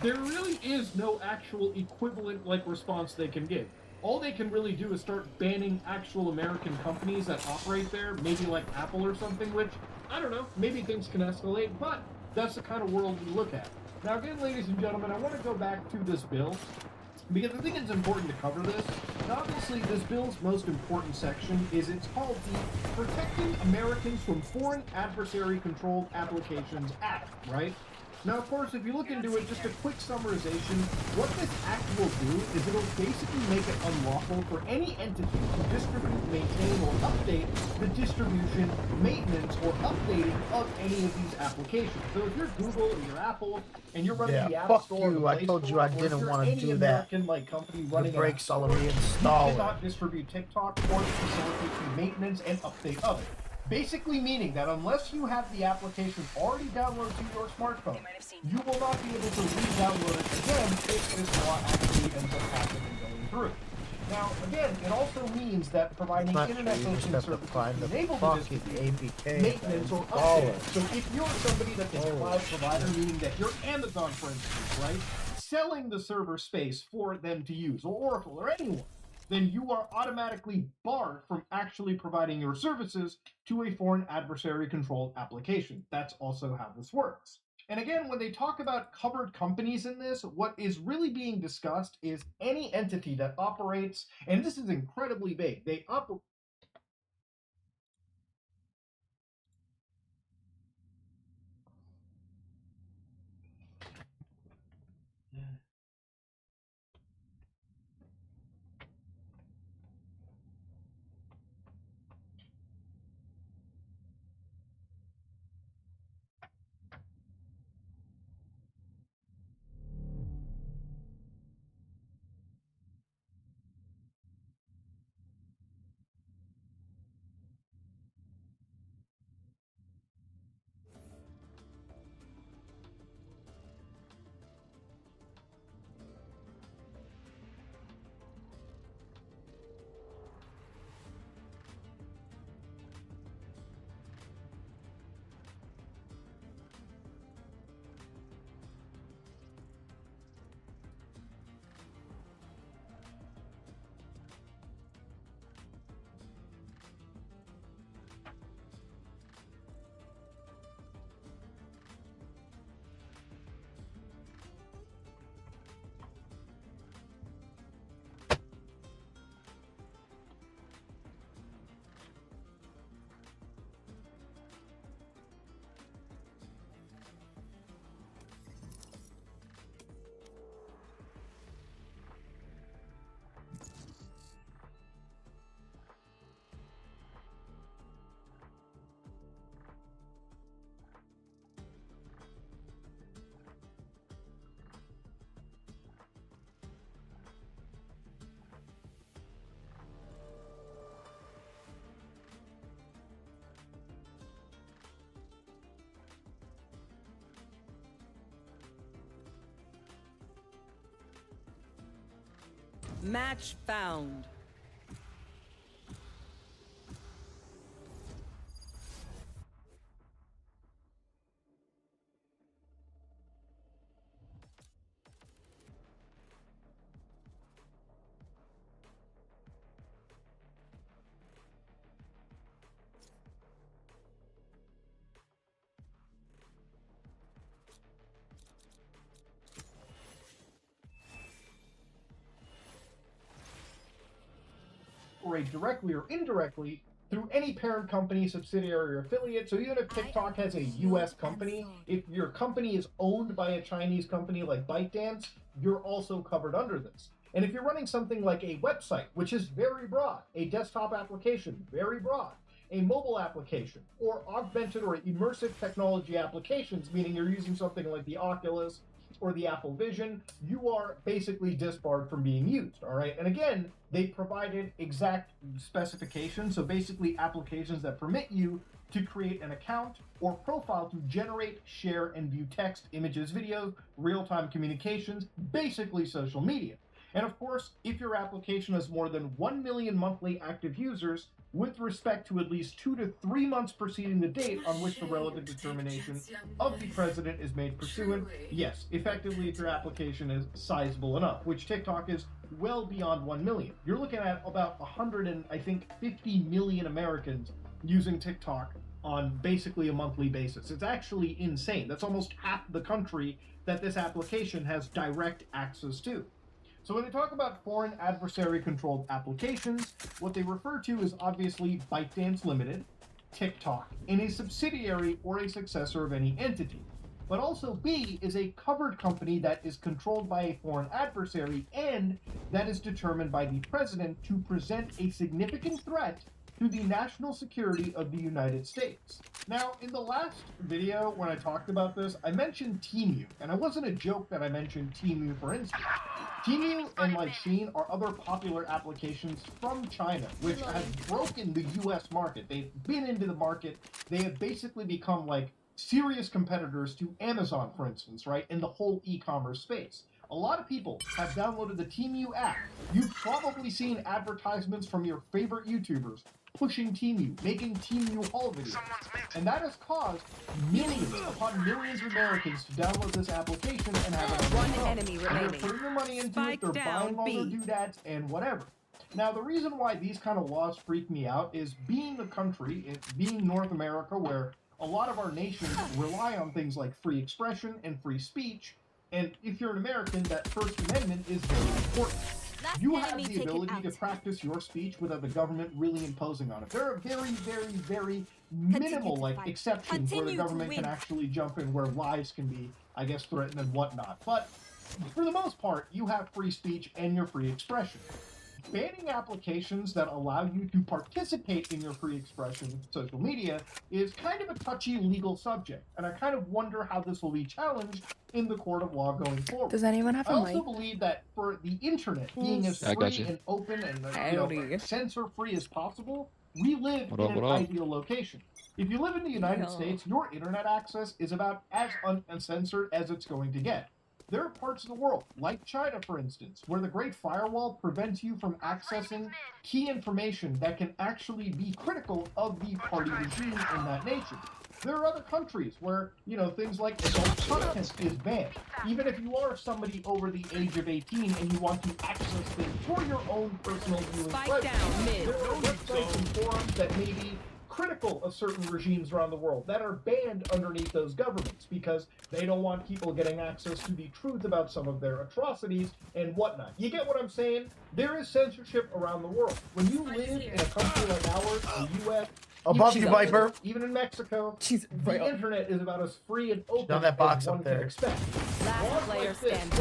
there really is no actual equivalent response they can give. All they can really do is start banning actual American companies that operate there, maybe like Apple or something, which, I don't know, maybe things can escalate, but that's the kind of world we look at. Now again, ladies and gentlemen, I want to go back to this bill, because I think it's important to cover this. And obviously, this bill's most important section is it's called the Protecting Americans from Foreign Adversary-Controlled Applications Act, right? Now, of course, if you look into it, just a quick summarization, what this act will do is it'll basically make it unlawful for any entity to distribute, maintain, or update the distribution, maintenance, or updating of any of these applications. So if you're Google or you're Apple, and you're running the App Store, you. I told you I didn't want to do that. American company running the brakes all you reinstall cannot distribute TikTok or facilitate the maintenance and update of it. Basically meaning that unless you have the application already downloaded to your smartphone, you will not be able to re-download it again if this law actually ends up happening and going through. Now, again, it also means that providing internet hosting services to enable the maintenance or update. So if you're somebody that's a cloud provider, meaning that you're Amazon, for instance, right, selling the server space for them to use, or Oracle, or anyone, then you are automatically barred from actually providing your services to a foreign adversary-controlled application. That's also how this works. And again, when they talk about covered companies in this, what is really being discussed is any entity that operates, and this is incredibly vague, they operate. Match found. Directly or indirectly through any parent company, subsidiary, or affiliate. So even if TikTok has a US company, if your company is owned by a Chinese company like ByteDance, you're also covered under this. And if you're running something like a website, which is very broad, a desktop application, very broad, a mobile application, or augmented or immersive technology applications, meaning you're using something like the Oculus or the Apple Vision, you are basically disbarred from being used, all right? And again, they provided exact specifications, so basically applications that permit you to create an account or profile to generate, share, and view text, images, video, real-time communications, basically social media. And of course, if your application has more than 1 million monthly active users, with respect to at least 2 to 3 months preceding the date on which the relevant determination of the president is made pursuant, yes, effectively if your application is sizable enough, which TikTok is well beyond 1 million. You're looking at about 50 million Americans using TikTok on basically a monthly basis. It's actually insane. That's almost half the country that this application has direct access to. So when they talk about foreign adversary-controlled applications, what they refer to is obviously ByteDance Limited, TikTok, and a subsidiary or a successor of any entity. But also B is a covered company that is controlled by a foreign adversary and that is determined by the president to present a significant threat to the national security of the United States. Now, in the last video when I talked about this, I mentioned Temu, and it wasn't a joke that I mentioned Temu, for instance. Temu and like Shein are other popular applications from China, which have broken the US market. They've been into the market. They have basically become like serious competitors to Amazon, for instance, right, in the whole e-commerce space. A lot of people have downloaded the Temu app. You've probably seen advertisements from your favorite YouTubers pushing Temu, making Temu haul videos. And that has caused millions upon millions of Americans to download this application and have it on their phone. Enemy remaining. They're putting their money into it, they're buying all their doodads and whatever. Now, the reason why these kind of laws freak me out is being a country, being North America, where a lot of our nations rely on things like free expression and free speech, and if you're an American, that First Amendment is very important. You have the ability to practice your speech without the government really imposing on it. There are very, very, very minimal like exceptions where the government can actually jump in, where lives can be, I guess, threatened and whatnot. But for the most part, you have free speech and your free expression. Banning applications that allow you to participate in your free expression social media is kind of a touchy legal subject, and I kind of wonder how this will be challenged in the court of law going forward. Does anyone have a mic? I also believe that for the internet being as free and open and censor-free as possible, we live in an ideal location. If you live in the United States, your internet access is about as uncensored as it's going to get. There are parts of the world, like China, for instance, where the Great Firewall prevents you from accessing key information that can actually be critical of the party regime in that nation. There are other countries where, things like adult content is banned. Even if you are somebody over the age of 18 and you want to access things for your own personal viewing pleasure, there are websites and forums that may be critical of certain regimes around the world that are banned underneath those governments because they don't want people getting access to the truth about some of their atrocities and whatnot. You get what I'm saying? There is censorship around the world. When you live in a country like ours, the U.S., above you, Viper. Even in Mexico, the internet is about as free and open down that box as one up there. can expect. Last player standing.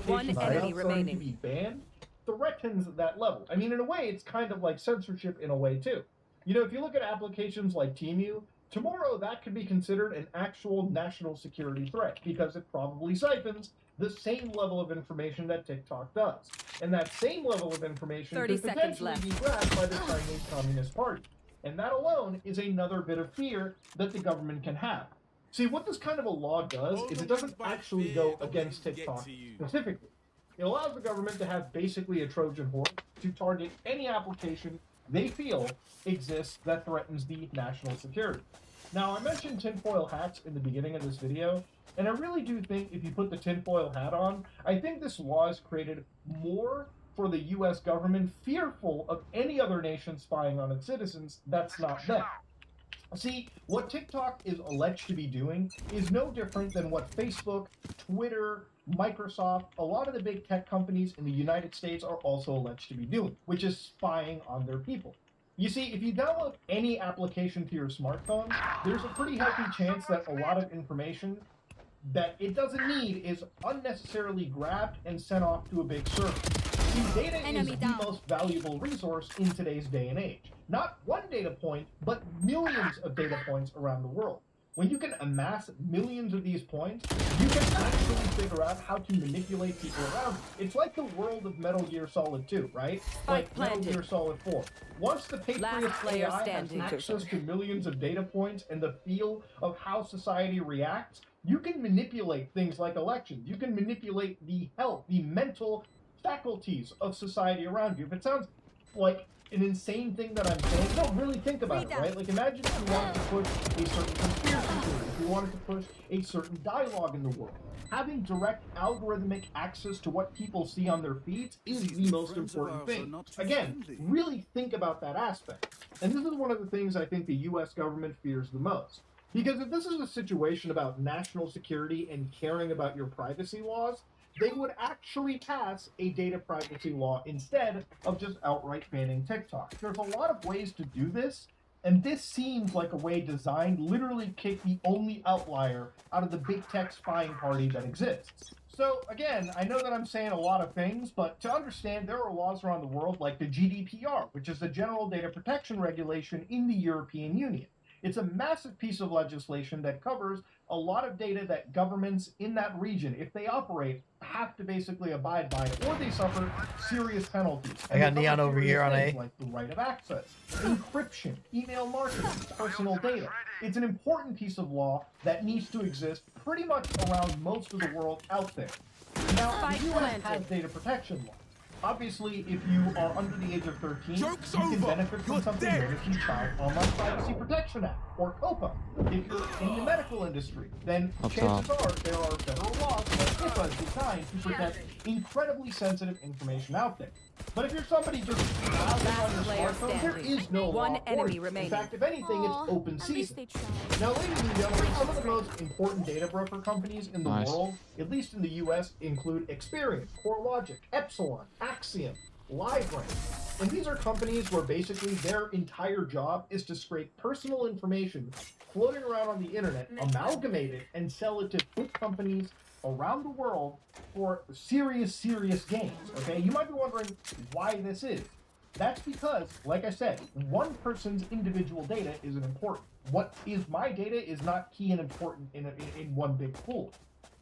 One enemy remaining. To be banned threatens that level. I mean, in a way, it's kind of like censorship in a way too. If you look at applications like Temu, tomorrow that could be considered an actual national security threat because it probably siphons the same level of information that TikTok does. And that same level of information could potentially be grabbed by the Chinese Communist Party. And that alone is another bit of fear that the government can have. See, what this kind of a law does is it doesn't actually go against TikTok specifically. It allows the government to have basically a Trojan horse to target any application they feel exists that threatens the national security. Now, I mentioned tinfoil hats in the beginning of this video, and I really do think if you put the tinfoil hat on, I think this law is created more for the U.S. government, fearful of any other nation spying on its citizens that's not them. See, what TikTok is alleged to be doing is no different than what Facebook, Twitter, Microsoft, a lot of the big tech companies in the United States are also alleged to be doing, which is spying on their people. You see, if you download any application to your smartphone, there's a pretty healthy chance that a lot of information that it doesn't need is unnecessarily grabbed and sent off to a big server. See, data is the most valuable resource in today's day and age. Not one data point, but millions of data points around the world. When you can amass millions of these points, you can actually figure out how to manipulate people around you. It's like the world of Metal Gear Solid 2, right? Like Metal Gear Solid 4. Once the Patriot AI has access to millions of data points and the feel of how society reacts, you can manipulate things like elections. You can manipulate the health, the mental faculties of society around you. If it sounds like an insane thing that I'm saying, don't really think about it, right? Like, imagine if you wanted to push a certain conspiracy theory, if you wanted to push a certain dialogue in the world. Having direct algorithmic access to what people see on their feeds is the most important thing. Again, really think about that aspect. And this is one of the things I think the U.S. government fears the most. Because if this is a situation about national security and caring about your privacy laws, they would actually pass a data privacy law instead of just outright banning TikTok. There's a lot of ways to do this, and this seems like a way designed literally kick the only outlier out of the big tech spying party that exists. So again, I know that I'm saying a lot of things, but to understand, there are laws around the world like the GDPR, which is the General Data Protection Regulation in the European Union. It's a massive piece of legislation that covers a lot of data that governments in that region, if they operate, have to basically abide by, or they suffer serious penalties. I got Neon over here on A. Like the right of access, encryption, email marketing, personal data. It's an important piece of law that needs to exist pretty much around most of the world out there. Now, the US has data protection laws. Obviously, if you are under the age of 13, you can benefit from something known as the Child Online Privacy Protection Act, or COPPA. If you're in the medical industry, then chances are there are federal laws like HIPAA designed to protect incredibly sensitive information out there. But if you're somebody just browsing on your smartphone, there is no law for you. In fact, if anything, it's open season. Now, ladies and gentlemen, some of the most important data broker companies in the world, at least in the US, include Experian, CoreLogic, Epsilon, Axiom, LiveRank. And these are companies where basically their entire job is to scrape personal information floating around on the internet, amalgamate it, and sell it to big companies around the world for serious gains, okay? You might be wondering why this is. That's because, like I said, one person's individual data isn't important. What is my data is not key and important in one big pool.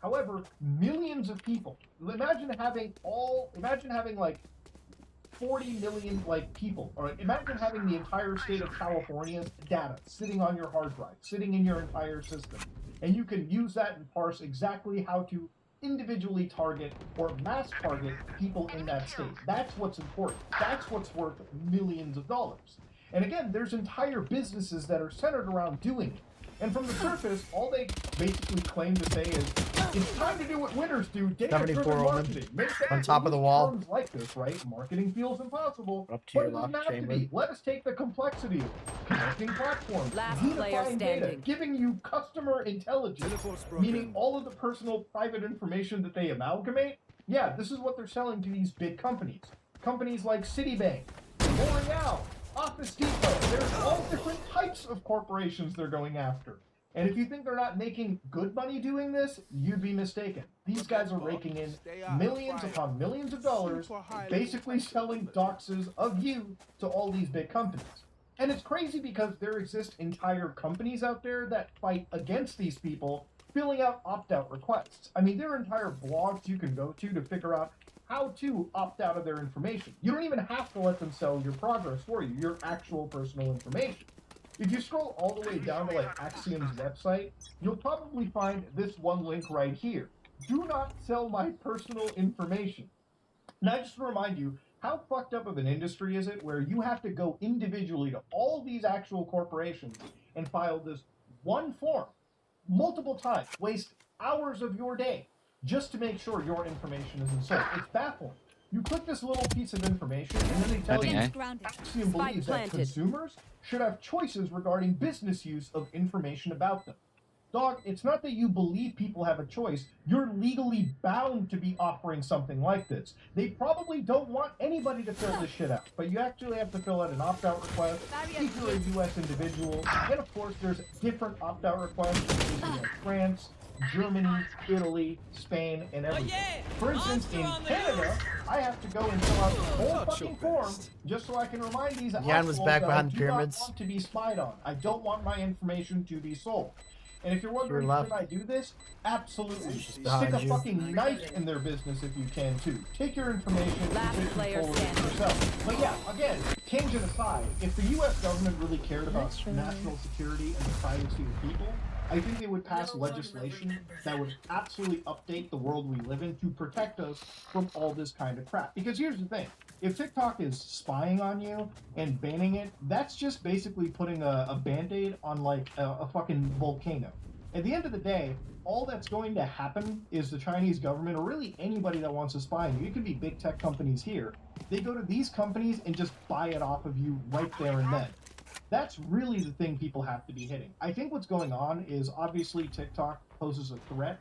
However, millions of people, imagine having like 40 million people, or imagine having the entire state of California's data sitting on your hard drive, sitting in your entire system. And you can use that and parse exactly how to individually target or mass target people in that state. That's what's important. That's what's worth millions of dollars. And again, there's entire businesses that are centered around doing it. And from the surface, all they basically claim to say is, it's time to do what winners do, data-driven marketing. On top of the wall. Terms like this, right? Marketing feels impossible. Up to But your it doesn't lock have chamber. to be. Let us take the complexity of connecting platforms, Last player unifying data, standing. giving you customer intelligence, meaning all of the personal private information that they amalgamate. Yeah, this is what they're selling to these big companies. Companies like Citibank, L'Oreal, Office Depot. There's all different types of corporations they're going after. And if you think they're not making good money doing this, you'd be mistaken. These guys are raking in millions upon millions of dollars, basically selling doxes of you to all these big companies. And it's crazy because there exist entire companies out there that fight against these people filling out opt-out requests. I mean, there are entire blogs you can go to figure out how to opt out of their information. You don't even have to let them sell your progress for you, your actual personal information. If you scroll all the way down to like Axiom's website, you'll probably find this one link right here. Do not sell my personal information. Now, just to remind you, how fucked up of an industry is it where you have to go individually to all these actual corporations and file this one form multiple times, waste hours of your day just to make sure your information isn't sold? It's baffling. You click this little piece of information, and then they tell you Axiom believes that consumers should have choices regarding business use of information about them. Dog, it's not that you believe people have a choice. You're legally bound to be offering something like this. They probably don't want anybody to fill this shit out, but you actually have to fill out an opt-out request if you're a U.S. individual. And of course, there's different opt-out requests in like France, Germany, Italy, Spain, and everything. For instance, in Canada, I have to go and fill out the whole fucking form just so I can remind these Jan was back behind the I do not pyramids. want to be spied on. I don't want my information to be sold. And if you're wondering, should I do this? Absolutely. Stick a fucking knife in their business if you can too. Take your information and take control of it yourself. But yeah, again, tangent aside, if the U.S. government really cared about national security and the privacy of people, I think they would pass legislation that would absolutely update the world we live in to protect us from all this kind of crap. Because here's the thing. If TikTok is spying on you and banning it, that's just basically putting a Band-Aid on like a fucking volcano. At the end of the day, all that's going to happen is the Chinese government, or really anybody that wants to spy on you, it could be big tech companies here, they go to these companies and just buy it off of you right there and then. That's really the thing people have to be hitting. I think what's going on is obviously TikTok poses a threat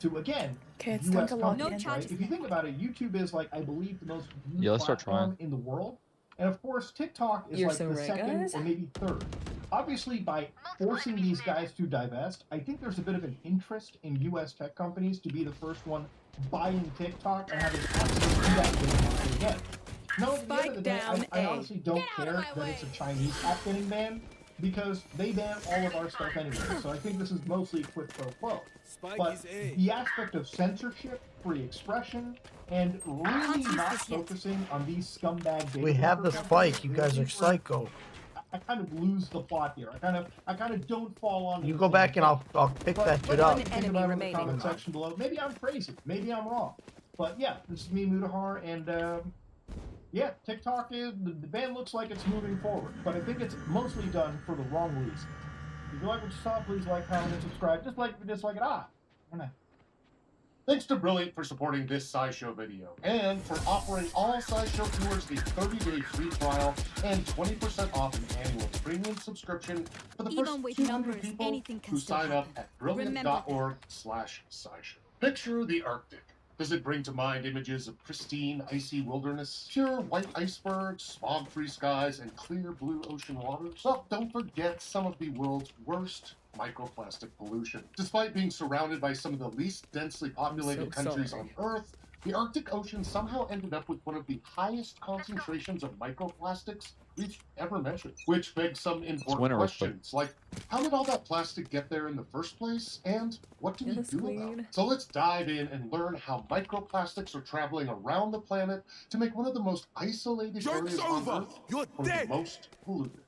to, again, Okay, it's U.S. time to lock companies, in. right? If you think about it, YouTube is like, I believe, the most viewed Yeah, let's start platform in the world. And of course, TikTok is You're like so the right, second guys. or maybe third. Obviously, by forcing these guys to divest, I think there's a bit of an interest in U.S. tech companies to be the first one buying TikTok and having access to that data again. No, at the end of the day, I honestly don't care that it's a Chinese app getting banned, because they ban all of our stuff anyway. So I think this is mostly quid pro quo. But the aspect of censorship, free expression, and really not focusing on these scumbag data. We have the brokers spike. You guys are psycho. I kind of lose the plot here. I kind of don't fall on. You go back and I'll pick that shit up. Think about it in the comment section below. Maybe I'm crazy. Maybe I'm wrong. But yeah, this is me, Mutahar, and yeah, TikTok is the ban looks like it's moving forward, but I think it's mostly done for the wrong reason. If you like what you saw, please like, comment, and subscribe. Just like it. Thanks to Brilliant for supporting this SciShow video, and for offering all SciShow viewers the 30-day free trial and 20% off an annual premium subscription for the Even first with 200 numbers, people anything can who still sign up happen. at brilliant.org/SciShow. Picture the Arctic. Does it bring to mind images of pristine, icy wilderness, pure white icebergs, smog-free skies, and clear blue ocean waters? Well, don't forget some of the world's worst microplastic pollution. Despite being surrounded by some of the least densely populated countries on Earth, the Arctic Ocean somehow ended up with one of the highest concentrations of microplastics we've ever measured. Which begs some important questions, like how did all that plastic get there in the first place, and what do we do about it? So let's dive in and learn how microplastics are traveling around the planet to make one of the most isolated areas on Earth one of the most polluted.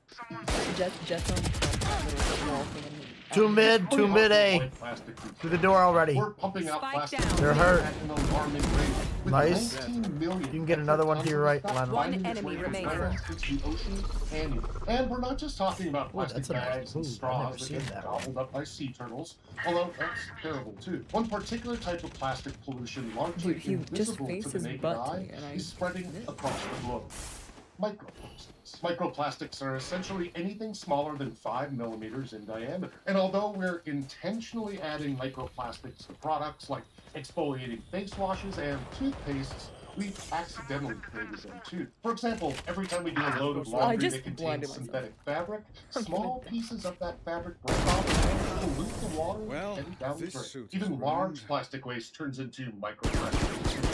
Two mid A. Through the door already. We're pumping out plastic. They're hurt. At an alarming rate, with Nice. 19 million You can get another one to your right, Lana. One enemy remaining. Into the ocean annually. And we're not just talking about Ooh, plastic that's a nice bags and food. I've straws never that seen get that one. gobbled up by sea turtles, although that's terrible too. One particular type of plastic pollution, largely Dude, he just invisible to faced the his naked butt to eye, me and I is spreading across the globe. Microplastics. Microplastics are essentially anything smaller than 5 millimeters in diameter. And although we're intentionally adding microplastics to products like exfoliating face washes and toothpastes, we've accidentally created them too. For example, every time we do a load of laundry that contains synthetic fabric, small pieces of that fabric break off and pollute the water and down the drain. Even large plastic waste turns into microplastics.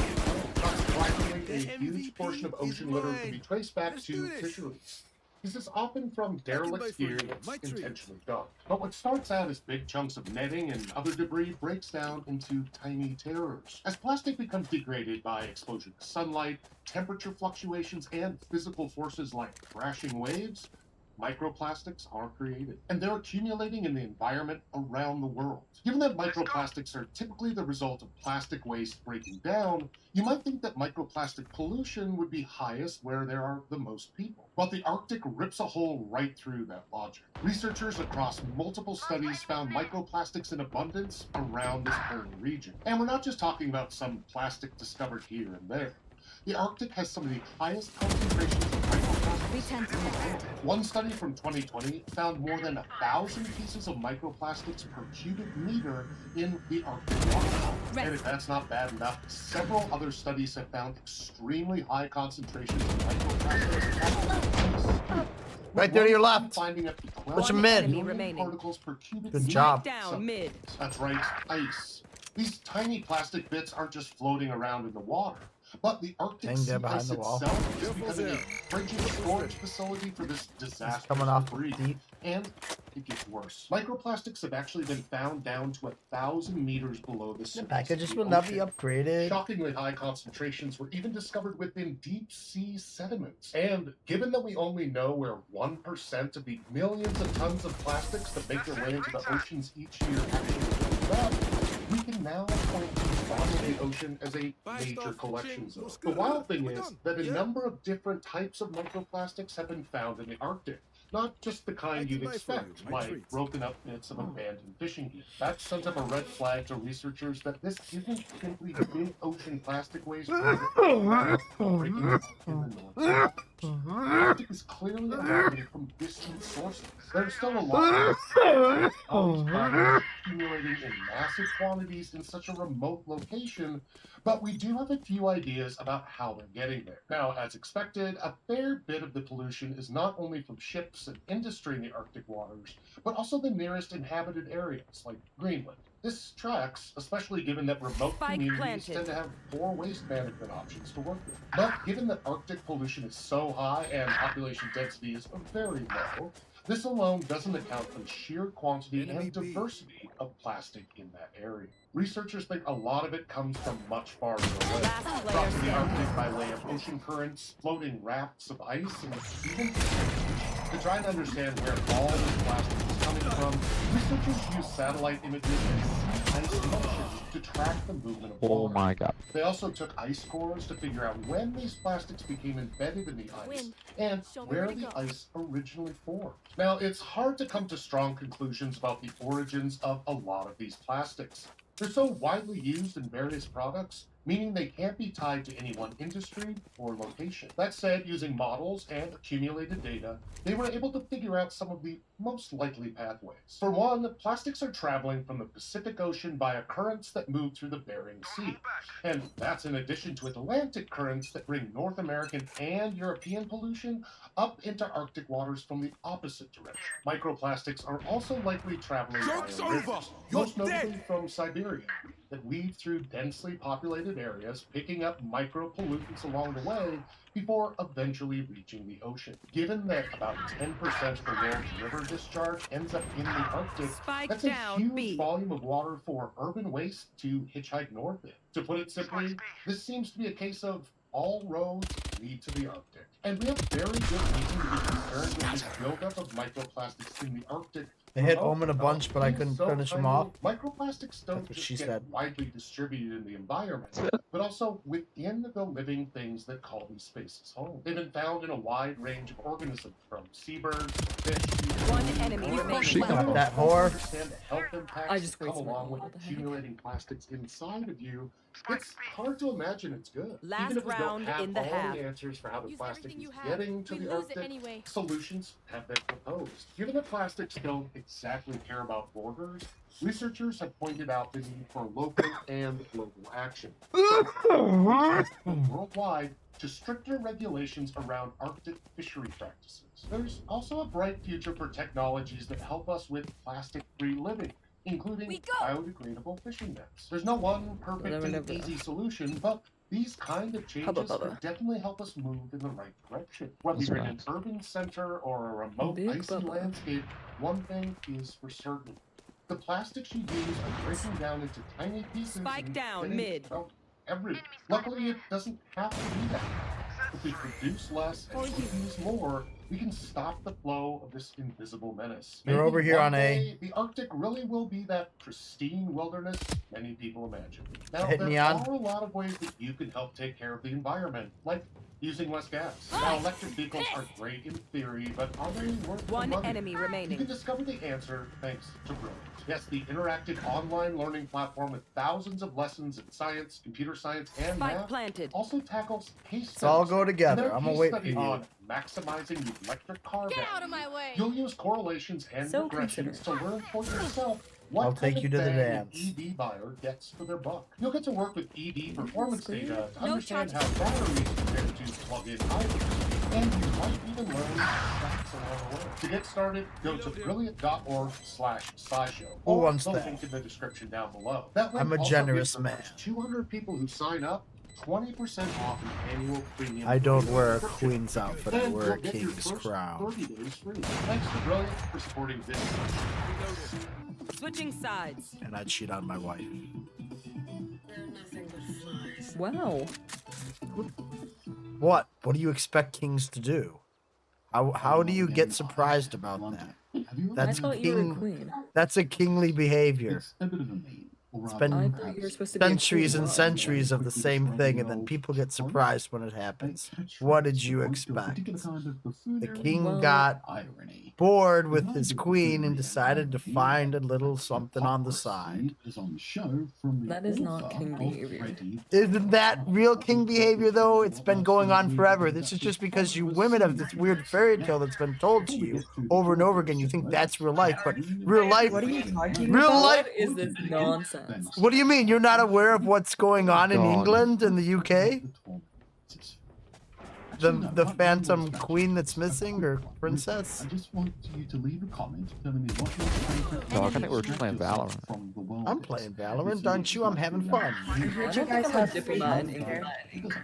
Not surprisingly, a huge portion of ocean litter can be traced back to fisheries. This is often from derelict gear that's intentionally dumped. But what starts out as big chunks of netting and other debris breaks down into tiny terrors. As plastic becomes degraded by exposure to sunlight, temperature fluctuations, and physical forces like crashing waves, microplastics are created, and they're accumulating in the environment around the world. Given that microplastics are typically the result of plastic waste breaking down, you might think that microplastic pollution would be highest where there are the most people. But the Arctic rips a hole right through that logic. Researchers across multiple studies found microplastics in abundance around this whole region. And we're not just talking about some plastic discovered here and there. The Arctic has some of the highest concentrations of microplastics. One study from 2020 found more than 1,000 pieces of microplastics per cubic meter in the Arctic water. And if that's not bad enough, several other studies have found extremely high concentrations of microplastics. Right there to your left. Finding up to 12 Push 'em mid. million particles per cubic Good meter. job. Down mid. That's right, ice. These tiny plastic bits aren't just floating around in the water, but the Arctic Hang sea there behind ice the wall. itself is becoming a frigid storage facility for this disaster. Coming off debris. deep. And it gets worse. Microplastics have actually been found down to 1,000 meters below the The surface. packages of will the not be ocean. upgraded. Shockingly high concentrations were even discovered within deep sea sediments. And given that we only know where 1% of the millions of tons of plastics that make their way into the oceans each year actually end up, we can now point to the bottom of the ocean as a major collection zone. The wild thing is that a number of different types of microplastics have been found in the Arctic. Not just the kind you'd expect, like broken up bits of abandoned fishing gear. That sends up a red flag to researchers that this isn't simply mid-ocean plastic waste breaking out in the North. Arctic is clearly emerging from distant sources. There's still a lot of accumulating in massive quantities in such a remote location, but we do have a few ideas about how they're getting there. Now, as expected, a fair bit of the pollution is not only from ships and industry in the Arctic waters, but also the nearest inhabited areas, like Greenland. This tracks, especially given that remote communities tend to have poor waste management options to work with. But given that Arctic pollution is so high and population density is very low, this alone doesn't account for the sheer quantity and diversity of plastic in that area. Researchers think a lot of it comes from much farther away, across the Arctic by way of ocean currents, floating rafts of ice, and even to try and understand where all this plastic is coming from, researchers use satellite images and sea ice motion to track the movement of water. Oh my god. They also took ice cores to figure out when these plastics became embedded in the ice and where the ice originally formed. Now, it's hard to come to strong conclusions about the origins of a lot of these plastics. They're so widely used in various products, meaning they can't be tied to any one industry or location. That said, using models and accumulated data, they were able to figure out some of the most likely pathways. For one, plastics are traveling from the Pacific Ocean via currents that move through the Bering Sea. And that's in addition to Atlantic currents that bring North American and European pollution up into Arctic waters from the opposite direction. Microplastics are also likely traveling via rivers, most notably from Siberia, that weave through densely populated areas, picking up micropollutants along the way before eventually reaching the ocean. Given that about 10% of the world's river discharge ends up in the Arctic, that's a huge volume of water for urban waste to hitchhike north in. To put it simply, this seems to be a case of all roads lead to the Arctic. And we have very good reason to be concerned with this buildup of microplastics in the Arctic. They hit home in a bunch, but I couldn't finish them off. Microplastics don't just get widely distributed in the environment, but also within the living things that call these spaces home. They've been found in a wide range of organisms, from seabirds, fish, One enemy remaining. She got that whore. Understand the health impacts I just that come wasted along with what the heck? accumulating plastics inside of you. It's hard to imagine it's good. Last Even if we don't round have in the all half. the answers for how the Use plastic everything is you have. getting to We the lose it Arctic, anyway. solutions have been proposed. Given that plastics don't exactly care about borders, researchers have pointed out the need for local and global action. Worldwide, to stricter regulations around Arctic fishery practices. There's also a bright future for technologies that help us with plastic-free living, including biodegradable fishing nets. There's no one perfect and easy solution, but these kind of changes could definitely help us move in the right direction. Whether you're in an urban center or a remote icy landscape, one thing is for certain. The plastics you use are breaking down into tiny pieces and down, getting mid. everywhere. Luckily, it doesn't have to be that. If we produce less and use more, we can stop the flow of this invisible menace. You're Maybe over here one on A. day, the Arctic really will be that pristine wilderness many people imagine. Now, Hit there me on. are a lot of ways that you can help take care of the environment, like using less gas. Now, electric vehicles are great in theory, but are they worth the One money? enemy remaining. You can discover the answer thanks to Brilliant. Yes, the interactive online learning platform with thousands of lessons in science, computer science, and Spike math planted. also tackles case studies. Let's all go together. And their I'm gonna case wait for study you. on maximizing the electric car Get value. out of my way! You'll use correlations and So regressions to learn for yourself what I'll take kind you of to the bang an dance. EV buyer gets for their buck. You'll get to work with EV performance data to No understand charge. how batteries compare to plug-in hybrids, and you might even learn facts along the way. To get started, go to brilliant.org/scishow. Who or wants the that? link in the description down below. That link I'm a also generous gives the man. first 200 people who sign up 20% off an annual premium. I don't wear a subscription. queen's outfit, I Then wear a you'll get your king's first crown. 30 days free. Thanks to Brilliant for supporting this. Switching sides. And I cheat on my wife. Wow. What? What do you expect kings to do? How do you get surprised about that? That's I thought you were a king. queen. That's a kingly behavior. It's a bit of a meme. It's been centuries and centuries of the same thing, and then people get surprised when it happens. What did you expect? The king got bored with his queen and decided to find a little something on the side. That is not king behavior. Isn't that real king behavior, though? It's been going on forever. This is just because you women have this weird fairy tale that's been told to you over and over again. You think that's real life, but real life... What are you talking real about? life... What is this nonsense? What do you mean? You're not aware of what's going on in England and the UK? The Phantom Queen that's missing, or princess? I just want you to leave a comment telling me what your favorite... Dog, I think we're just playing Valorant. I'm playing Valorant, aren't you? I'm having fun. Would you guys have diplomat in here?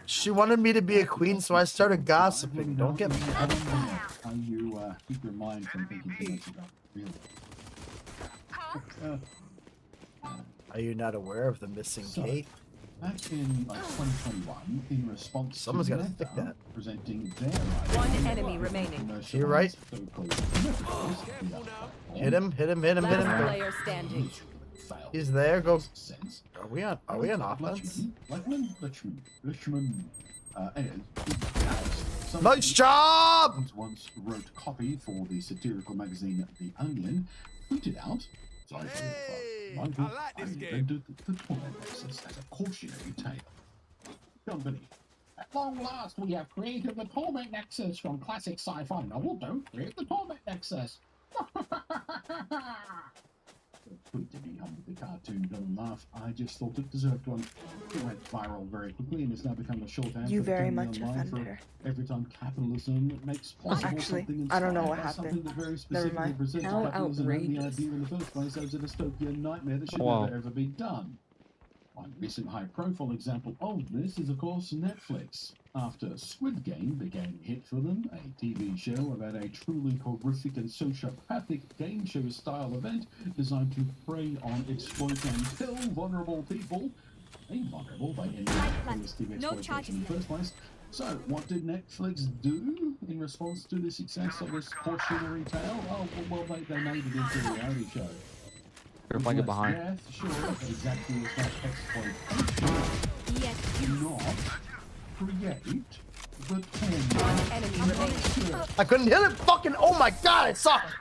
She wanted me to be a queen, so I started gossiping. Don't get me. How you keep your mind from thinking too much about real life. Are you not aware of the missing gate? Back in 2021, in response Someone's to gotta stick that. presenting their One enemy remaining. You're right. Hit him, hit him, hit him, hit him. Last player standing. He's there. Go. Are we on offense? Nice job! Once wrote copy for the satirical magazine The Onion, tweeted out, sorry for the Michael, I invented the toilet nexus as a cautionary tale. Company. At long last, we have created the Torment Nexus from classic sci-fi novel Don't Create the Torment Nexus. Tweet to be humble, the cartoon don't laugh. I just thought it deserved one. It went viral very quickly and has now become a shorthand. You for very turning much online offended for her. Every time capitalism makes possible Actually, something I don't know what inspired by something happened. that very Never specifically mind. presents How capitalism and the outrageous. idea in the first place as a dystopian nightmare that should Wow. never ever be done. One recent high-profile example of this is, of course, Netflix. After Squid Game became a hit for them, a TV show about a truly horrific and sociopathic game show-style event designed to prey on, exploit, and kill vulnerable people, made vulnerable by any realistic exploitation in the first place. So, what did Netflix do in response to the success of this cautionary tale? Oh, well, they made it into a reality show. You're playing it Yes, behind. yes, sure, exactly as much exploitation. Do not create the I couldn't hit it. Fucking. Oh my god, it sucked.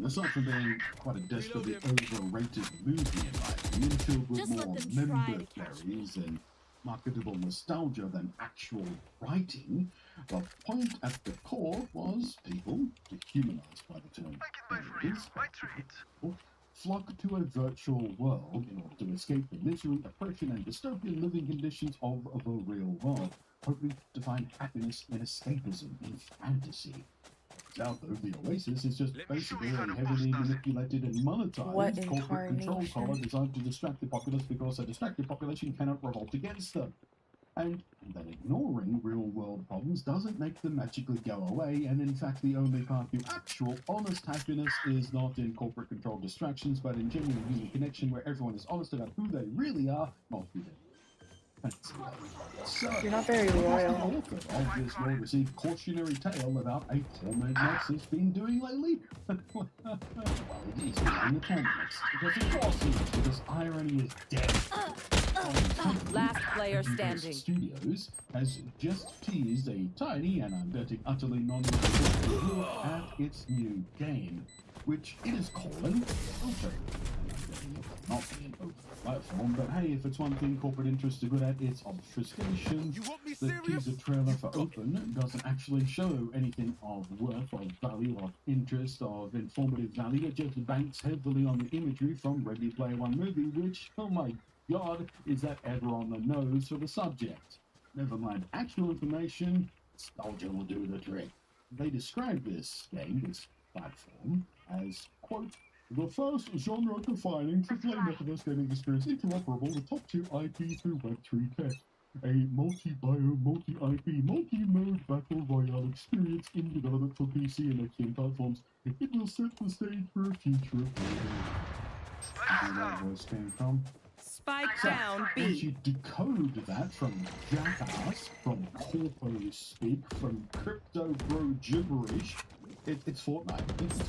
Aside from being quite a desperately overrated movie in my opinion, filled with more member berries and marketable nostalgia than actual writing, the point at the core was people, dehumanized by the term berries, flock to a virtual world in order to escape the misery, oppression, and dystopian living conditions of the real world, hoping to find happiness in escapism, in fantasy. Out though, the Oasis is just basically a heavily manipulated and monetized What corporate control incarnation? collar designed to distract the populace because a distracted population cannot revolt against them. And then ignoring real-world problems doesn't make them magically go away, and in fact the only path to actual, honest happiness is not in corporate-controlled distractions, but in genuine human connection where everyone is honest about who they really are, not who they fancy. So, You're not very loyal. The author of this well-received cautionary tale about a torment nexus been doing lately? Well, it is being the torment nexus, because of course it is, because irony is dead. Last player standing. Studios has just teased a tiny and I'm betting utterly non-existent look at its new game, which it is calling Open. And I'm betting it will not be an open platform, but hey, if it's one thing corporate interests are good at, it's obfuscation. The teaser trailer for Open doesn't actually show anything of worth, of value, of interest, of informative value. It just banks heavily on the imagery from Ready Player One movie, which, oh my God, is that ever on the nose for the subject? Never mind actual information, nostalgia will do the trick. They describe this game, this platform, as, quote, the first genre-defining AAA metaverse gaming experience interoperable with top-tier IP through Web3 tech. A multi-bio, multi-IP, multi-mode battle royale experience in development for PC and next-gen platforms. It will set the stage for a future of gaming. Where that voice came from? Spike down Once B. you decode that from jackass, from corpo speak, from crypto bro gibberish, It's Fortnite. It's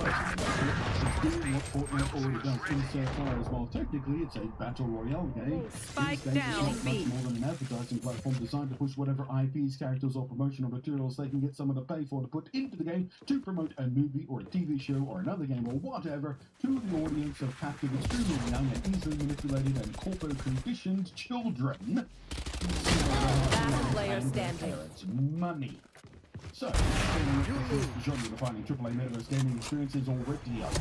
doing what Fortnite already does insofar as, while technically it's a battle royale game, Spike these days down, it's not B. much more than an advertising platform designed to push whatever IPs, characters, or promotional materials they can get someone to pay for to put into the game to promote a movie or a TV show or another game or whatever to the audience of captive, extremely young and easily manipulated and corpo-conditioned children. Last player standing. Money. So, genre-defining AAA metaverse gaming experience is already up.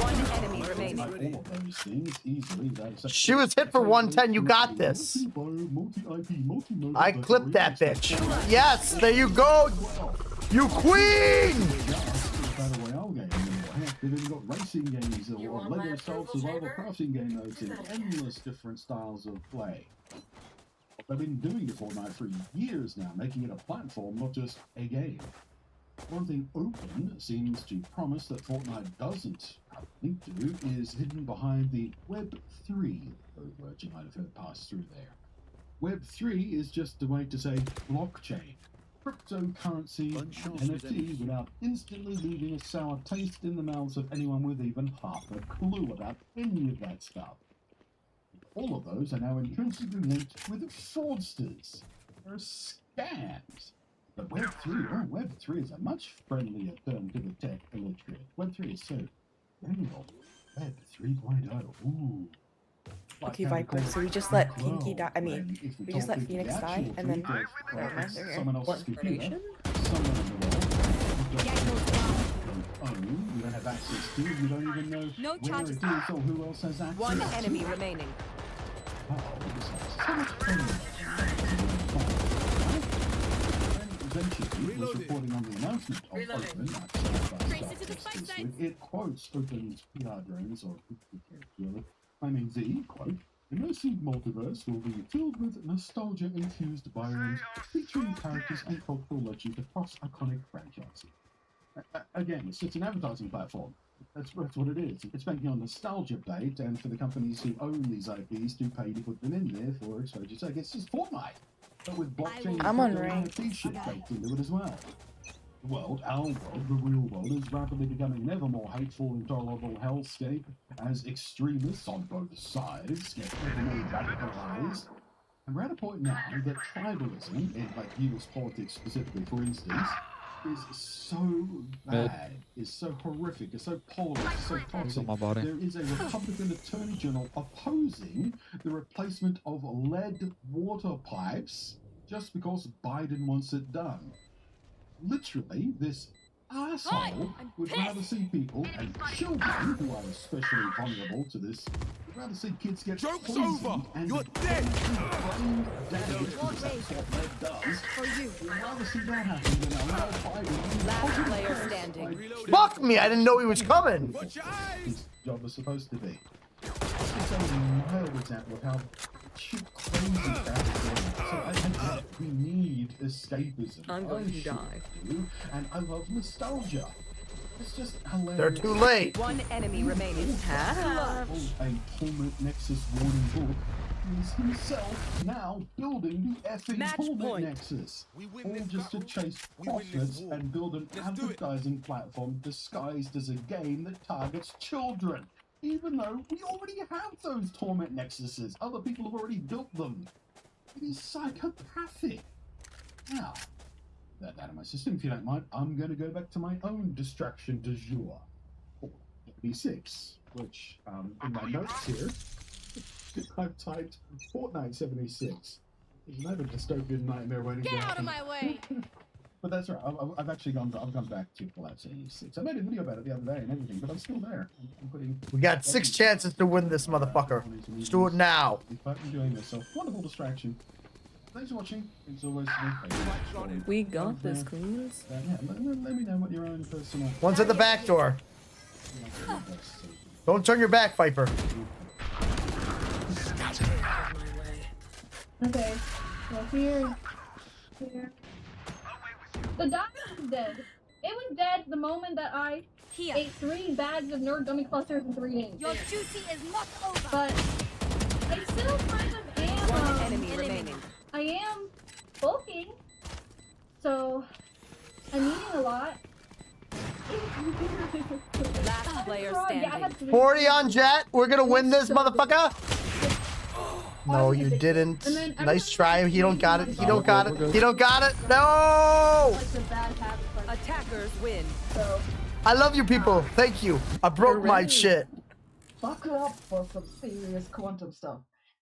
One enemy remaining. All of those things easily. She was hit for 110. You got this. I clipped that bitch. Yes, there you go. You queen. Battle Royale game anymore. Heck, they've even got racing games or Lego-style survival crafting game modes in endless different styles of play. They've been doing it Fortnite for years now, making it a platform, not just a game. One thing Open seems to promise that Fortnite doesn't do is hidden behind the Web3 words you might have heard pass through there. Web3 is just a way to say blockchain, cryptocurrency, NFT, without instantly leaving a sour taste in the mouths of anyone with even half a clue about any of that stuff. All of those are now intrinsically linked with fraudsters. They're scams. But Web3 is a much friendlier term to the tech illiterate. Web3 is so general. Web 3.0. Ooh. Okay, Viper, so we just let Pinky die. I mean, we just let Phoenix die, and then never mind, they're here. What information? You don't have access to, you don't even know No where charges. it is or who else has access. One enemy remaining. Eventually, was reporting on the announcement of Open, it quotes Open's PR drones or claiming the quote, immersive multiverse will be filled with nostalgia-infused biomes featuring characters and cultural legends across iconic franchises. Again, it's just an advertising platform. That's what it is. It's banking on nostalgia bait, and for the companies who own these IPs to pay to put them in there for exposure's sake. It's just Fortnite, but with blockchain I'm on and rank. NFT shit baked into it as well. The world, our world, the real world, is rapidly becoming an ever more hateful, intolerable hellscape as extremists on both sides get ever more radicalized. And we're at a point now that tribalism, in like US politics specifically, for instance, is so bad, is so horrific, is so polarized, so toxic. my body. There is a Republican Attorney General opposing the replacement of lead water pipes just because Biden wants it done. Literally, this asshole would rather see people and children who are especially vulnerable to this. Would rather see kids get Joke's poisoned over! and You're dead! brain damage because that's what lead does. We'd rather see that happen than allow Biden. Last player standing. Fuck me! I didn't know he was coming. His job was supposed to be. It's a mild example of how crazy that is going. So I get we need escapism. I'm going to sure die. do, and I love nostalgia. It's just hilarious. They're too late. One enemy remaining. A Torment Nexus warning book is himself now building the effing Match Torment point. Nexus. All just to chase profits and build an advertising platform disguised as a game that targets children. Even though we already have those Torment Nexuses. Other people have already built them. It is psychopathic. Now, that out of my system, if you don't mind, I'm going to go back to my own distraction du jour. 76, which, in my notes here, I've typed Fortnite 76. There's another dystopian nightmare waiting to Get out happen. of my way! But that's right. I've actually gone back to Fallout 76. I made a video about it the other day and everything, but I'm still there. I'm putting. We got 6 chances to win this motherfucker. Let's do it now. I'm doing this. So wonderful distraction. Thanks for watching. It's always We got this, Queens. Yeah, let me know what your own personal. One's at the back door. Don't turn your back, Viper. Okay. Well, here. The diamond is dead. It was dead the moment that I ate 3 bags of Nerd Gummy Clusters in 3 days. Your duty is not over. But I still kind of am. One enemy remaining. I am bulking, so I'm eating a lot. Last player standing. 40 on Jet. We're gonna win this, motherfucker. No, you didn't. Nice try. He don't got it. He don't got it. He don't got it. No! Attackers win. I love you people. Thank you. I broke my shit. Buckle up for some serious quantum stuff.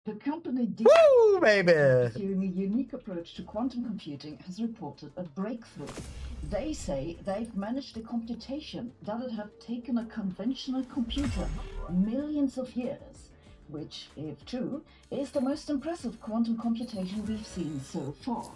The company Woo, baby. pursuing a unique approach to quantum computing has reported a breakthrough. They say they've managed a computation that would have taken a conventional computer millions of years, which, if true, is the most impressive quantum computation we've seen so far.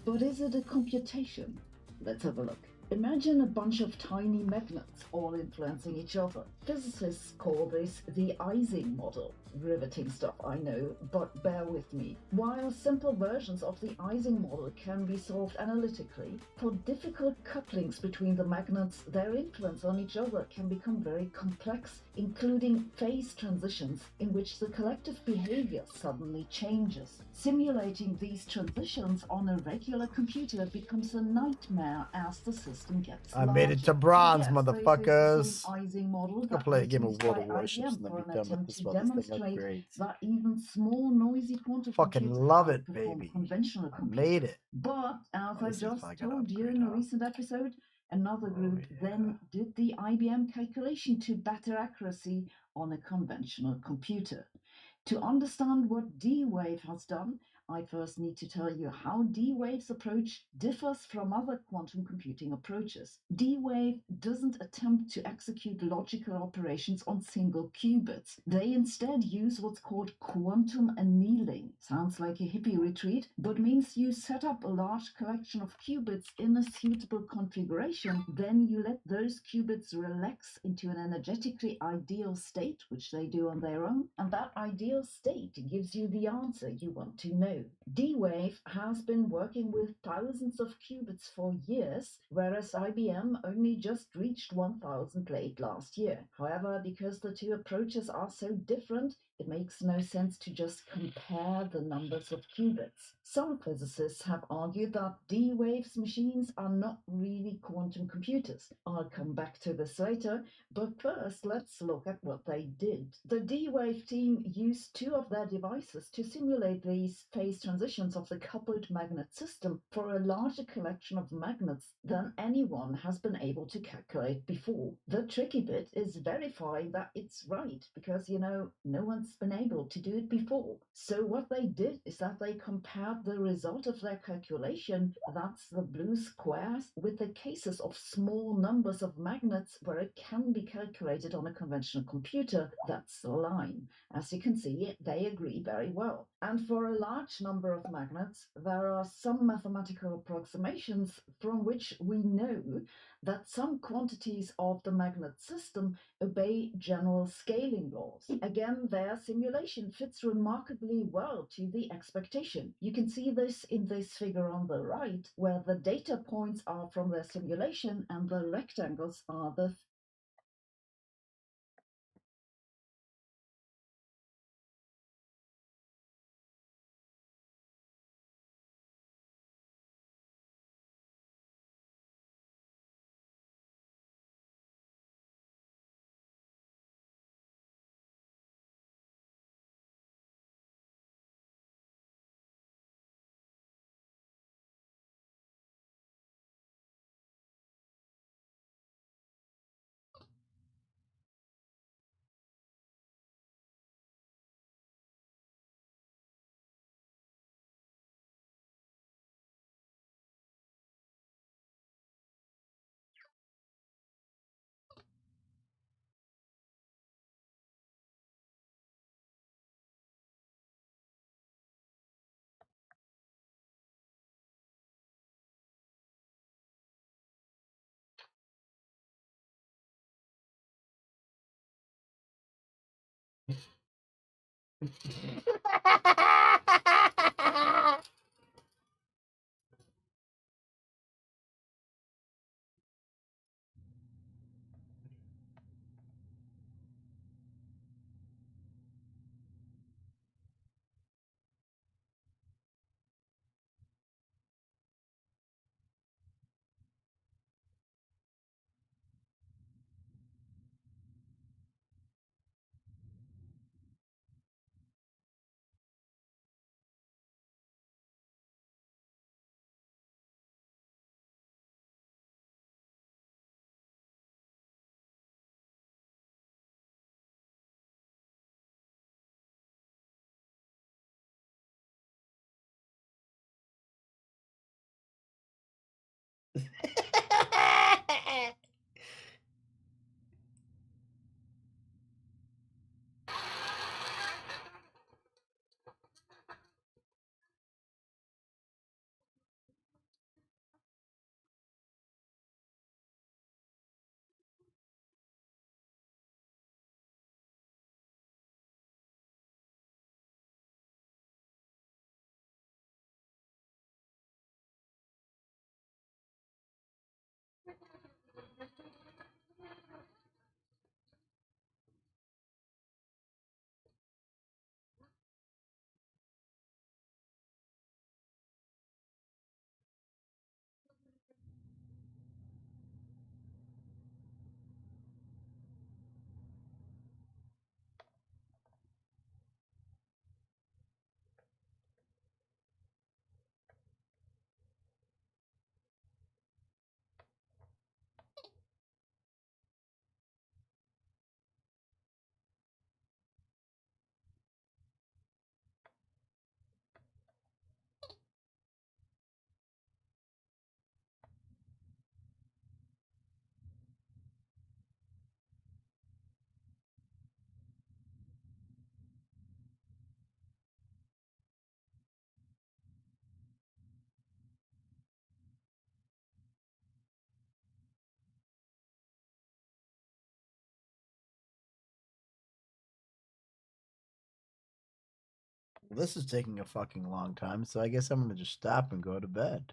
But is it a computation? Let's have a look. Imagine a bunch of tiny magnets all influencing each other. Physicists call this the Ising model. Riveting stuff, I know, but bear with me. While simple versions of the Ising model can be solved analytically, for difficult couplings between the magnets, their influence on each other can become very complex, including phase transitions in which the collective behavior suddenly changes. Simulating these transitions on a regular computer becomes a nightmare as the system gets I made it to bronze, motherfuckers. Ising model I'll play a game of World of Warships and then be done with this while this thing upgrades. That even small noisy quantum Fucking computers love it, outperform baby. conventional I computers. made it. But as I Let's see if just I gotta told you in a recent episode, another group then did the IBM calculation to better accuracy on a conventional computer. To understand what D-Wave has done, I first need to tell you how D-Wave's approach differs from other quantum computing approaches. D-Wave doesn't attempt to execute logical operations on single qubits. They instead use what's called quantum annealing. Sounds like a hippie retreat, but means you set up a large collection of qubits in a suitable configuration, then you let those qubits relax into an energetically ideal state, which they do on their own, and that ideal state gives you the answer you want to know. D-Wave has been working with thousands of qubits for years, whereas IBM only just reached 1,000 late last year. However, because the two approaches are so different, it makes no sense to just compare the numbers of qubits. Some physicists have argued that D-Wave's machines are not really quantum computers. I'll come back to this later, but first let's look at what they did. The D-Wave team used two of their devices to simulate these phase transitions of the coupled magnet system for a larger collection of magnets than anyone has been able to calculate before. The tricky bit is verifying that it's right, because, no one's been able to do it before. So what they did is that they compared the result of their calculation, that's the blue squares, with the cases of small numbers of magnets where it can be calculated on a conventional computer, that's the line. As you can see, they agree very well. And for a large number of magnets, there are some mathematical approximations from which we know that some quantities of the magnet system obey general scaling laws. Again, their simulation fits remarkably well to the expectation. You can see this in this figure on the right, where the data points are from their simulation and the rectangles are the This is taking a fucking long time, so I guess I'm gonna just stop and go to bed.